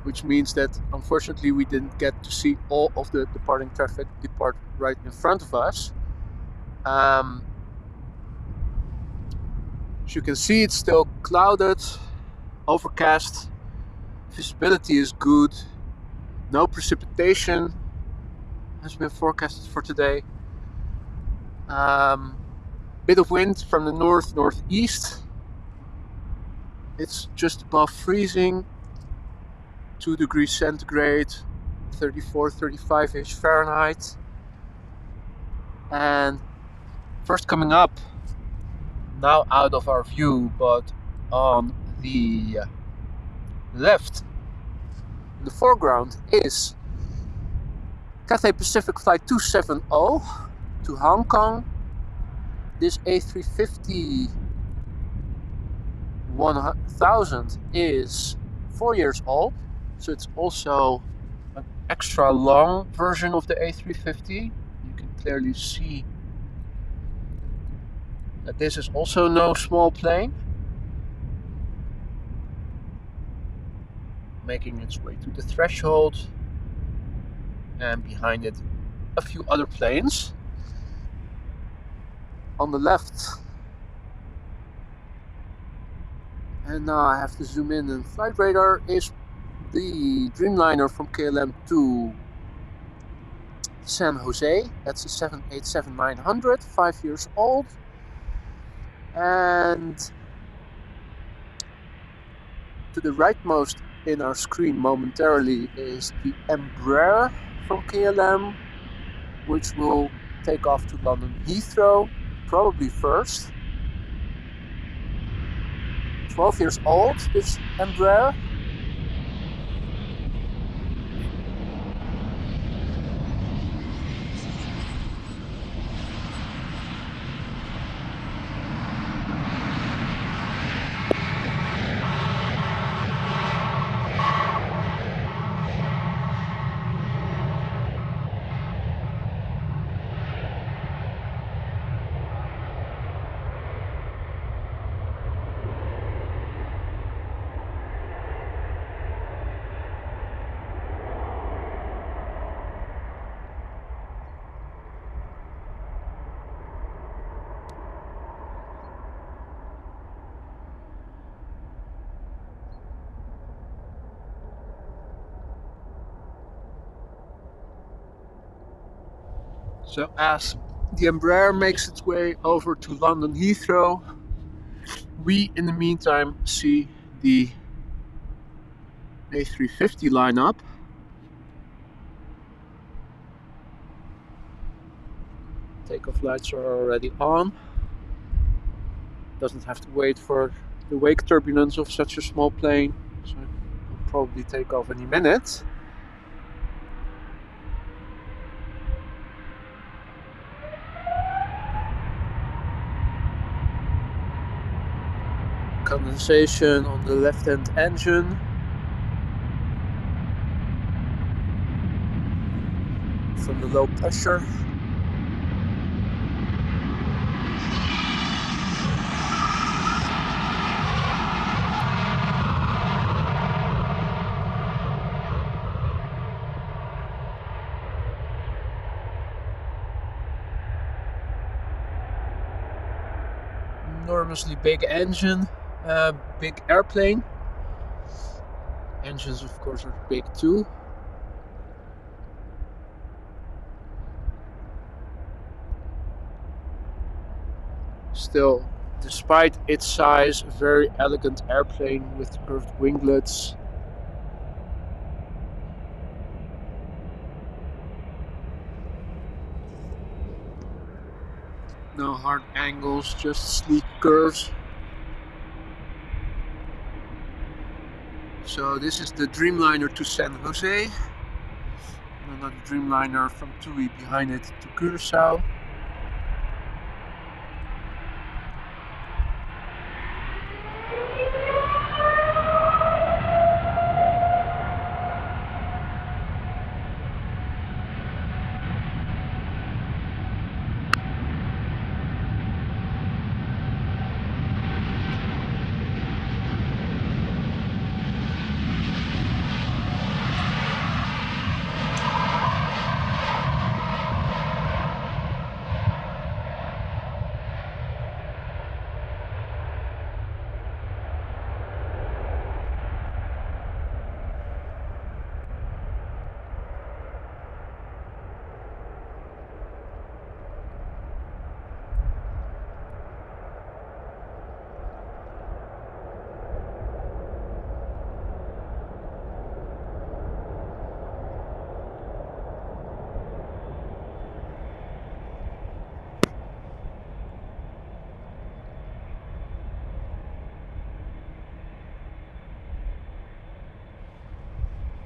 which means that unfortunately we didn't get to see all of the departing traffic depart right in front of us. As you can see, it's still clouded, overcast, visibility is good, no precipitation has been forecasted for today. Bit of wind from the northeast. It's just above freezing, 2 degrees centigrade, 34, 35-ish Fahrenheit. And first coming up, now out of our view, but on the left, in the foreground, is Cathay Pacific Flight 270 to Hong Kong. This A350 1000 is 4 years old, so it's also an extra long version of the A350. You can clearly see that this is also no small plane, making its way to the threshold, and behind it a few other planes. On the left, and now I have to zoom in, and flight radar is the Dreamliner from KLM to San Jose. That's a 787-900, 5 years old. And to the rightmost in our screen momentarily is the Embraer from KLM, which will take off to London Heathrow, probably first. 12 years old, this Embraer. So as the Embraer makes its way over to London Heathrow, we in the meantime see the A350 line up. Takeoff lights are already on. Doesn't have to wait for the wake turbulence of such a small plane, so it will probably take off any minute. Condensation on the left-hand engine. From the low pressure. Enormously big engine. Big airplane. Engines, of course, are big too. Still, despite its size, a very elegant airplane with curved winglets. No hard angles, just sleek curves. So this is the Dreamliner to San Jose, and another Dreamliner from Tui behind it to Curacao.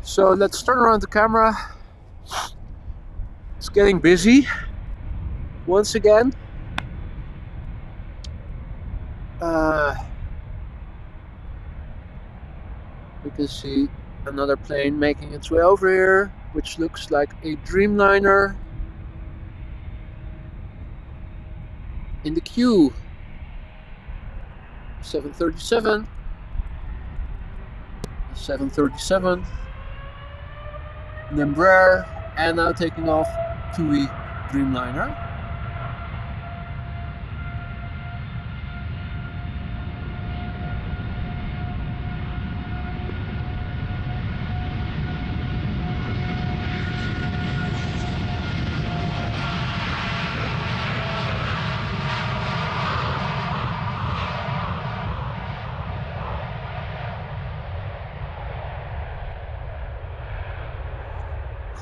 So let's turn around the camera. It's getting busy once again. We can see another plane making its way over here, which looks like a Dreamliner in the queue. 737, 737, an Embraer, and now taking off Tui Dreamliner.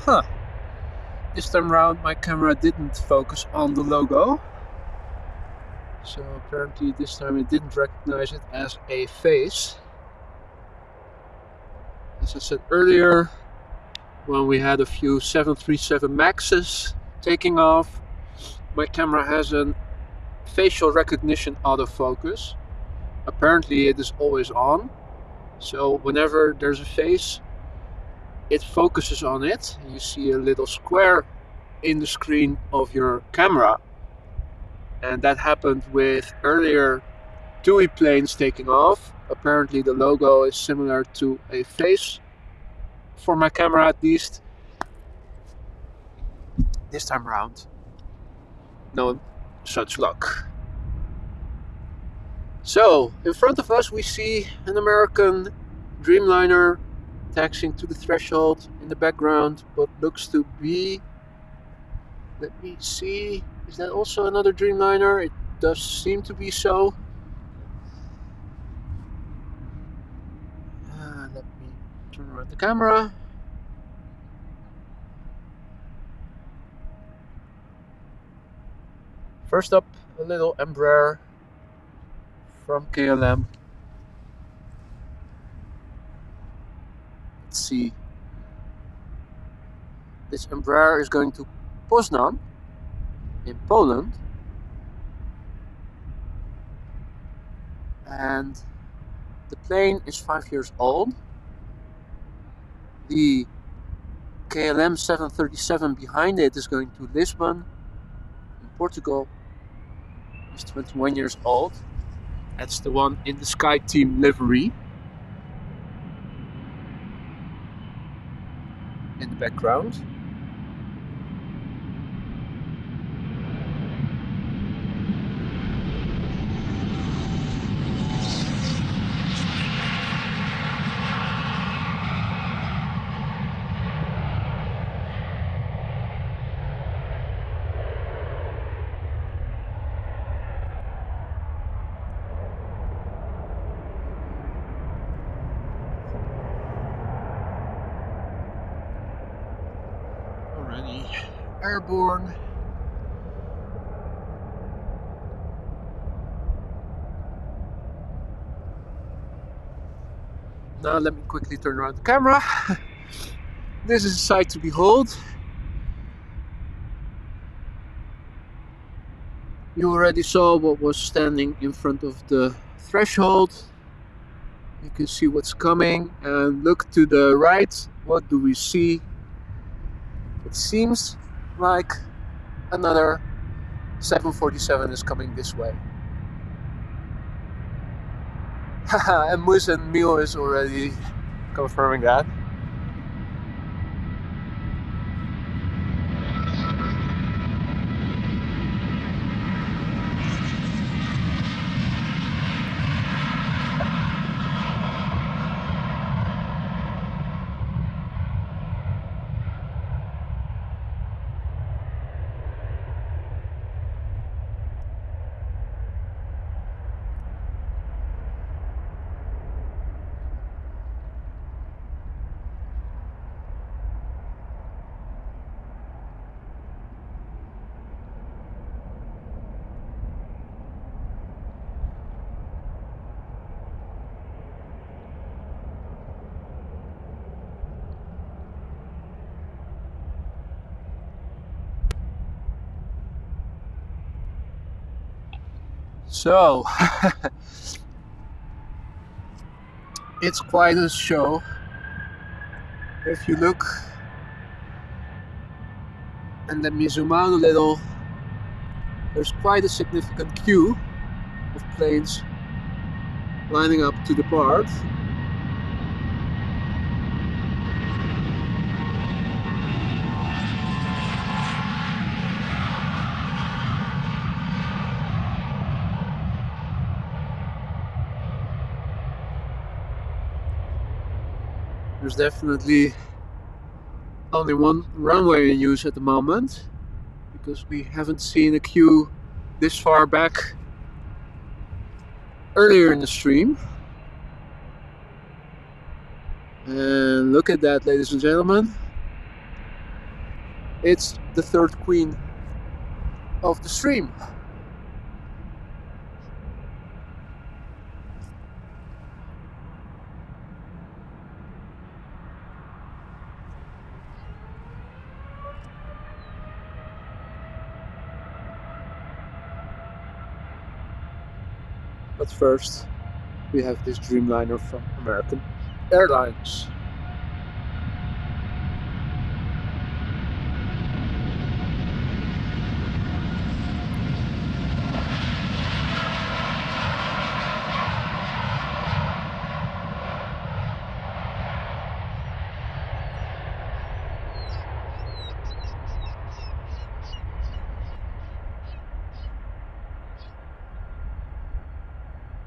Huh. This time around my camera didn't focus on the logo. So apparently this time it didn't recognize it as a face. As I said earlier, when we had a few 737 Maxes taking off, my camera has a facial recognition autofocus. Apparently it is always on. So whenever there's a face, it focuses on it. You see a little square in the screen of your camera. And that happened with earlier TUI planes taking off. Apparently the logo is similar to a face, for my camera at least. This time around, no such luck. So, in front of us we see an American Dreamliner taxiing to the threshold. In the background, what looks to be, let me see, is that also another Dreamliner? It does seem to be so. Let me turn around the camera. First up, a little Embraer from KLM. Let's see. This Embraer is going to Poznan in Poland. And the plane is 5 years old. The KLM 737 behind it is going to Lisbon in Portugal. It's 21 years old. That's the one in the Sky Team livery. In the background. Already airborne. Now let me quickly turn around the camera. This is a sight to behold. You already saw what was standing in front of the threshold. You can see what's coming, and look to the right. What do we see? It seems like another 747 is coming this way. Haha, and Moose and Mio is already confirming that. So, it's quite a show. If you look, and let me zoom out a little, there's quite a significant queue of planes lining up to depart. There's definitely only one runway in use at the moment, because we haven't seen a queue this far back earlier in the stream. And look at that, ladies and gentlemen. It's the third queen of the stream. But first, we have this Dreamliner from American Airlines.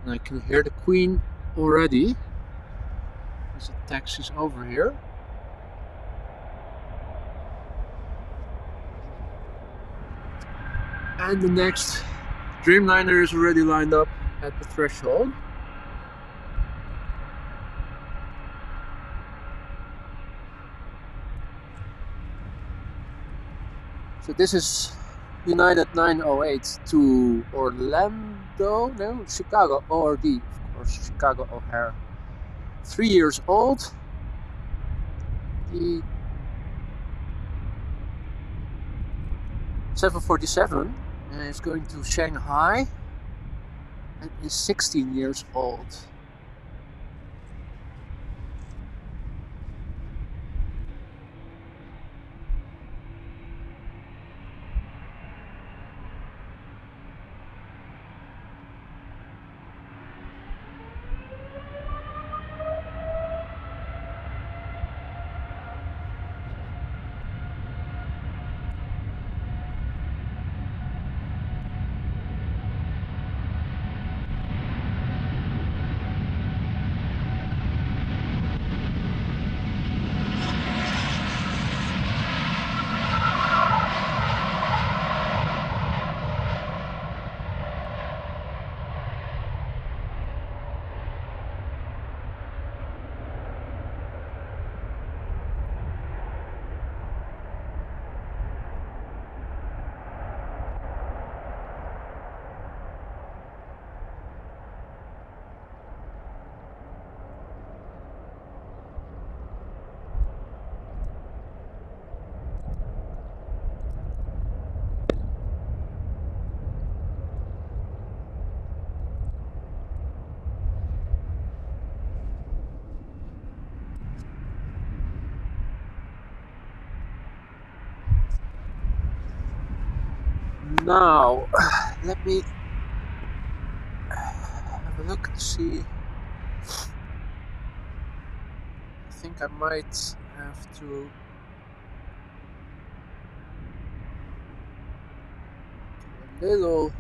And I can hear the Queen already. There's a taxis over here. And the next Dreamliner is already lined up at the threshold. So this is United 908 to Orlando, no, Chicago, ORD, of course, Chicago O'Hare. 3 years old. The 747 is going to Shanghai and is 16 years old. Now, let me have a look to see. I think I might have to do a little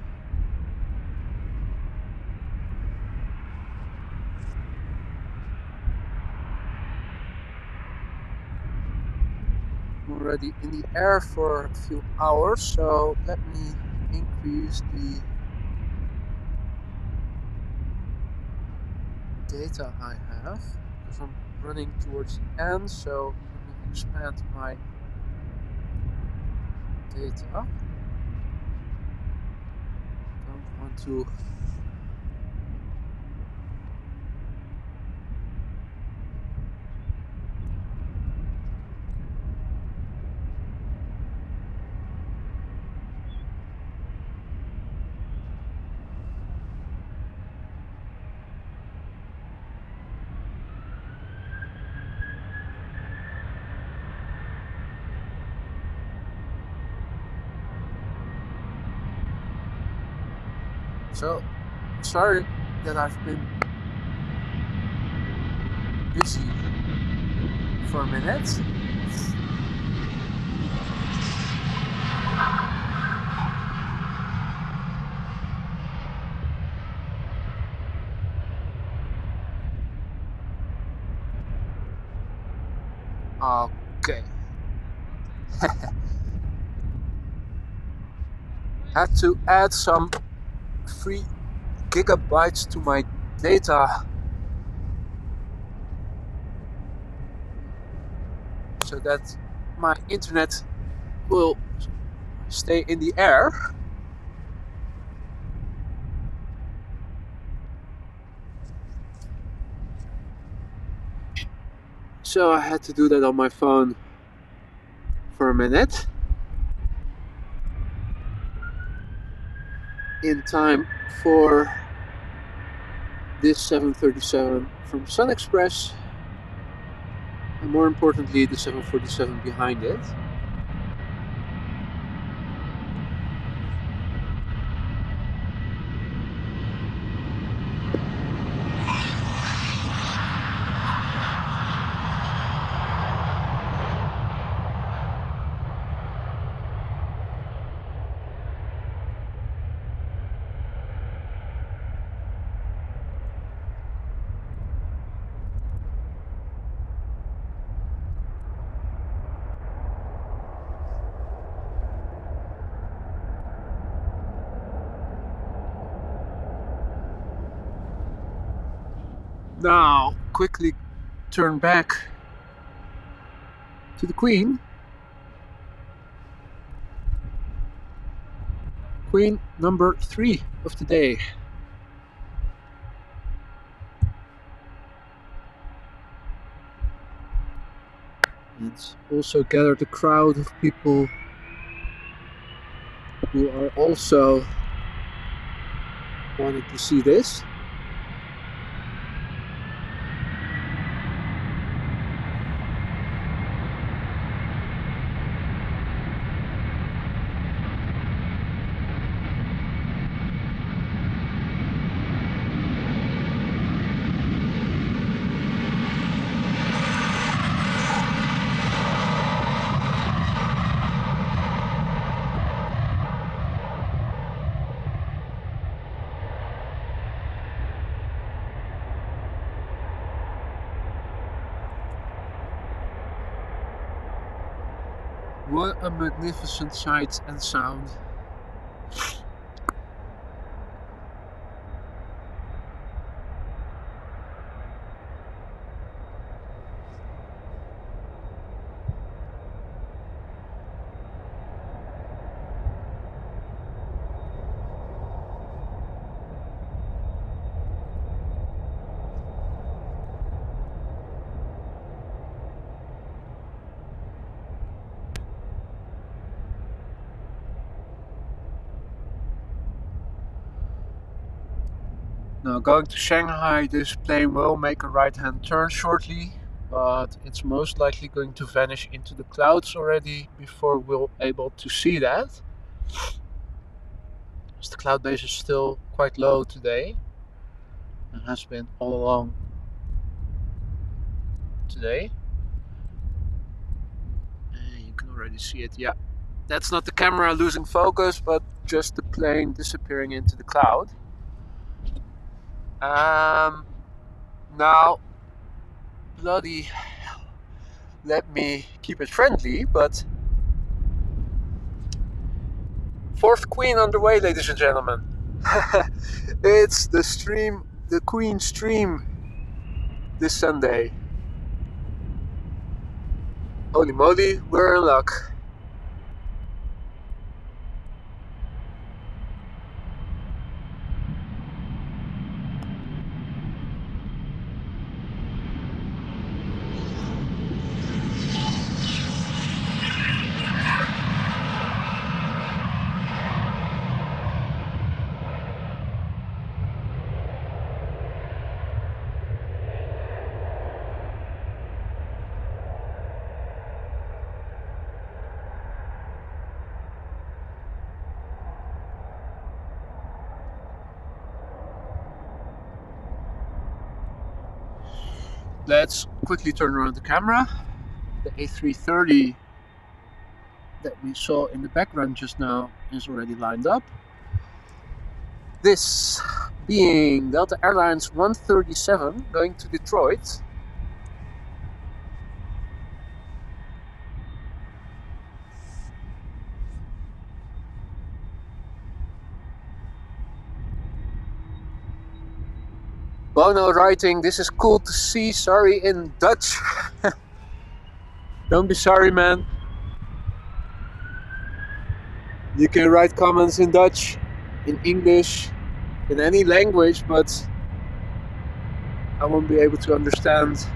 already in the air for a few hours, so let me increase the data I have, because I'm running towards the end, so let me expand my data. Don't want to So, sorry that I've been busy for a minute. Okay. Had to add some free gigabytes to my data so that my internet will stay in the air. So I had to do that on my phone for a minute in time for this 737 from Sun Express, and more importantly the 747 behind it. Now quickly turn back to the Queen. Queen number 3 of the day. And also gathered a crowd of people who are also wanting to see this. What a magnificent sight and sound. Now going to Shanghai, this plane will make a right-hand turn shortly, but it's most likely going to vanish into the clouds already before we're able to see that. As the cloud base is still quite low today, and has been all along today. And you can already see it, yeah. That's not the camera losing focus, but just the plane disappearing into the cloud. Now, bloody hell, let me keep it friendly, but fourth Queen underway, ladies and gentlemen. It's the Queen stream this Sunday. Holy moly, we're in luck. Let's quickly turn around the camera. The A330 that we saw in the background just now is already lined up. This being Delta Airlines 137 going to Detroit. Bono writing, this is cool to see, sorry in Dutch. Don't be sorry, man. You can write comments in Dutch, in English, in any language, but I won't be able to understand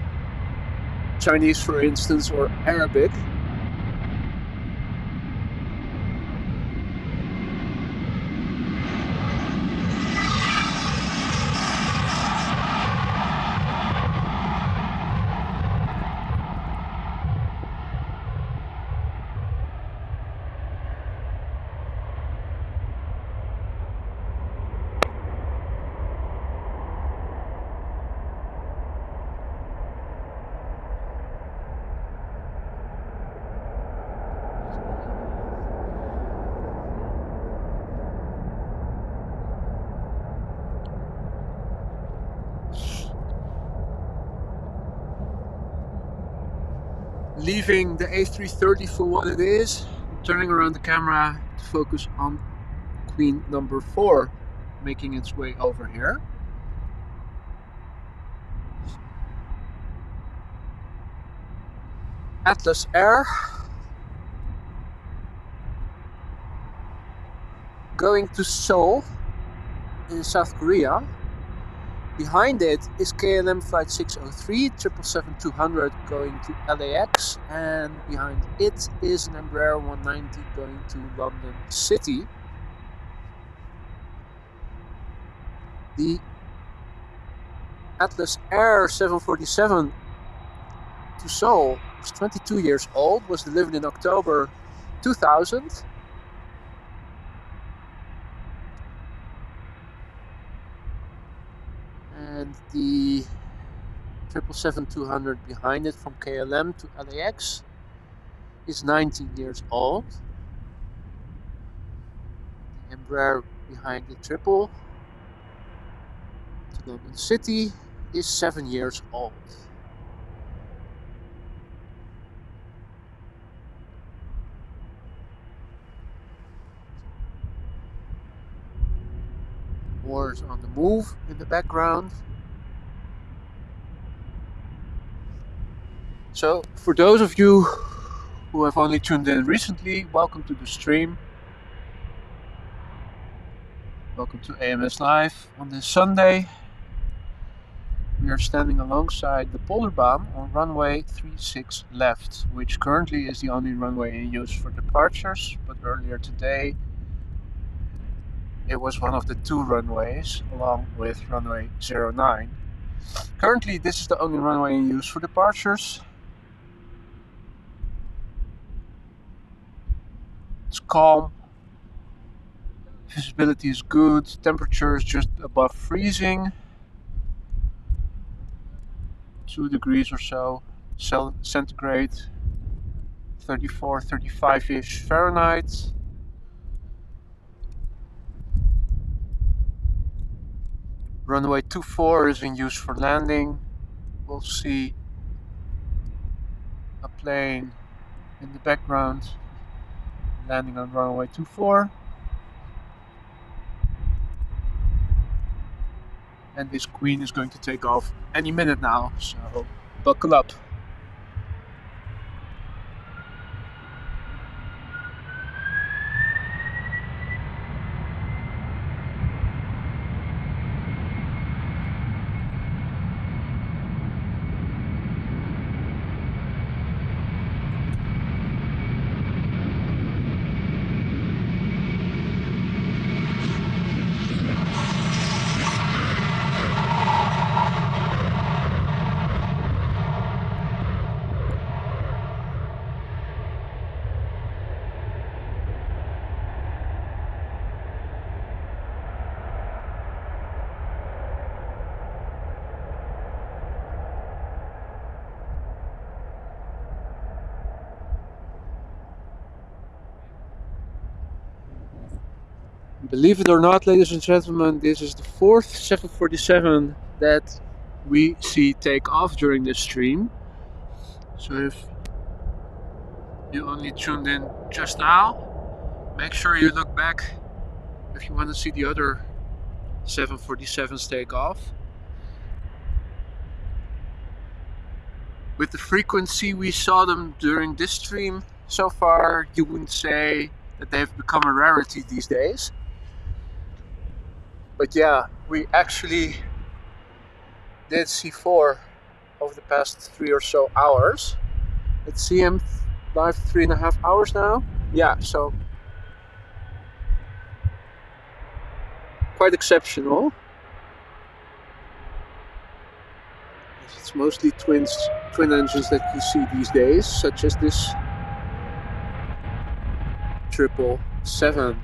Chinese, for instance, or Arabic. Leaving the A330 for what it is, turning around the camera to focus on Queen number 4 making its way over here. Atlas Air going to Seoul in South Korea. Behind it is KLM flight 603, 777-200 going to LAX, and behind it is an Embraer 190 going to London City. The Atlas Air 747 to Seoul is 22 years old, was delivered in October 2000. And the 777-200 behind it from KLM to LAX is 19 years old. The Embraer behind the triple to London City is 7 years old. Wars on the move in the background. So, for those of you who have only tuned in recently, welcome to the stream. Welcome to AMS Live on this Sunday. We are standing alongside the Polderbaan on runway 36 left, which currently is the only runway in use for departures, but earlier today it was one of the 2 runways along with runway 09. Currently this is the only runway in use for departures. It's calm, visibility is good, temperature is just above freezing, 2 degrees or so centigrade, 34, 35-ish Fahrenheit. Runway 24 is in use for landing. We'll see a plane in the background landing on runway 24. And this Queen is going to take off any minute now, so buckle up. Believe it or not, ladies and gentlemen, this is the fourth 747 that we see take off during this stream. So if you only tuned in just now, make sure you look back if you want to see the other 747s take off. With the frequency we saw them during this stream so far, you wouldn't say that they've become a rarity these days. But yeah, we actually did see 4 over the past 3 or so hours. Let's see him live 3.5 hours now. Yeah, so quite exceptional. It's mostly twin engines that you see these days, such as this 777.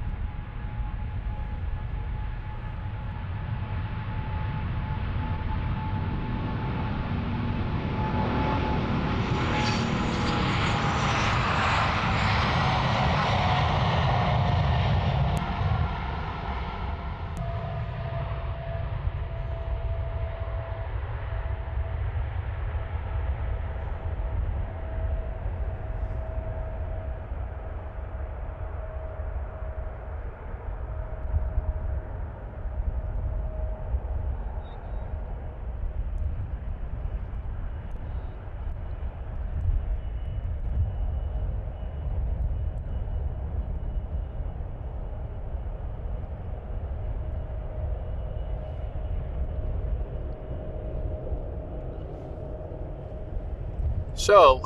So,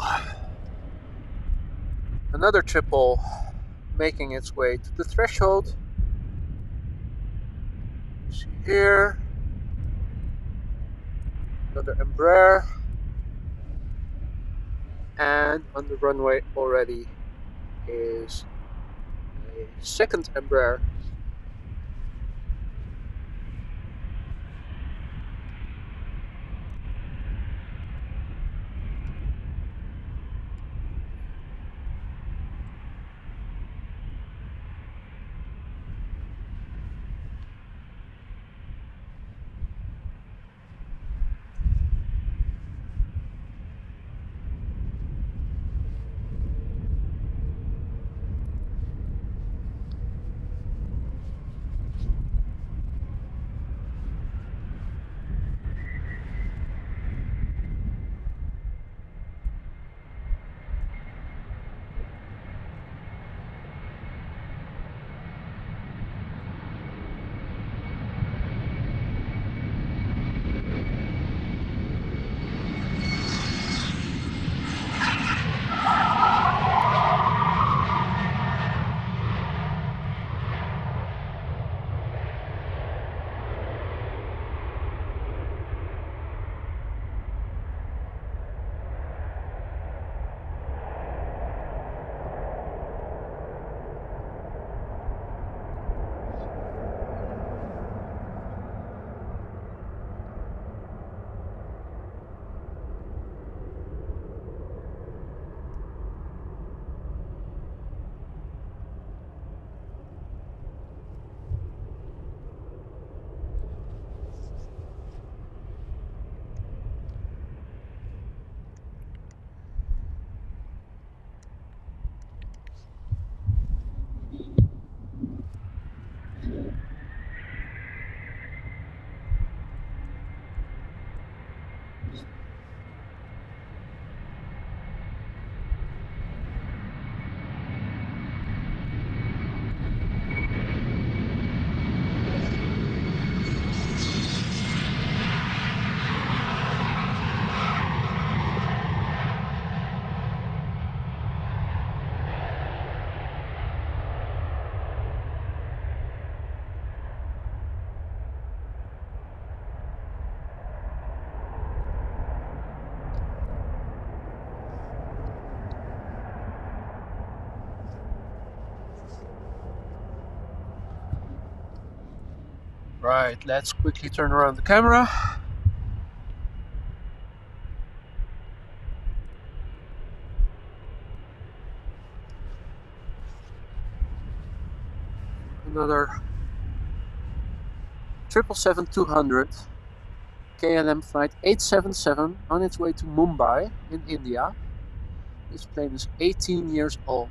another triple making its way to the threshold. See here, another Embraer, and on the runway already is a second Embraer. Right, let's quickly turn around the camera. Another 777-200 KLM flight 877 on its way to Mumbai in India. This plane is 18 years old.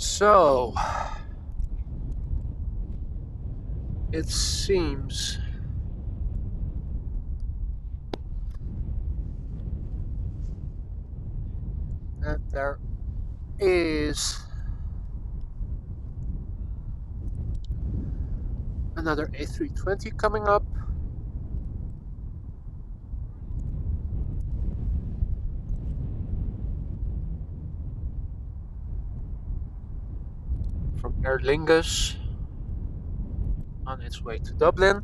So, it seems that there is another A320 coming up. From Aer Lingus on its way to Dublin.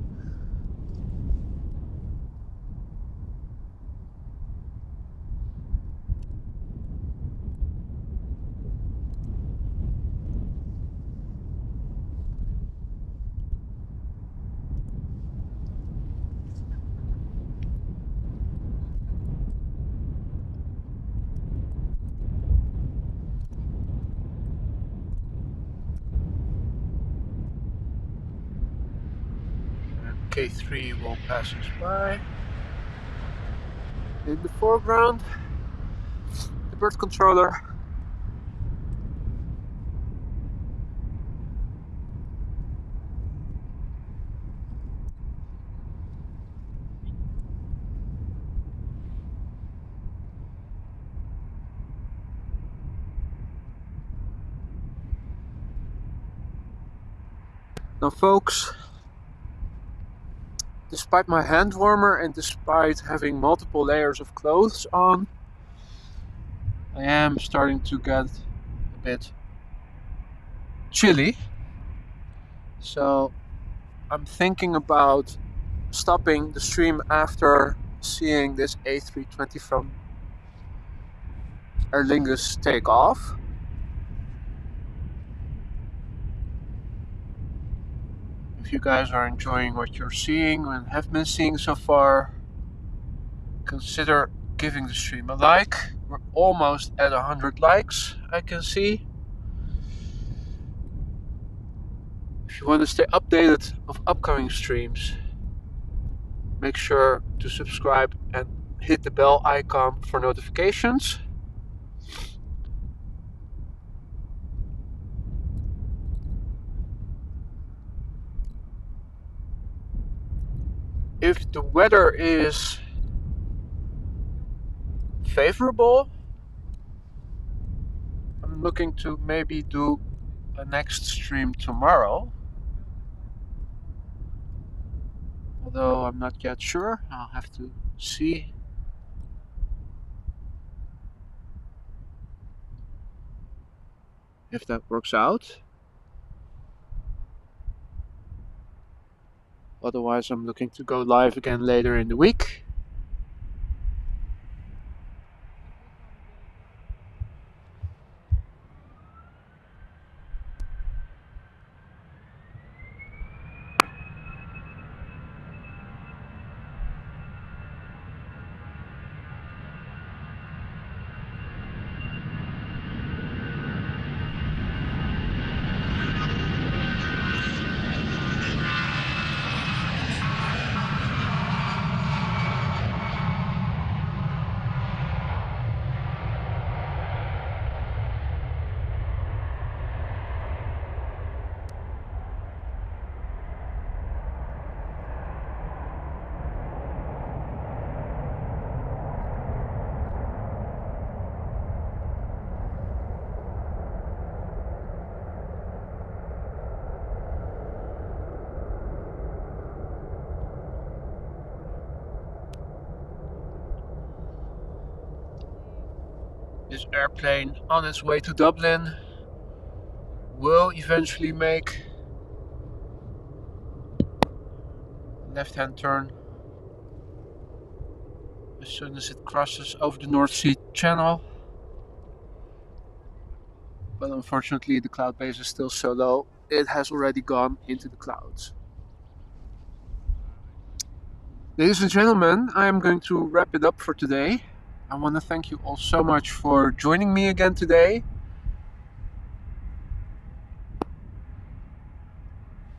K3 will pass us by. In the foreground, the bird controller. Now folks, despite my hand warmer and despite having multiple layers of clothes on, I am starting to get a bit chilly. So I'm thinking about stopping the stream after seeing this A320 from Aer Lingus take off. If you guys are enjoying what you're seeing and have been seeing so far, consider giving the stream a like. We're almost at 100 likes, I can see. If you want to stay updated of upcoming streams, make sure to subscribe and hit the bell icon for notifications. If the weather is favorable, looking to maybe do a next stream tomorrow. Although I'm not yet sure, I'll have to see. If that works out. Otherwise, I'm looking to go live again later in the week. This airplane on its way to Dublin will eventually make a left-hand turn as soon as it crosses over the North Sea Channel. But unfortunately the cloud base is still so low, it has already gone into the clouds. Ladies and gentlemen, I am going to wrap it up for today. I want to thank you all so much for joining me again today.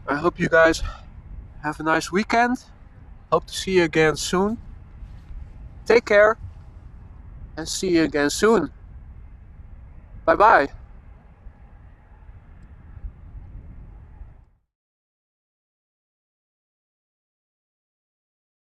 I hope you guys have a nice weekend. Hope to see you again soon. Take care and see you again soon. Bye bye.